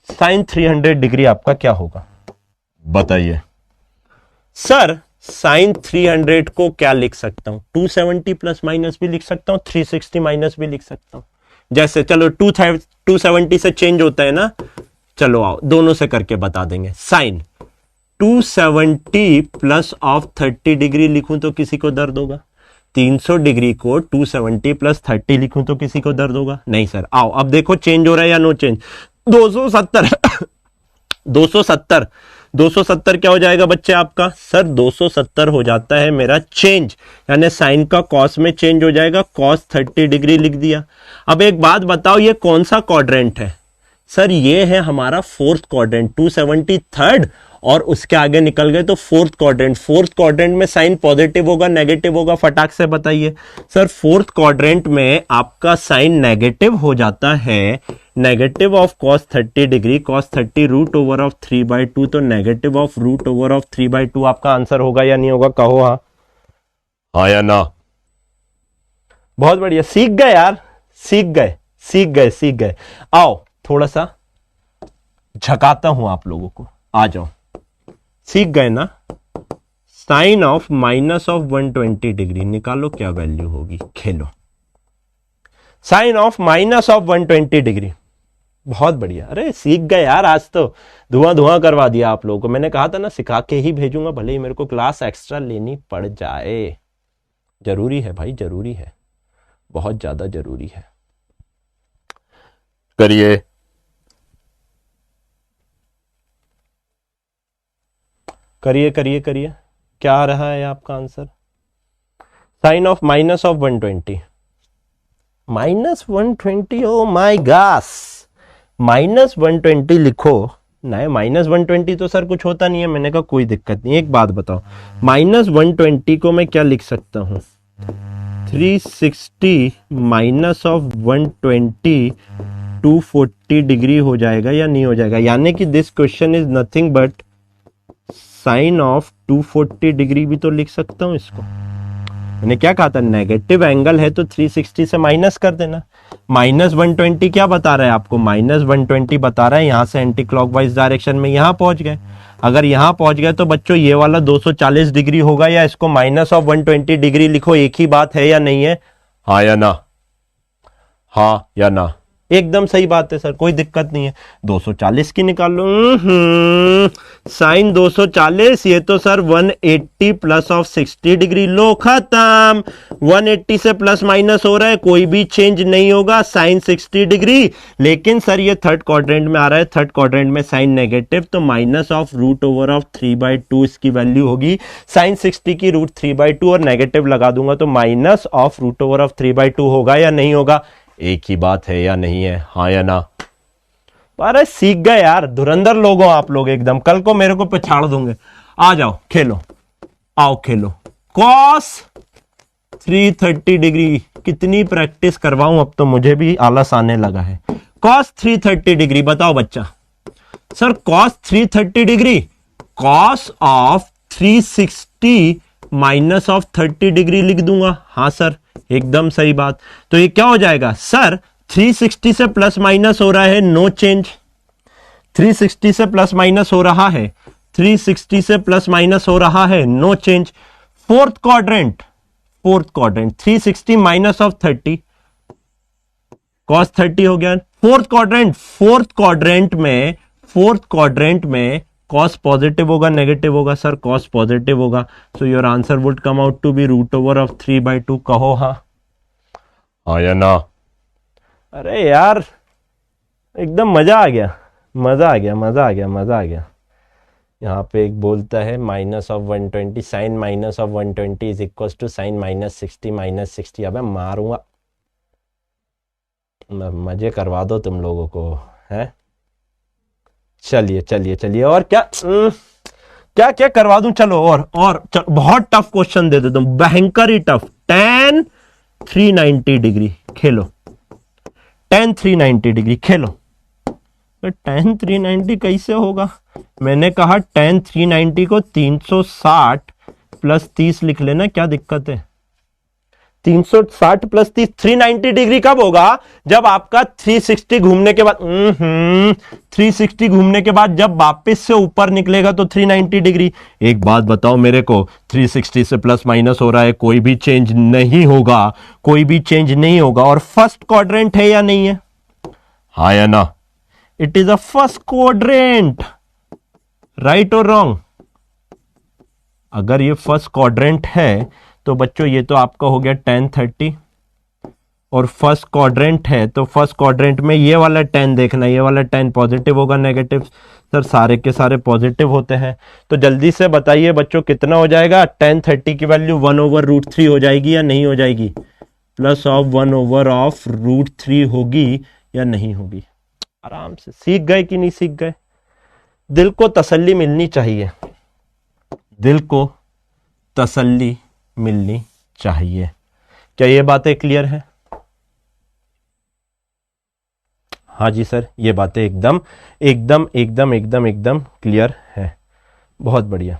साइन 300 डिग्री आपका क्या होगा बताइए सर? साइन 300 को क्या लिख सकता हूं? 270 प्लस माइनस भी लिख सकता हूं, 360 माइनस भी लिख सकता हूं। जैसे चलो 270 से चेंज होता है ना, चलो आओ दोनों से करके बता देंगे। साइन 270 प्लस ऑफ 30 डिग्री लिखूं तो किसी को दर्द होगा? 300 डिग्री को 270 प्लस 30 लिखूं तो किसी को दर्द होगा? नहीं सर। आओ अब देखो चेंज हो रहा है या नो चेंज? 270 270 क्या हो जाएगा बच्चे आपका? सर 270 हो जाता है मेरा चेंज, यानी साइन का कॉस में चेंज हो जाएगा। कॉस 30 डिग्री लिख दिया। अब एक बात बताओ ये कौन सा क्वाड्रेंट है? सर ये है हमारा फोर्थ क्वाड्रेंट। 270 थर्ड और उसके आगे निकल गए तो फोर्थ क्वाड्रेंट। फोर्थ क्वाड्रेंट में साइन पॉजिटिव होगा नेगेटिव होगा? फटाक से बताइए सर। फोर्थ क्वाड्रेंट में आपका साइन नेगेटिव हो जाता है। Negative of cos 30 degree, cos 30 root over of 3/2, तो negative of root over of 3/2 आपका आंसर होगा या नहीं होगा? कहो हाँ। हाँ या ना? बहुत बढ़िया, सीख गए यार, सीख गए। आओ थोड़ा सा झकाता हूं आप लोगों को, आ जाओ। सीख गए ना? Sine of minus of 120 degree निकालो क्या वैल्यू होगी। खेलो sine of minus of 120 degree. बहुत बढ़िया, अरे सीख गए यार, आज तो धुआं करवा दिया आप लोगों को। मैंने कहा था ना सिखा के ही भेजूंगा, भले ही मेरे को क्लास एक्स्ट्रा लेनी पड़ जाए। जरूरी है भाई, जरूरी है, बहुत ज्यादा जरूरी है। करिए करिए। क्या आ रहा है आपका answer? Sine of minus of 120 -120। Oh my gosh, -120 लिखो। नहीं -120 तो सर कुछ होता नहीं है। मैंने कहा कोई दिक्कत नहीं। एक बात बताओ, -120 को मैं क्या लिख सकता हूं? 360 माइनस ऑफ 120 240 डिग्री हो जाएगा या नहीं हो जाएगा? यानी कि this question is nothing but sine of 240 degree भी तो लिख सकता हूं इसको। मैंने क्या कहा था? नेगेटिव एंगल है तो 360 से माइनस कर देना। -120 क्या बता रहा है आपको? -120 बता रहा है यहां से एंटी क्लॉकवाइज डायरेक्शन में यहां पहुंच गए। अगर यहां पहुंच गए तो बच्चों ये वाला 240 डिग्री होगा, या इसको माइनस ऑफ 120 डिग्री लिखो, एक ही बात है या नहीं है? हाँ या ना? हाँ या ना? एकदम सही बात है सर, कोई दिक्कत नहीं है। 240 की निकाल लो। साइन 240, ये तो सर 180 प्लस ऑफ 60 डिग्री। लो खत्म। 180 से प्लस माइनस हो रहा है, कोई भी चेंज नहीं होगा। साइन 60 डिग्री, लेकिन सर ये थर्ड क्वाड्रेंट में आ रहा है। थर्ड क्वाड्रेंट में साइन नेगेटिव, तो minus of root over of 3/2 इसकी वैल्यू होगी। साइन 60 की रूट 3/2 और नेगेटिव लगा दूंगा तो minus of root over of 3/2 होगा या नहीं होगा? एक ही बात है या नहीं है? हाँ या ना? अरे सीख गए यार, धुरंधर लोग हो आप लोग एकदम। कल को मेरे को पछाड़ दोगे। आ जाओ खेलो, आओ खेलो। कॉस 330 डिग्री, कितनी प्रैक्टिस करवाऊं, अब तो मुझे भी आलस आने लगा है। कॉस 330 डिग्री बताओ बच्चा। Sir cos 330 degree, cos of 360 minus of 30 degree लिख दूंगा। हाँ सर, एकदम सही बात। तो ये क्या हो जाएगा सर? 360 से प्लस माइनस हो रहा है, नो चेंज। 360 से प्लस माइनस हो रहा है, 360 से प्लस माइनस हो रहा है, no change. Fourth quadrant 360 minus of 30 cos 30 हो गया। फोर्थ क्वाड्रेंट में cos पॉजिटिव होगा नेगेटिव होगा? सर cos पॉजिटिव होगा, so your answer would come out to be root over of 3/2। कहो हाँ। हाँ या ना? अरे यार एकदम मजा आ गया, मजा आ गया, मजा आ गया, मजा आ गया। यहाँ पे एक बोलता है -120 sine -120 is equal to sine -60 अबे मारूंगा, मजे करवा दो तुम लोगों को है। चलिए चलिए चलिए, और क्या क्या क्या करवा दूं, चलो और चलो, बहुत टफ क्वेश्चन दे देता हूं, भयंकर ही टफ। tan 390 डिग्री खेलो, tan 390 डिग्री खेलो। तो tan 390 कैसे होगा? मैंने कहा tan 390 को 360 प्लस 30 लिख लेना, क्या दिक्कत है? 360 प्लस 30 390 डिग्री कब होगा? जब आपका 360 घूमने के बाद 360 घूमने के बाद जब वापस से ऊपर निकलेगा तो 390 डिग्री। एक बात बताओ मेरे को, 360 से प्लस माइनस हो रहा है, कोई भी चेंज नहीं होगा, कोई भी चेंज नहीं होगा। और फर्स्ट क्वाड्रेंट है या नहीं है? हाँ या ना? It is a first quadrant, right और रॉन्ग? अगर ये फर्स्ट क्वाड्रेंट है तो बच्चों ये तो आपका हो गया tan 30, और फर्स्ट क्वाड्रेंट है तो फर्स्ट क्वाड्रेंट में ये वाला tan देखना, ये वाला tan पॉजिटिव होगा नेगेटिव? सर सारे के सारे पॉजिटिव होते हैं। तो जल्दी से बताइए बच्चों कितना हो जाएगा? tan 30 की वैल्यू 1/√3 हो जाएगी या नहीं हो जाएगी? प्लस ऑफ 1/√3 होगी या नहीं होगी? आराम से सीख गए कि नहीं सीख गए? दिल को तसल्ली मिलनी चाहिए, दिल को तसल्ली मिलनी चाहिए। क्या ये बातें क्लियर है? हाँ जी सर, ये बातें एकदम एकदम एकदम एकदम एकदम क्लियर है। बहुत बढ़िया।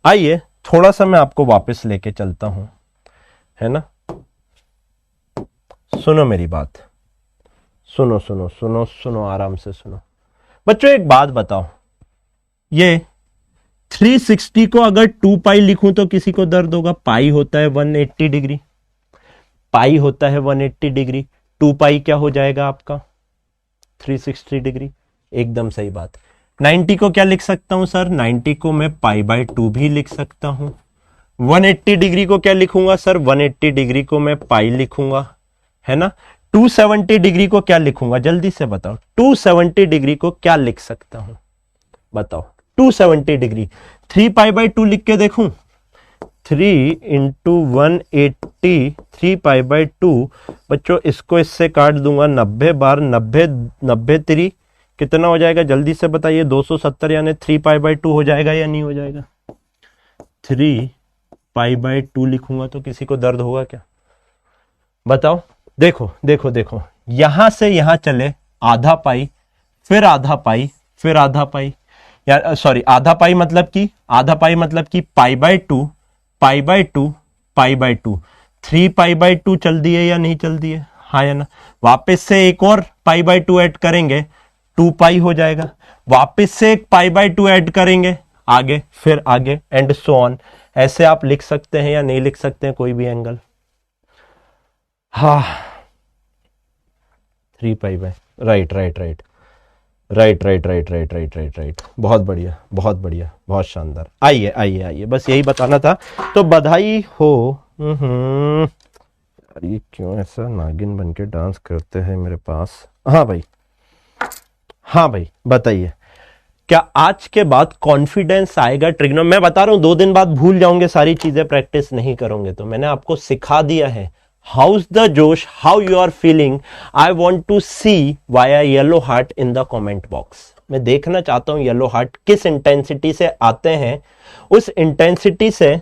आइए थोड़ा सा मैं आपको वापस लेके चलता हूं, है ना? सुनो मेरी बात, सुनो सुनो सुनो सुनो, आराम से सुनो बच्चों। एक बात बताओ, ये 360 को अगर 2 पाई लिखूं तो किसी को दर्द होगा? पाई होता है 180 डिग्री, पाई होता है 180 डिग्री, 2 पाई क्या हो जाएगा आपका? 360 डिग्री। एकदम सही बात। 90 को क्या लिख सकता हूं सर? 90 को मैं π/2 भी लिख सकता हूं। 180 डिग्री को क्या लिखूंगा सर? 180 डिग्री को मैं पाई लिखूंगा, है ना? 270 डिग्री को क्या लिखूंगा? जल्दी से बताओ, 270 डिग्री को क्या लिख सकता हूं? बताओ 270 डिग्री। 3π/2 लिख के देखूं? 3 × 180 3π/2 बच्चों, इसको इससे काट दूंगा 90 बार, 90 3 कितना हो जाएगा? जल्दी से बताइए। 270 यानी 3π/2 हो जाएगा या नहीं हो जाएगा? 3π/2 लिखूंगा तो किसी को दर्द होगा क्या? बताओ। देखो देखो देखो, यहां से यहां चले आधा पाई, फिर आधा पाई, फिर आधा पाई, या सॉरी आधा पाई मतलब कि π/2 π/2 π/2 3π/2 चल दिए या नहीं चल दिए? हाँ या ना? वापस से एक और π/2 ऐड करेंगे, 2 पाई हो जाएगा। वापस से एक π/2 ऐड करेंगे, आगे फिर आगे एंड सो ऑन। ऐसे आप लिख सकते हैं या नहीं लिख सकते हैं कोई भी एंगल? हाँ 3π/, right right right right right right right right right right. बहुत बढ़िया बहुत बढ़िया, बहुत शानदार। आइए आइए आइए, बस यही बताना था। तो बधाई हो। ये क्यों ऐसा नागिन बन के डांस करते हैं मेरे पास? हाँ भाई, हाँ भाई बताइए, क्या आज के बाद कॉन्फिडेंस आएगा ट्रिग्नो? मैं बता रहा हूं 2 दिन बाद भूल जाओगे सारी चीजें, प्रैक्टिस नहीं करोगे तो। मैंने आपको सिखा दिया है। How's the josh, how you are feeling, I want to see via yellow heart in the comment box. मैं देखना चाहता हूं येलो हार्ट किस इंटेंसिटी से आते हैं। उस इंटेंसिटी से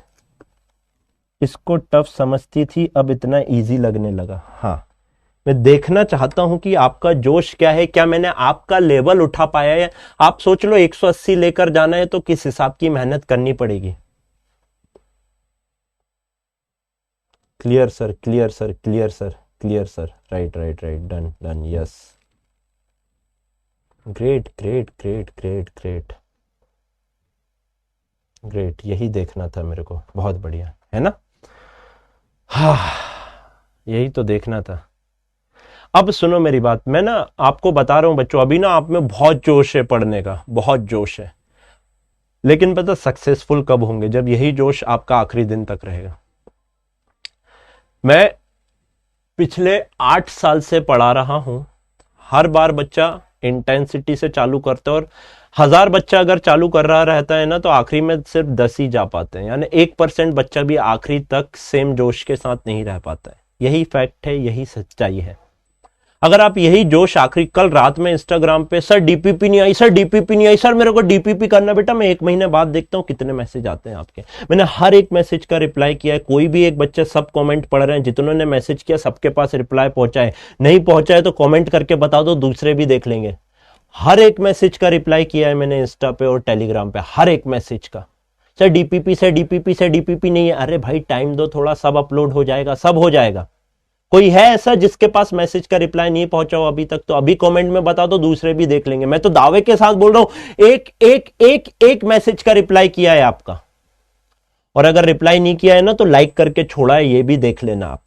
इसको टफ समझती थी, अब इतना इजी लगने लगा। हाँ, मैं देखना चाहता हूं कि आपका जोश क्या है, क्या मैंने आपका लेवल उठा पाया है। आप सोच लो 180 लेकर जाना है तो किस हिसाब की मेहनत करनी पड़ेगी। Clear sir, clear sir, clear sir, clear sir, right right right, done done, yes, great great great great great great. यही देखना था मेरे को, बहुत बढ़िया है ना? हाँ, यही तो देखना था। अब सुनो मेरी बात, मैं ना आपको बता रहा हूं बच्चों, अभी ना आप में बहुत जोश है पढ़ने का, बहुत जोश है, लेकिन पता सक्सेसफुल कब होंगे? जब यही जोश आपका आखिरी दिन तक रहेगा। मैं पिछले 8 साल से पढ़ा रहा हूं, हर बार बच्चा इंटेंसिटी से चालू करता है और 1000 बच्चा अगर चालू कर रहा रहता है ना तो आखिरी में सिर्फ 10 ही जा पाते हैं, यानी 1% बच्चा भी आखिरी तक सेम जोश के साथ नहीं रह पाता है। यही फैक्ट है, यही सच्चाई है। अगर आप यही जोश आखिरी कल रात में इंस्टाग्राम पे सर डीपीपी नहीं आई, सर डीपीपी नहीं आई, सर मेरे को डीपीपी करना, बेटा मैं 1 महीने बाद देखता हूं कितने मैसेज आते हैं आपके। मैंने हर एक मैसेज का रिप्लाई किया है, कोई भी एक बच्चा, सब कमेंट पढ़ रहे हैं, जितनों मैसेज किया सबके पास रिप्लाई पहुंचा है। नहीं पहुंचा है तो कमेंट करके बता दो, दूसरे भी देख लेंगे। हर एक मैसेज का रिप्लाई किया है मैंने इंस्टा पे और टेलीग्राम पे, हर एक मैसेज का। सर डीपीपी से डीपीपी से डीपीपी नहीं है, अरे भाई टाइम दो थोड़ा, सब अपलोड हो जाएगा, सब हो जाएगा। कोई है ऐसा जिसके पास मैसेज का रिप्लाई नहीं पहुंचा हो अभी तक? तो अभी कमेंट में बता दो, दूसरे भी देख लेंगे। मैं तो दावे के साथ बोल रहा हूं, एक मैसेज का रिप्लाई किया है आपका, और अगर रिप्लाई नहीं किया है ना तो लाइक करके छोड़ा है, ये भी देख लेना आप।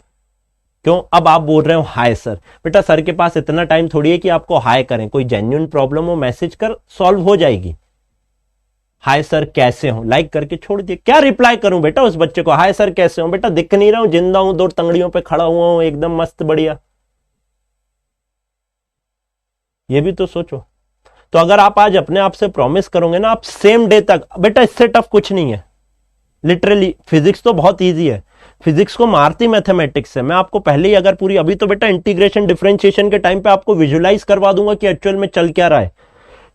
क्यों अब आप बोल रहे हो हाय सर? बेटा सर के पास इतना टाइम थोड़ी है कि आपको हाय करें। कोई जेन्युइन प्रॉब्लम हो मैसेज कर, सॉल्व हो जाएगी। हाय सर कैसे हो लाइक करके छोड़ दिए, क्या रिप्लाई करूं बेटा उस बच्चे को? हाय सर कैसे हो? बेटा दिख नहीं रहा हूं, जिंदा हूं, 2 तंगड़ियों पे खड़ा हुआ हूं, एकदम मस्त बढ़िया। ये भी तो सोचो। तो अगर आप आज अपने आप से प्रॉमिस करोगे ना, आप सेम डे तक, बेटा इससे टफ कुछ नहीं है लिटरली। फिजिक्स तो बहुत ईजी है, फिजिक्स को मारती मैथमेटिक्स है। मैं आपको पहले ही अगर पूरी, अभी तो बेटा इंटीग्रेशन डिफरेंशिएशन के टाइम पे आपको विजुलाइज करवा दूंगा कि एक्चुअल में चल क्या रहा है।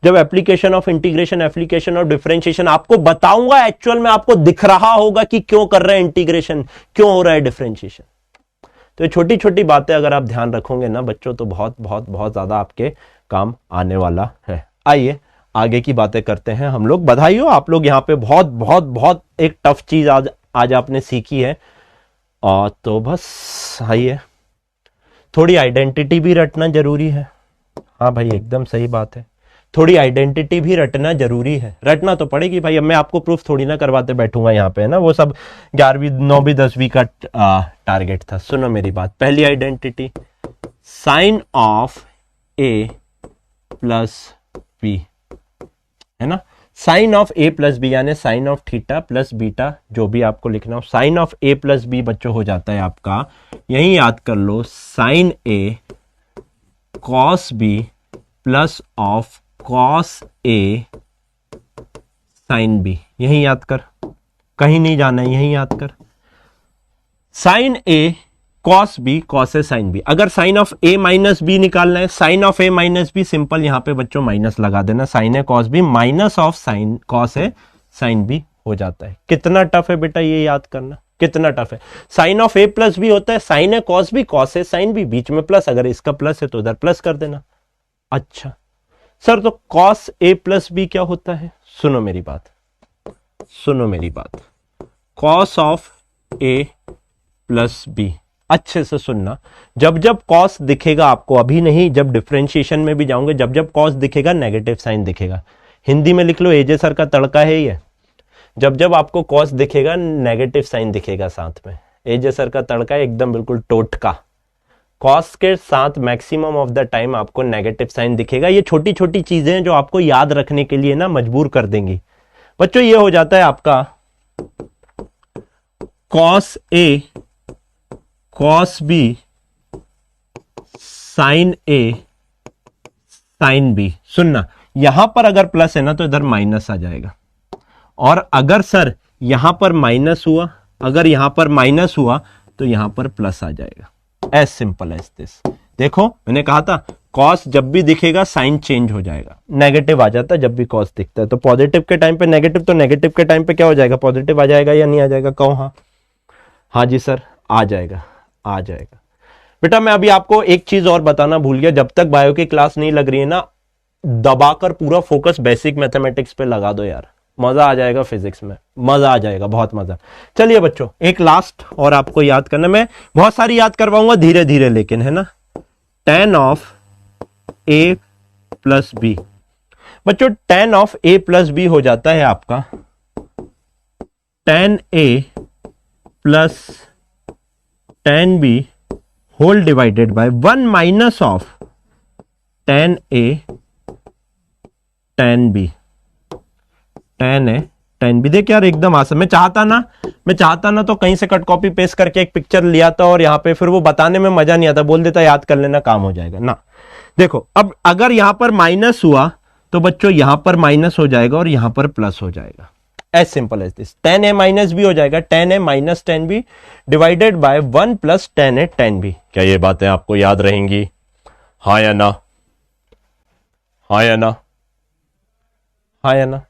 जब application of integration, application of differentiation आपको बताऊंगा, एक्चुअल में आपको दिख रहा होगा कि क्यों कर रहे हैं इंटीग्रेशन, क्यों हो रहा है डिफरेंशिएशन। तो ये छोटी छोटी बातें अगर आप ध्यान रखोगे ना बच्चों, तो बहुत बहुत बहुत ज्यादा आपके काम आने वाला है। आइए आगे की बातें करते हैं हम लोग। बधाई हो आप लोग, यहाँ पे बहुत बहुत बहुत एक टफ चीज आज आपने सीखी है। और तो बस आइए, थोड़ी आइडेंटिटी भी रटना जरूरी है। हाँ भाई एकदम सही बात है, थोड़ी आइडेंटिटी भी रटना जरूरी है। रटना तो पड़ेगी भाई, अब मैं आपको प्रूफ थोड़ी ना करवाते बैठूंगा यहाँ पे, है ना। वो सब 11वीं 9वीं 10वीं का टारगेट था। सुनो मेरी बात, पहली identity, sine of A plus B, है ना। Sine of A plus B यानी sine of theta plus beta, जो भी आपको लिखना हो। Sine of A plus B बच्चों हो जाता है आपका, यही याद कर लो, sine A cos B plus of cos A sine B. यही याद कर, कहीं नहीं जाना है, यही याद कर। Sine A cos B cos A sine B. अगर sine of A minus B निकालना है, sine of A minus B, simple यहां पे बच्चों माइनस लगा देना, sine A cos B minus of sine cos A sine B हो जाता है। कितना टफ है बेटा ये याद करना, कितना टफ है। Sine of A plus B होता है sine A cos B cos A sine B, बीच में प्लस, अगर इसका प्लस है तो उधर प्लस कर देना। अच्छा सर तो कॉस ए प्लस बी क्या होता है? सुनो मेरी बात, सुनो मेरी बात, cos of A plus B, अच्छे से सुनना। जब जब कॉस दिखेगा आपको, अभी नहीं, जब डिफरेंशिएशन में भी जाओगे, जब जब कॉस दिखेगा नेगेटिव साइन दिखेगा। हिंदी में लिख लो, एजे सर का तड़का है ये। जब जब आपको कॉस दिखेगा नेगेटिव साइन दिखेगा साथ में, एजे सर का तड़का है एकदम बिल्कुल टोटका। कॉस के साथ मैक्सिमम ऑफ द टाइम आपको नेगेटिव साइन दिखेगा। ये छोटी छोटी चीजें जो आपको याद रखने के लिए ना मजबूर कर देंगी बच्चों। ये हो जाता है आपका cos A cos B sign A sine B. सुनना, यहां पर अगर प्लस है ना तो इधर माइनस आ जाएगा, और अगर सर यहां पर माइनस हुआ, अगर यहां पर माइनस हुआ तो यहां पर प्लस आ जाएगा। As simple as this. देखो मैंने कहा था कॉस जब भी दिखेगा साइन चेंज हो जाएगा, नेगेटिव आ जाता है जब भी कॉस दिखता है। तो पॉजिटिव के टाइम पे नेगेटिव, तो नेगेटिव के टाइम पे क्या हो जाएगा? पॉजिटिव आ जाएगा या नहीं आ जाएगा? कहो हाँ। हाँ जी सर आ जाएगा, आ जाएगा। बेटा मैं अभी आपको एक चीज और बताना भूल गया, जब तक बायो की क्लास नहीं लग रही है ना, दबाकर पूरा फोकस बेसिक मैथमेटिक्स पे लगा दो यार, मजा आ जाएगा फिजिक्स में, मजा आ जाएगा, बहुत मजा। चलिए बच्चों एक लास्ट और आपको याद करना, मैं बहुत सारी याद करवाऊंगा धीरे धीरे लेकिन, है ना। tan of A plus B बच्चों, tan of A plus B हो जाता है आपका tan A plus tan B whole divided by 1 minus of tan A tan B. tan A tan B. देख यार एकदम आसान, मैं चाहता ना तो कहीं से कट कॉपी पेस्ट करके एक पिक्चर लिया था और यहाँ पे फिर वो बताने में मजा नहीं आता, बोल देता याद कर लेना काम हो जाएगा ना। देखो अब अगर यहां पर माइनस हुआ तो बच्चों यहां पर माइनस हो जाएगा और यहां पर प्लस हो जाएगा, as simple as this. Tan A minus B हो जाएगा, tan A minus tan B divided by 1 plus tan A tan B. क्या ये बातें आपको याद रहेंगी? हाँ या ना? हाँ या ना? हाँ या ना?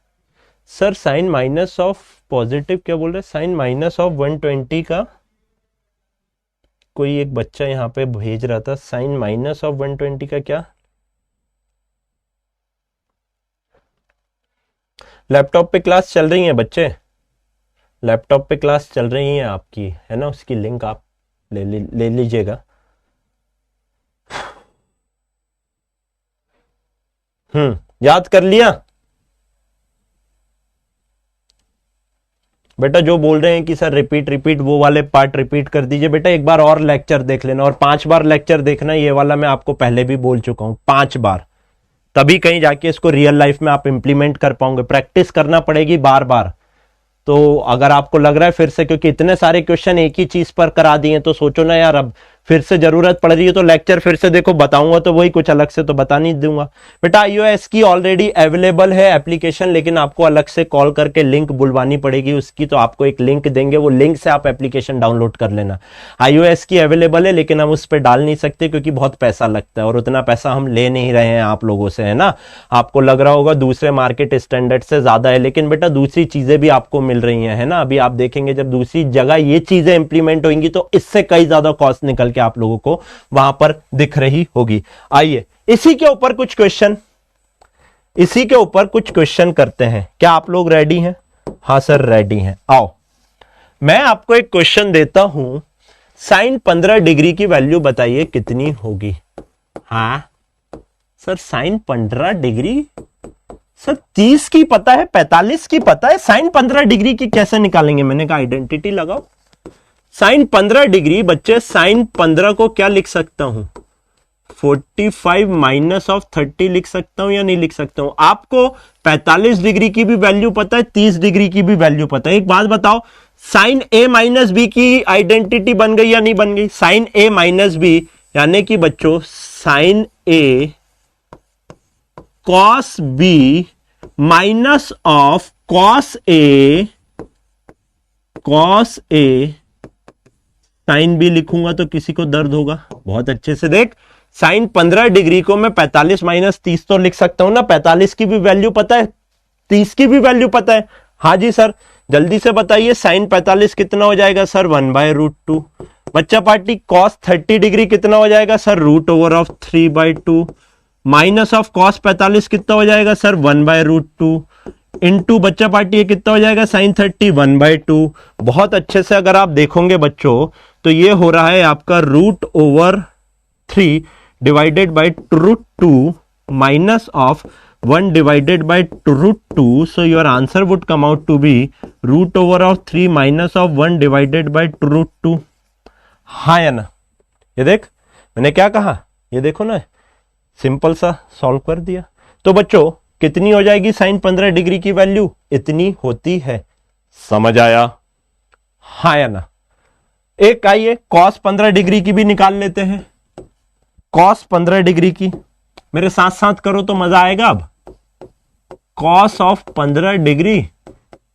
Sir sine minus of positive क्या बोल रहे, साइन माइनस ऑफ 120 का कोई एक बच्चा यहां पे भेज रहा था, साइन माइनस ऑफ 120 का क्या? लैपटॉप पे क्लास चल रही है बच्चे, लैपटॉप पे क्लास चल रही है आपकी, है ना, उसकी लिंक आप ले लीजिएगा। याद कर लिया बेटा? जो बोल रहे हैं कि सर रिपीट वो वाले पार्ट रिपीट कर दीजिए बेटा, एक बार और लेक्चर देख लेना, और 5 बार लेक्चर देखना, ये वाला मैं आपको पहले भी बोल चुका हूं, 5 बार, तभी कहीं जाके इसको रियल लाइफ में आप इंप्लीमेंट कर पाओगे। प्रैक्टिस करना पड़ेगी बार बार। तो अगर आपको लग रहा है फिर से, क्योंकि इतने सारे क्वेश्चन एक ही चीज पर करा दिए, तो सोचो ना यार अब फिर से जरूरत पड़ रही है तो लेक्चर फिर से देखो, बताऊंगा तो वही कुछ अलग से तो बता नहीं दूंगा बेटा। iOS की ऑलरेडी अवेलेबल है एप्लीकेशन, लेकिन आपको अलग से कॉल करके लिंक बुलवानी पड़ेगी उसकी, तो आपको एक लिंक देंगे, वो लिंक से आप एप्लीकेशन डाउनलोड कर लेना। iOS की अवेलेबल है, लेकिन हम उस पर डाल नहीं सकते क्योंकि बहुत पैसा लगता है, और उतना पैसा हम ले नहीं रहे हैं आप लोगों से, है ना। आपको लग रहा होगा दूसरे मार्केट स्टैंडर्ड से ज्यादा है, लेकिन बेटा दूसरी चीजें भी आपको मिल रही है ना। अभी आप देखेंगे जब दूसरी जगह ये चीजें इंप्लीमेंट होंगी तो इससे कई ज्यादा कॉस्ट निकल के आप लोगों को वहां पर दिख रही होगी। आइए इसी के ऊपर कुछ क्वेश्चन करते हैं। क्या आप लोग रेडी हैं? हाँ सर रेडी हैं। आओ मैं आपको एक क्वेश्चन देता हूं, साइन 15 डिग्री की वैल्यू बताइए कितनी होगी। हाँ सर साइन 15 डिग्री, सर 30 की पता है, 45 की पता है, साइन 15 डिग्री की कैसे निकालेंगे? मैंने कहा आइडेंटिटी लगाओ। साइन 15 डिग्री बच्चे, साइन 15 को क्या लिख सकता हूं? 45 माइनस ऑफ 30 लिख सकता हूं या नहीं लिख सकता हूं? आपको 45 डिग्री की भी वैल्यू पता है, 30 डिग्री की भी वैल्यू पता है। एक बात बताओ, साइन ए माइनस बी की आइडेंटिटी बन गई या नहीं बन गई? साइन ए माइनस बी यानी कि बच्चों sine A cos B minus of cos A sine B लिखूंगा तो किसी को दर्द होगा? बहुत अच्छे से देख, साइन 15 डिग्री को मैं 45 माइनस 30 तो लिख सकता हूं ना। 45 की भी वैल्यू पता है, 30 की भी वैल्यू पता है। हाँ जी सर, जल्दी से बताइए साइन 45 कितना हो जाएगा? सर 1/√2। बच्चा पार्टी कॉस 30 डिग्री कितना हो जाएगा? सर √3/2। माइनस ऑफ कॉस 45 कितना हो जाएगा? सर 1/√2 इंटू बच्चा पार्टी ये कितना हो जाएगा? साइन 30 1/2। बहुत अच्छे से अगर आप देखोगे बच्चों तो ये हो रहा है आपका √3 divided by √2 minus of 1 divided by √2। So your answer would come out to be √3 minus of 1 divided by √2। हाँ या ना? ये देख मैंने क्या कहा, ये देखो ना, सिंपल सा सॉल्व कर दिया। तो बच्चों कितनी हो जाएगी साइन 15 डिग्री की वैल्यू? इतनी होती है। समझ आया? हाँ या ना? एक आइए कॉस 15 डिग्री की भी निकाल लेते हैं। कॉस 15 डिग्री की मेरे साथ साथ करो तो मजा आएगा। अब कॉस ऑफ 15 डिग्री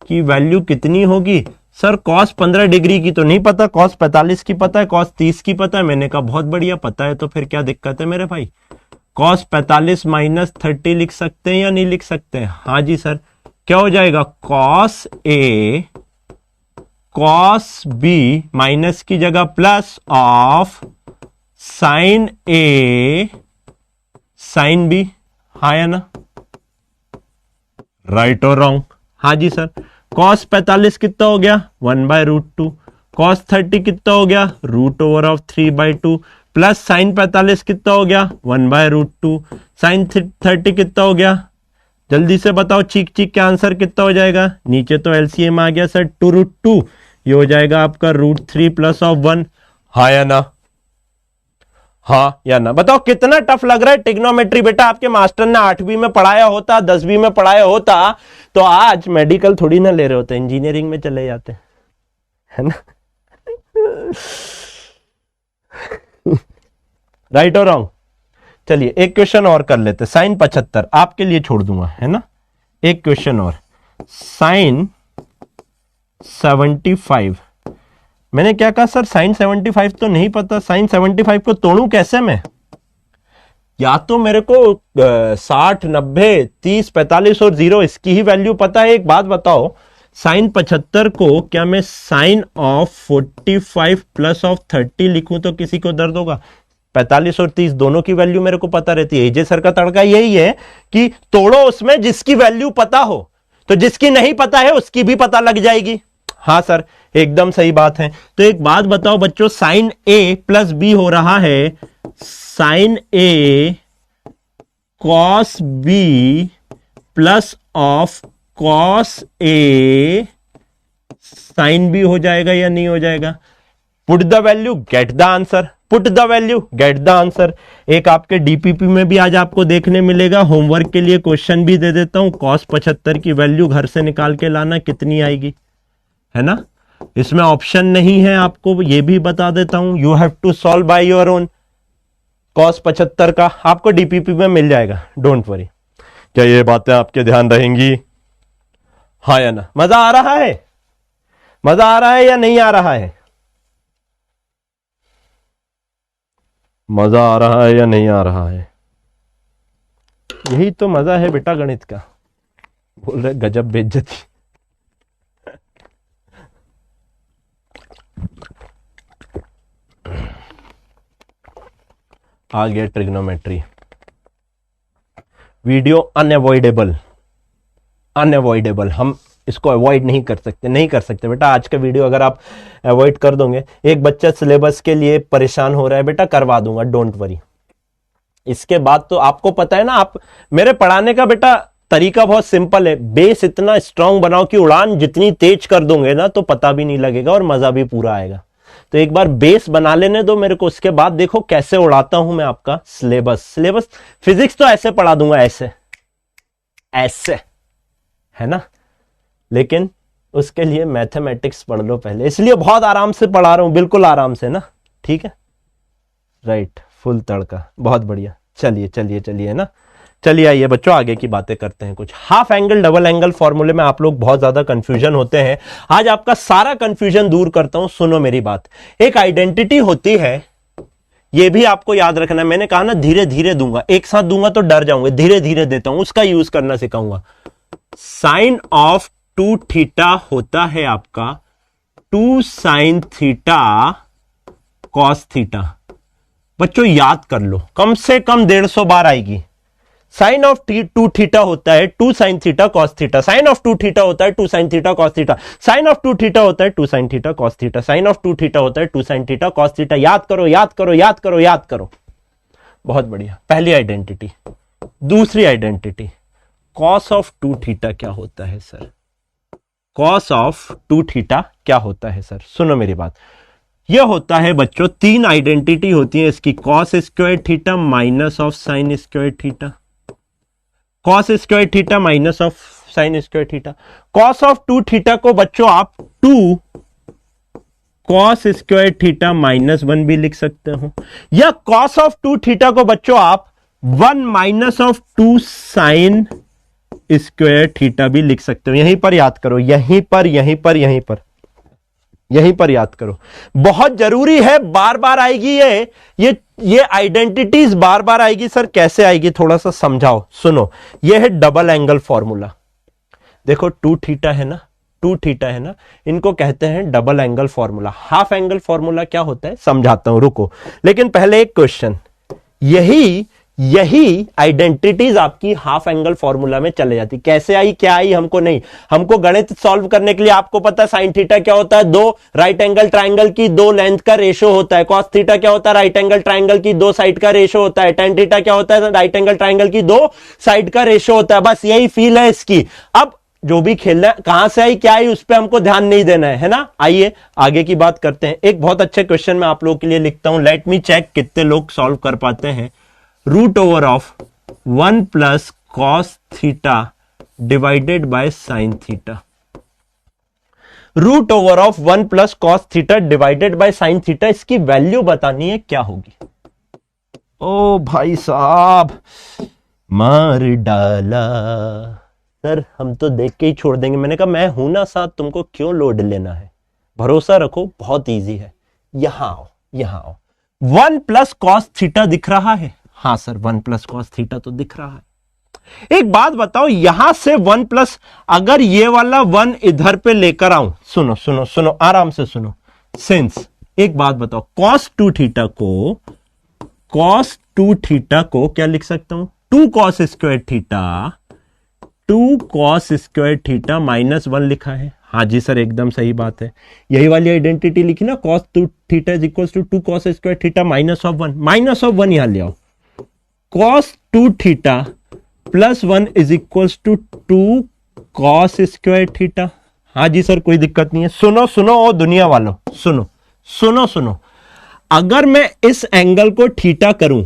की वैल्यू कितनी होगी? सर कॉस 15 डिग्री की तो नहीं पता, कॉस 45 की पता है, कॉस 30 की पता है। मैंने कहा बहुत बढ़िया पता है, तो फिर क्या दिक्कत है मेरे भाई? कॉस 45 माइनस 30 लिख सकते हैं या नहीं लिख सकते हैं? हाँ जी सर। क्या हो जाएगा? Cos A cos B minus की जगह plus of sine A sine B. हाँ या ना? राइट और रॉन्ग? हाँ जी सर। कॉस 45 कितना हो गया? 1/√2। कॉस 30 कितना हो गया? √3/2 प्लस साइन 45 कितना हो गया? 1/√2। साइन 30 कितना हो गया? जल्दी से बताओ, चीक चीक के आंसर कितना हो जाएगा? नीचे तो एलसीएम आ गया सर 2√2, ये हो जाएगा आपका √3 प्लस ऑफ 1। हाँ या ना? हाँ या ना बताओ, कितना टफ लग रहा है ट्रिग्नोमेट्री? बेटा आपके मास्टर ने 8वीं में पढ़ाया होता, 10वीं में पढ़ाया होता तो आज मेडिकल थोड़ी ना ले रहे होते, इंजीनियरिंग में चले जाते, है ना? राइट और रॉन्ग? चलिए एक क्वेश्चन और कर लेते, साइन 75 आपके लिए छोड़ दूंगा, है ना? एक क्वेश्चन और, साइन 75। मैंने क्या कहा सर, साइन 75 तो नहीं पता, साइन 75 को तोड़ूं कैसे मैं? या तो मेरे को 60, 90, 30, 45 और 0 इसकी ही वैल्यू पता है। एक बात बताओ, साइन 75 को क्या मैं साइन ऑफ 45 प्लस ऑफ 30 लिखूं तो किसी को दर्द होगा? 45 और 30 दोनों की वैल्यू मेरे को पता रहती है। एजे सर का तड़का यही है कि तोड़ो उसमें जिसकी वैल्यू पता हो, तो जिसकी नहीं पता है उसकी भी पता लग जाएगी। हाँ सर, एकदम सही बात है। तो एक बात बताओ बच्चों, साइन ए प्लस बी हो रहा है sine A cos B plus of cos A sine B हो जाएगा या नहीं हो जाएगा? Put the value get the answer, put the value get the answer. एक आपके डीपीपी में भी आज आपको देखने मिलेगा, होमवर्क के लिए क्वेश्चन भी दे देता हूं, कॉस 75 की वैल्यू घर से निकाल के लाना, कितनी आएगी, है ना? इसमें ऑप्शन नहीं है, आपको ये भी बता देता हूं, you have to solve by your own. Cos 75 का आपको डीपीपी में मिल जाएगा, डोंट वरी। क्या ये बातें आपके ध्यान रहेंगी? हाँ या ना? मजा आ रहा है? मजा आ रहा है या नहीं आ रहा है? मजा आ रहा है या नहीं आ रहा है? यही तो मजा है बेटा गणित का। बोल रहे गजब बेइज्जती। आ गया ट्रिग्नोमेट्री। वीडियो अनअवॉइडेबल, अनअवॉइडेबल, हम इसको अवॉइड नहीं कर सकते, नहीं कर सकते बेटा। आज का वीडियो अगर आप अवॉइड कर दोगे, एक बच्चा सिलेबस के लिए परेशान हो रहा है बेटा, करवा दूंगा, डोंट वरी। इसके बाद तो आपको पता है ना, आप मेरे पढ़ाने का बेटा तरीका बहुत सिंपल है, बेस इतना स्ट्रांग बनाओ कि उड़ान जितनी तेज कर दोगे ना तो पता भी नहीं लगेगा और मजा भी पूरा आएगा। तो एक बार बेस बना लेने दो मेरे को, उसके बाद देखो कैसे उड़ाता हूं मैं आपका सिलेबस। सिलेबस फिजिक्स तो ऐसे पढ़ा दूंगा, ऐसे ऐसे, है ना? लेकिन उसके लिए मैथमेटिक्स पढ़ लो पहले, इसलिए बहुत आराम से पढ़ा रहा हूं, बिल्कुल आराम से ना, ठीक है? राइट, फुल तड़का, बहुत बढ़िया। चलिए चलिए चलिए ना, चलिए आइए बच्चों आगे की बातें करते हैं। कुछ हाफ एंगल डबल एंगल फॉर्मूले में आप लोग बहुत ज्यादा कंफ्यूजन होते हैं, आज आपका सारा कंफ्यूजन दूर करता हूं। सुनो मेरी बात, एक आइडेंटिटी होती है, ये भी आपको याद रखना है। मैंने कहा ना धीरे धीरे दूंगा, एक साथ दूंगा तो डर जाऊंगे, धीरे धीरे देता हूं, उसका यूज करना सिखाऊंगा। साइन ऑफ 2 थीटा होता है आपका 2 साइन थीटा कॉस थीटा। बच्चों याद कर लो, कम से कम 150 बार आएगी। साइन ऑफ 2 थीटा होता है 2 sine theta cos theta, sine of 2 theta होता है 2 sine theta cos theta, sine of 2 theta होता है 2 sine theta cos theta, sine of 2 theta होता है 2 साइन थीटा कॉस थीटा। याद करो याद करो याद करो याद करो, बहुत बढ़िया। पहली आइडेंटिटी। दूसरी आइडेंटिटी, कॉस ऑफ 2 थीटा क्या होता है सर? कॉस ऑफ 2 थीटा क्या होता है सर? सुनो मेरी बात, यह होता है बच्चों, 3 आइडेंटिटी होती है इसकी, cos square theta minus of sine square theta, cos square theta minus of sine square theta. Cos of 2 theta को बच्चों आप 2 कॉस स्क्वायर थीटा माइनस 1 भी लिख सकते हो, या कॉस ऑफ 2 थीटा को बच्चों आप 1 minus of 2 sine square theta भी लिख सकते हो। यहीं पर याद करो, यहीं पर यहीं पर यहीं पर यहीं पर याद करो, बहुत जरूरी है। बार बार आएगी ये आइडेंटिटीज बार बार आएगी। सर कैसे आएगी, थोड़ा सा समझाओ। सुनो, ये है डबल एंगल फॉर्मूला। देखो 2 थीटा है ना, 2 थीटा है ना, इनको कहते हैं double angle formula. Half angle formula क्या होता है समझाता हूं, रुको। लेकिन पहले एक क्वेश्चन, यही आइडेंटिटीज आपकी हाफ एंगल फॉर्मूला में चले जाती। कैसे आई, क्या आई, हमको नहीं, हमको गणित सॉल्व करने के लिए आपको पता है साइन थीटा क्या होता है, 2 राइट एंगल ट्राइंगल की 2 लेंथ का रेशो होता है। कॉस थीटा क्या होता है, राइट एंगल ट्राइंगल की 2 साइड का रेशो होता है। टेन थीटा क्या होता है, राइट एंगल ट्राइंगल की 2 साइड का रेशो होता है। बस यही फील है इसकी। अब जो भी खेलना है, कहां से आई क्या आई उस पर हमको ध्यान नहीं देना है ना। आइए आगे की बात करते हैं। एक बहुत अच्छे क्वेश्चन मैं आप लोगों के लिए लिखता हूं, लेट मी चेक कितने लोग सॉल्व कर पाते हैं। Root over of 1 plus cos theta divided by sine theta. Root over of 1 plus cos theta divided by sine theta, इसकी वैल्यू बतानी है क्या होगी। ओ भाई साहब मार डाला सर, हम तो देख के ही छोड़ देंगे। मैंने कहा मैं हूं ना साथ, तुमको क्यों लोड लेना है, भरोसा रखो, बहुत इजी है। यहां आओ, यहां आओ। 1 प्लस कॉस थीटा दिख रहा है? हाँ सर 1 प्लस कॉस थीटा तो दिख रहा है। एक बात बताओ, यहां से 1 प्लस, अगर ये वाला 1 इधर पे लेकर आऊं, सुनो सुनो सुनो आराम से सुनो, सिंस एक बात बताओ, cos 2 थीटा को क्या लिख सकता हूं? 2 cos square theta, 2 cos square theta minus 1 लिखा है। हाँ जी सर एकदम सही बात है, यही वाली आइडेंटिटी लिखी ना, cos 2 theta is equal to 2 cos square theta minus of 1, minus of 1 यहां ले आओ। cos 2 theta plus 1 is equal to 2 cos square theta. हाँ जी सर कोई दिक्कत नहीं है। सुनो सुनो ओ दुनिया वालों, सुनो सुनो सुनो, अगर मैं इस एंगल को थीटा करूं,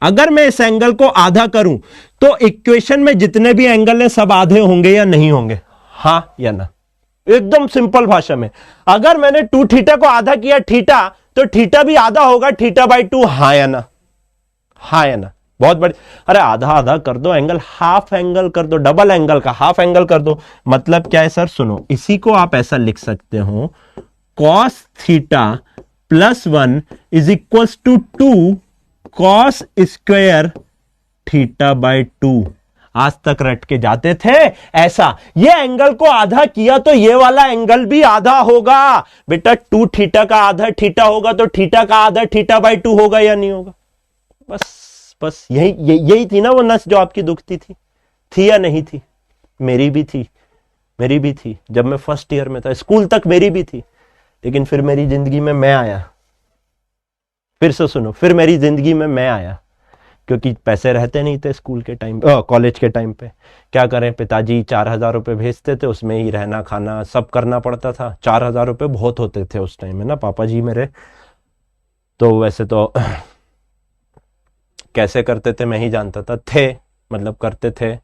अगर मैं इस एंगल को आधा करूं, तो इक्वेशन में जितने भी एंगल हैं सब आधे होंगे या नहीं होंगे? हाँ या ना? एकदम सिंपल भाषा में, अगर मैंने 2 थीटा को आधा किया थीटा, तो थीटा भी आधा होगा थीटा बाई 2। हाँ या ना? हाँ या ना? बहुत बड़ी, अरे आधा आधा कर दो एंगल, हाफ एंगल कर दो, डबल एंगल का हाफ एंगल कर दो। मतलब क्या है सर, सुनो, इसी को आप ऐसा लिख सकते हो, cos theta plus 1 is equal to 2 cos square theta by 2। आज तक रट के जाते थे ऐसा, ये एंगल को आधा किया तो ये वाला एंगल भी आधा होगा बेटा। 2 थीटा का आधा थीटा होगा तो थीटा का आधा थीटा बाई 2 होगा या नहीं होगा? बस बस यही थी ना वो नस जो आपकी दुखती थी या नहीं थी? मेरी भी थी, मेरी भी थी। जब मैं फर्स्ट ईयर में था, स्कूल तक मेरी भी थी, लेकिन फिर मेरी जिंदगी में मैं आया। फिर से सुनो, फिर मेरी जिंदगी में मैं आया, क्योंकि पैसे रहते नहीं थे स्कूल के टाइम, कॉलेज के टाइम पे। क्या करें, पिताजी 4,000 रुपये भेजते थे, उसमें ही रहना खाना सब करना पड़ता था। 4,000 रुपये बहुत होते थे उस टाइम में ना, पापा जी मेरे। तो वैसे तो कैसे करते थे मैं ही जानता था, थे मतलब करते थे।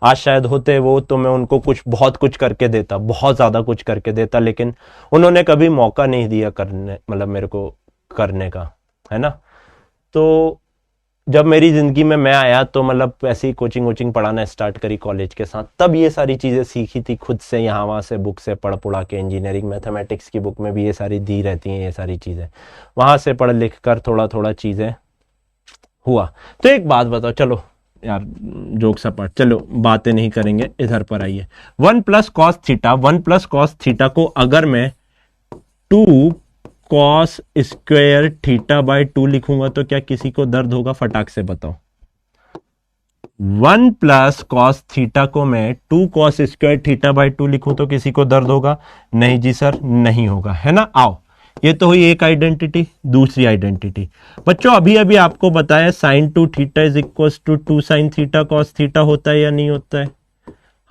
आज शायद होते वो, तो मैं उनको कुछ बहुत कुछ करके देता, बहुत ज्यादा कुछ करके देता, लेकिन उन्होंने कभी मौका नहीं दिया करने, मतलब मेरे को करने का, है ना। तो जब मेरी जिंदगी में मैं आया तो मतलब ऐसी कोचिंग वोचिंग पढ़ाना स्टार्ट करी कॉलेज के साथ, तब ये सारी चीजें सीखी थी खुद से, यहाँ वहाँ से बुक से पढ़ पुढ़ा के। इंजीनियरिंग मैथमेटिक्स की बुक में भी ये सारी दी रहती हैं ये सारी चीजें, वहां से पढ़ लिख कर थोड़ा थोड़ा चीजें हुआ। तो एक बात बताओ, चलो यार जोक सा पार्ट, चलो बातें नहीं करेंगे, इधर पर आइए। 1 plus cos theta, 1 plus cos theta को अगर मैं 2 कॉस स्क्वायर थीटा बाई 2 लिखूंगा तो क्या किसी को दर्द होगा? फटाक से बताओ। 1 प्लस कॉस थीटा को मैं 2 कॉस स्क्वायर थीटा बाई 2 लिखूं तो किसी को दर्द होगा? नहीं जी सर नहीं होगा, है ना। आओ, ये तो हुई एक आइडेंटिटी। दूसरी आइडेंटिटी बच्चों, अभी अभी आपको बताया sine 2 theta is equal to 2 sine theta cos theta होता है या नहीं होता है?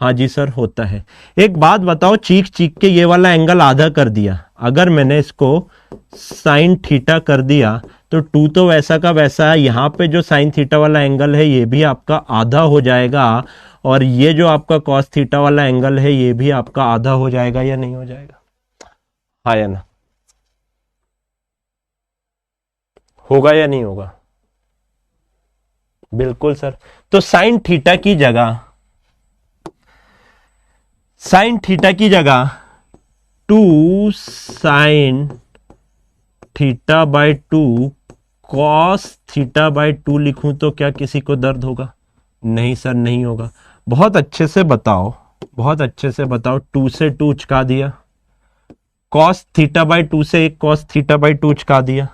हाँ जी सर होता है। एक बात बताओ, चीख चीख के ये वाला एंगल आधा कर दिया, अगर मैंने इसको साइन थीटा कर दिया तो 2 तो वैसा का वैसा है, यहाँ पे जो साइन थीटा वाला एंगल है ये भी आपका आधा हो जाएगा, और ये जो आपका कॉस थीटा वाला एंगल है ये भी आपका आधा हो जाएगा या नहीं हो जाएगा? हाँ या ना? होगा या नहीं होगा? बिल्कुल सर। तो साइन थीटा की जगह, साइन थीटा की जगह 2 sine theta by 2 cos theta by 2 लिखूं तो क्या किसी को दर्द होगा? नहीं सर नहीं होगा। बहुत अच्छे से बताओ, बहुत अच्छे से बताओ। 2 से 2 चुका दिया, कॉस थीटा बाई 2 से एक कॉस थीटा बाई 2 चुका दिया,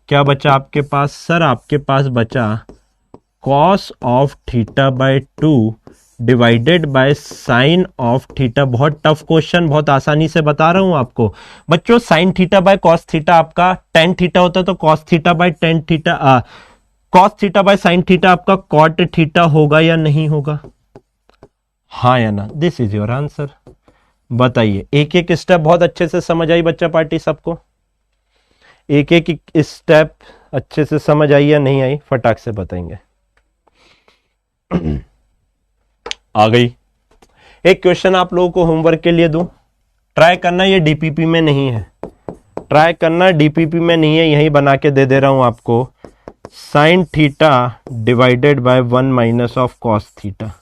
क्या बचा आपके पास? सर आपके पास बचा cos of theta by 2 divided by sign of theta. बहुत टफ क्वेश्चन, बहुत आसानी से बता रहा हूं आपको बच्चों। Sine theta by cos theta आपका टेन थीटा होता है, तो cos theta by tan theta, cos theta by sine theta आपका कॉट थीटा होगा या नहीं होगा? हाँ या ना, दिस इज योर आंसर। बताइए, एक एक स्टेप बहुत अच्छे से समझ आई बच्चा पार्टी सबको? एक एक स्टेप अच्छे से समझ आई या नहीं आई, फटाक से बताएंगे। आ गई। एक क्वेश्चन आप लोगों को होमवर्क के लिए दूं, ट्राई करना, ये डीपीपी में नहीं है, ट्राई करना, डीपीपी में नहीं है, यही बना के दे दे रहा हूं आपको। Sign theta divided by 1 minus of cos theta,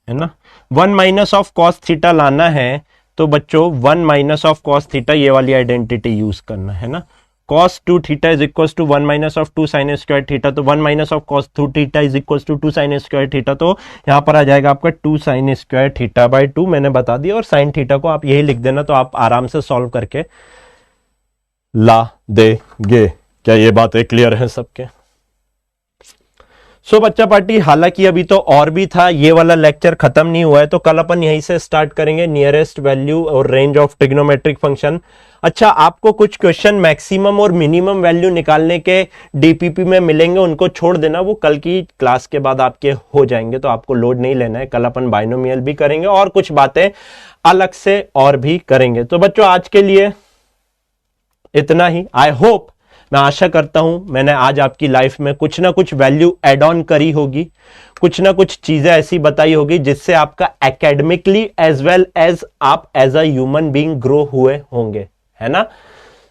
है ना। 1 माइनस ऑफ कॉस थीटा लाना है तो बच्चों 1 माइनस ऑफ कॉस थीटा, ये वाली आइडेंटिटी यूज करना है ना। cos 2 theta is equal to 1 minus of 2 sine square theta, तो 1 minus of cos 2 theta is equal to 2 sine square theta, तो यहां पर आ जाएगा आपका 2 साइन स्क्वायर थीटा बाई 2, मैंने बता दिया। और साइन थीटा को आप यही लिख देना, तो आप आराम से सॉल्व करके ला देंगे। क्या ये बातें क्लियर है सबके? सो बच्चा पार्टी, हालांकि अभी तो और भी था, ये वाला लेक्चर खत्म नहीं हुआ है, तो कल अपन यहीं से स्टार्ट करेंगे, नियरेस्ट वैल्यू और रेंज ऑफ ट्रिग्नोमेट्रिक फंक्शन। अच्छा, आपको कुछ क्वेश्चन मैक्सिमम और मिनिमम वैल्यू निकालने के डीपीपी में मिलेंगे, उनको छोड़ देना, वो कल की क्लास के बाद आपके हो जाएंगे, तो आपको लोड नहीं लेना है। कल अपन बाइनोमियल भी करेंगे और कुछ बातें अलग से और भी करेंगे। तो बच्चों, आज के लिए इतना ही। आई होप, मैं आशा करता हूं मैंने आज आपकी लाइफ में कुछ ना कुछ वैल्यू एड ऑन करी होगी, कुछ ना कुछ चीजें ऐसी बताई होगी जिससे आपका एकेडमिकली एज वेल एज आप as a human being grow हुए होंगे, है ना।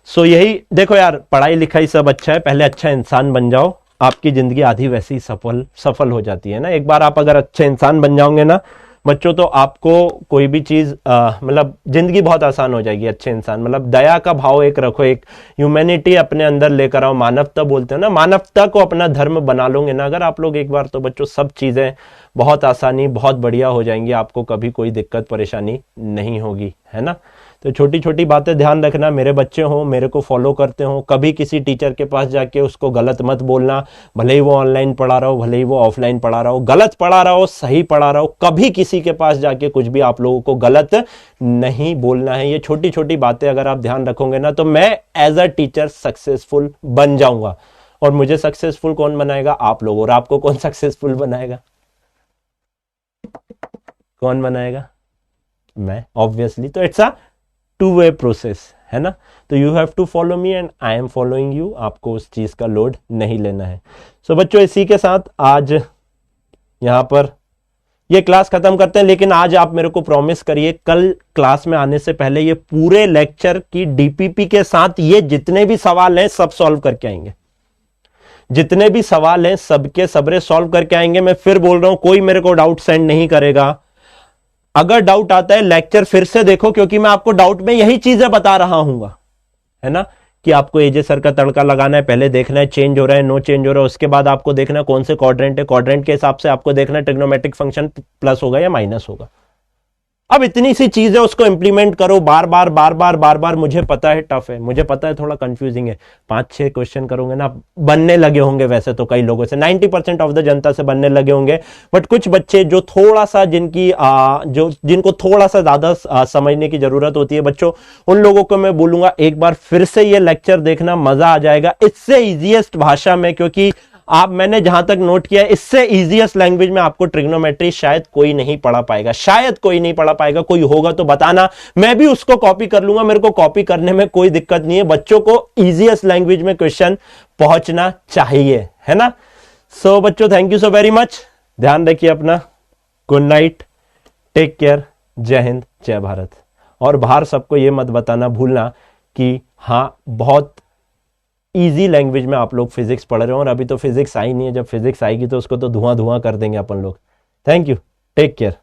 सो यही देखो यार, पढ़ाई लिखाई सब अच्छा है, पहले अच्छा इंसान बन जाओ, आपकी जिंदगी आधी वैसे ही सफल हो जाती है ना। एक बार आप अगर अच्छे इंसान बन जाओगे ना बच्चों, तो आपको कोई भी चीज मतलब जिंदगी बहुत आसान हो जाएगी। अच्छे इंसान मतलब दया का भाव एक रखो, एक ह्यूमैनिटी अपने अंदर लेकर आओ, मानवता बोलते हैं ना, मानवता को अपना धर्म बना लोगे ना अगर आप लोग एक बार, तो बच्चों सब चीजें बहुत आसानी, बहुत बढ़िया हो जाएंगी, आपको कभी कोई दिक्कत परेशानी नहीं होगी, है ना। तो छोटी छोटी बातें ध्यान रखना। मेरे बच्चे हो, मेरे को फॉलो करते हो, कभी किसी टीचर के पास जाके उसको गलत मत बोलना, भले ही वो ऑनलाइन पढ़ा रहा हो, भले ही वो ऑफलाइन पढ़ा रहा हो, गलत पढ़ा रहा हो, सही पढ़ा रहा हो, कभी किसी के पास जाके कुछ भी आप लोगों को गलत नहीं बोलना है। ये छोटी छोटी बातें अगर आप ध्यान रखोगे ना, तो मैं एज अ टीचर सक्सेसफुल बन जाऊंगा। और मुझे सक्सेसफुल कौन बनाएगा? आप लोग। और आपको कौन सक्सेसफुल बनाएगा? कौन बनाएगा? मैं, ऑब्वियसली। तो it's a two way process, है ना। तो you have to follow me and I am following you, आपको उस चीज का लोड नहीं लेना है। सो बच्चों, इसी के साथ आज यहां पर ये क्लास खत्म करते हैं, लेकिन आज आप मेरे को प्रॉमिस करिए, कल क्लास में आने से पहले ये पूरे लेक्चर की डीपीपी के साथ ये जितने भी सवाल हैं सब सॉल्व करके आएंगे। जितने भी सवाल हैं सबके सबरे सॉल्व करके आएंगे। मैं फिर बोल रहा हूं, कोई मेरे को डाउट सेंड नहीं करेगा। अगर डाउट आता है लेक्चर फिर से देखो, क्योंकि मैं आपको डाउट में यही चीजें बता रहा हूं, है ना, कि आपको एजे सर का तड़का लगाना है, पहले देखना है चेंज हो रहा है, नो चेंज हो रहा है, उसके बाद आपको देखना है कौन से क्वाड्रेंट है, क्वाड्रेंट के हिसाब से आपको देखना है ट्रिग्नोमेट्रिक फंक्शन प्लस होगा या माइनस होगा। अब इतनी सी चीजें उसको इंप्लीमेंट करो बार बार बार बार बार बार। मुझे पता है टफ है, मुझे पता है थोड़ा कंफ्यूजिंग है, 5-6 क्वेश्चन करोगे ना, बनने लगे होंगे वैसे तो कई लोगों से, 90% ऑफ द जनता से बनने लगे होंगे, बट कुछ बच्चे जो थोड़ा सा जिनको थोड़ा सा ज्यादा समझने की जरूरत होती है बच्चों, उन लोगों को मैं बोलूंगा एक बार फिर से ये लेक्चर देखना, मजा आ जाएगा। इससे इजीएस्ट भाषा में, क्योंकि मैंने जहां तक नोट किया, इससे इजीएस्ट लैंग्वेज में आपको ट्रिग्नोमेट्री शायद कोई नहीं पढ़ा पाएगा, शायद कोई नहीं पढ़ा पाएगा। कोई होगा तो बताना, मैं भी उसको कॉपी कर लूंगा, मेरे को कॉपी करने में कोई दिक्कत नहीं है। बच्चों को इजीएस्ट लैंग्वेज में क्वेश्चन पहुंचना चाहिए, है ना। सो बच्चों, thank you so very much, ध्यान रखिए अपना, गुड नाइट, टेक केयर, जय हिंद, जय भारत। और बाहर सबको यह मत बताना भूलना कि हाँ, बहुत इजी लैंग्वेज में आप लोग फिजिक्स पढ़ रहे हो, और अभी तो फिजिक्स आई नहीं है, जब फिजिक्स आएगी तो उसको तो धुआं धुआं कर देंगे अपन लोग। Thank you, take care.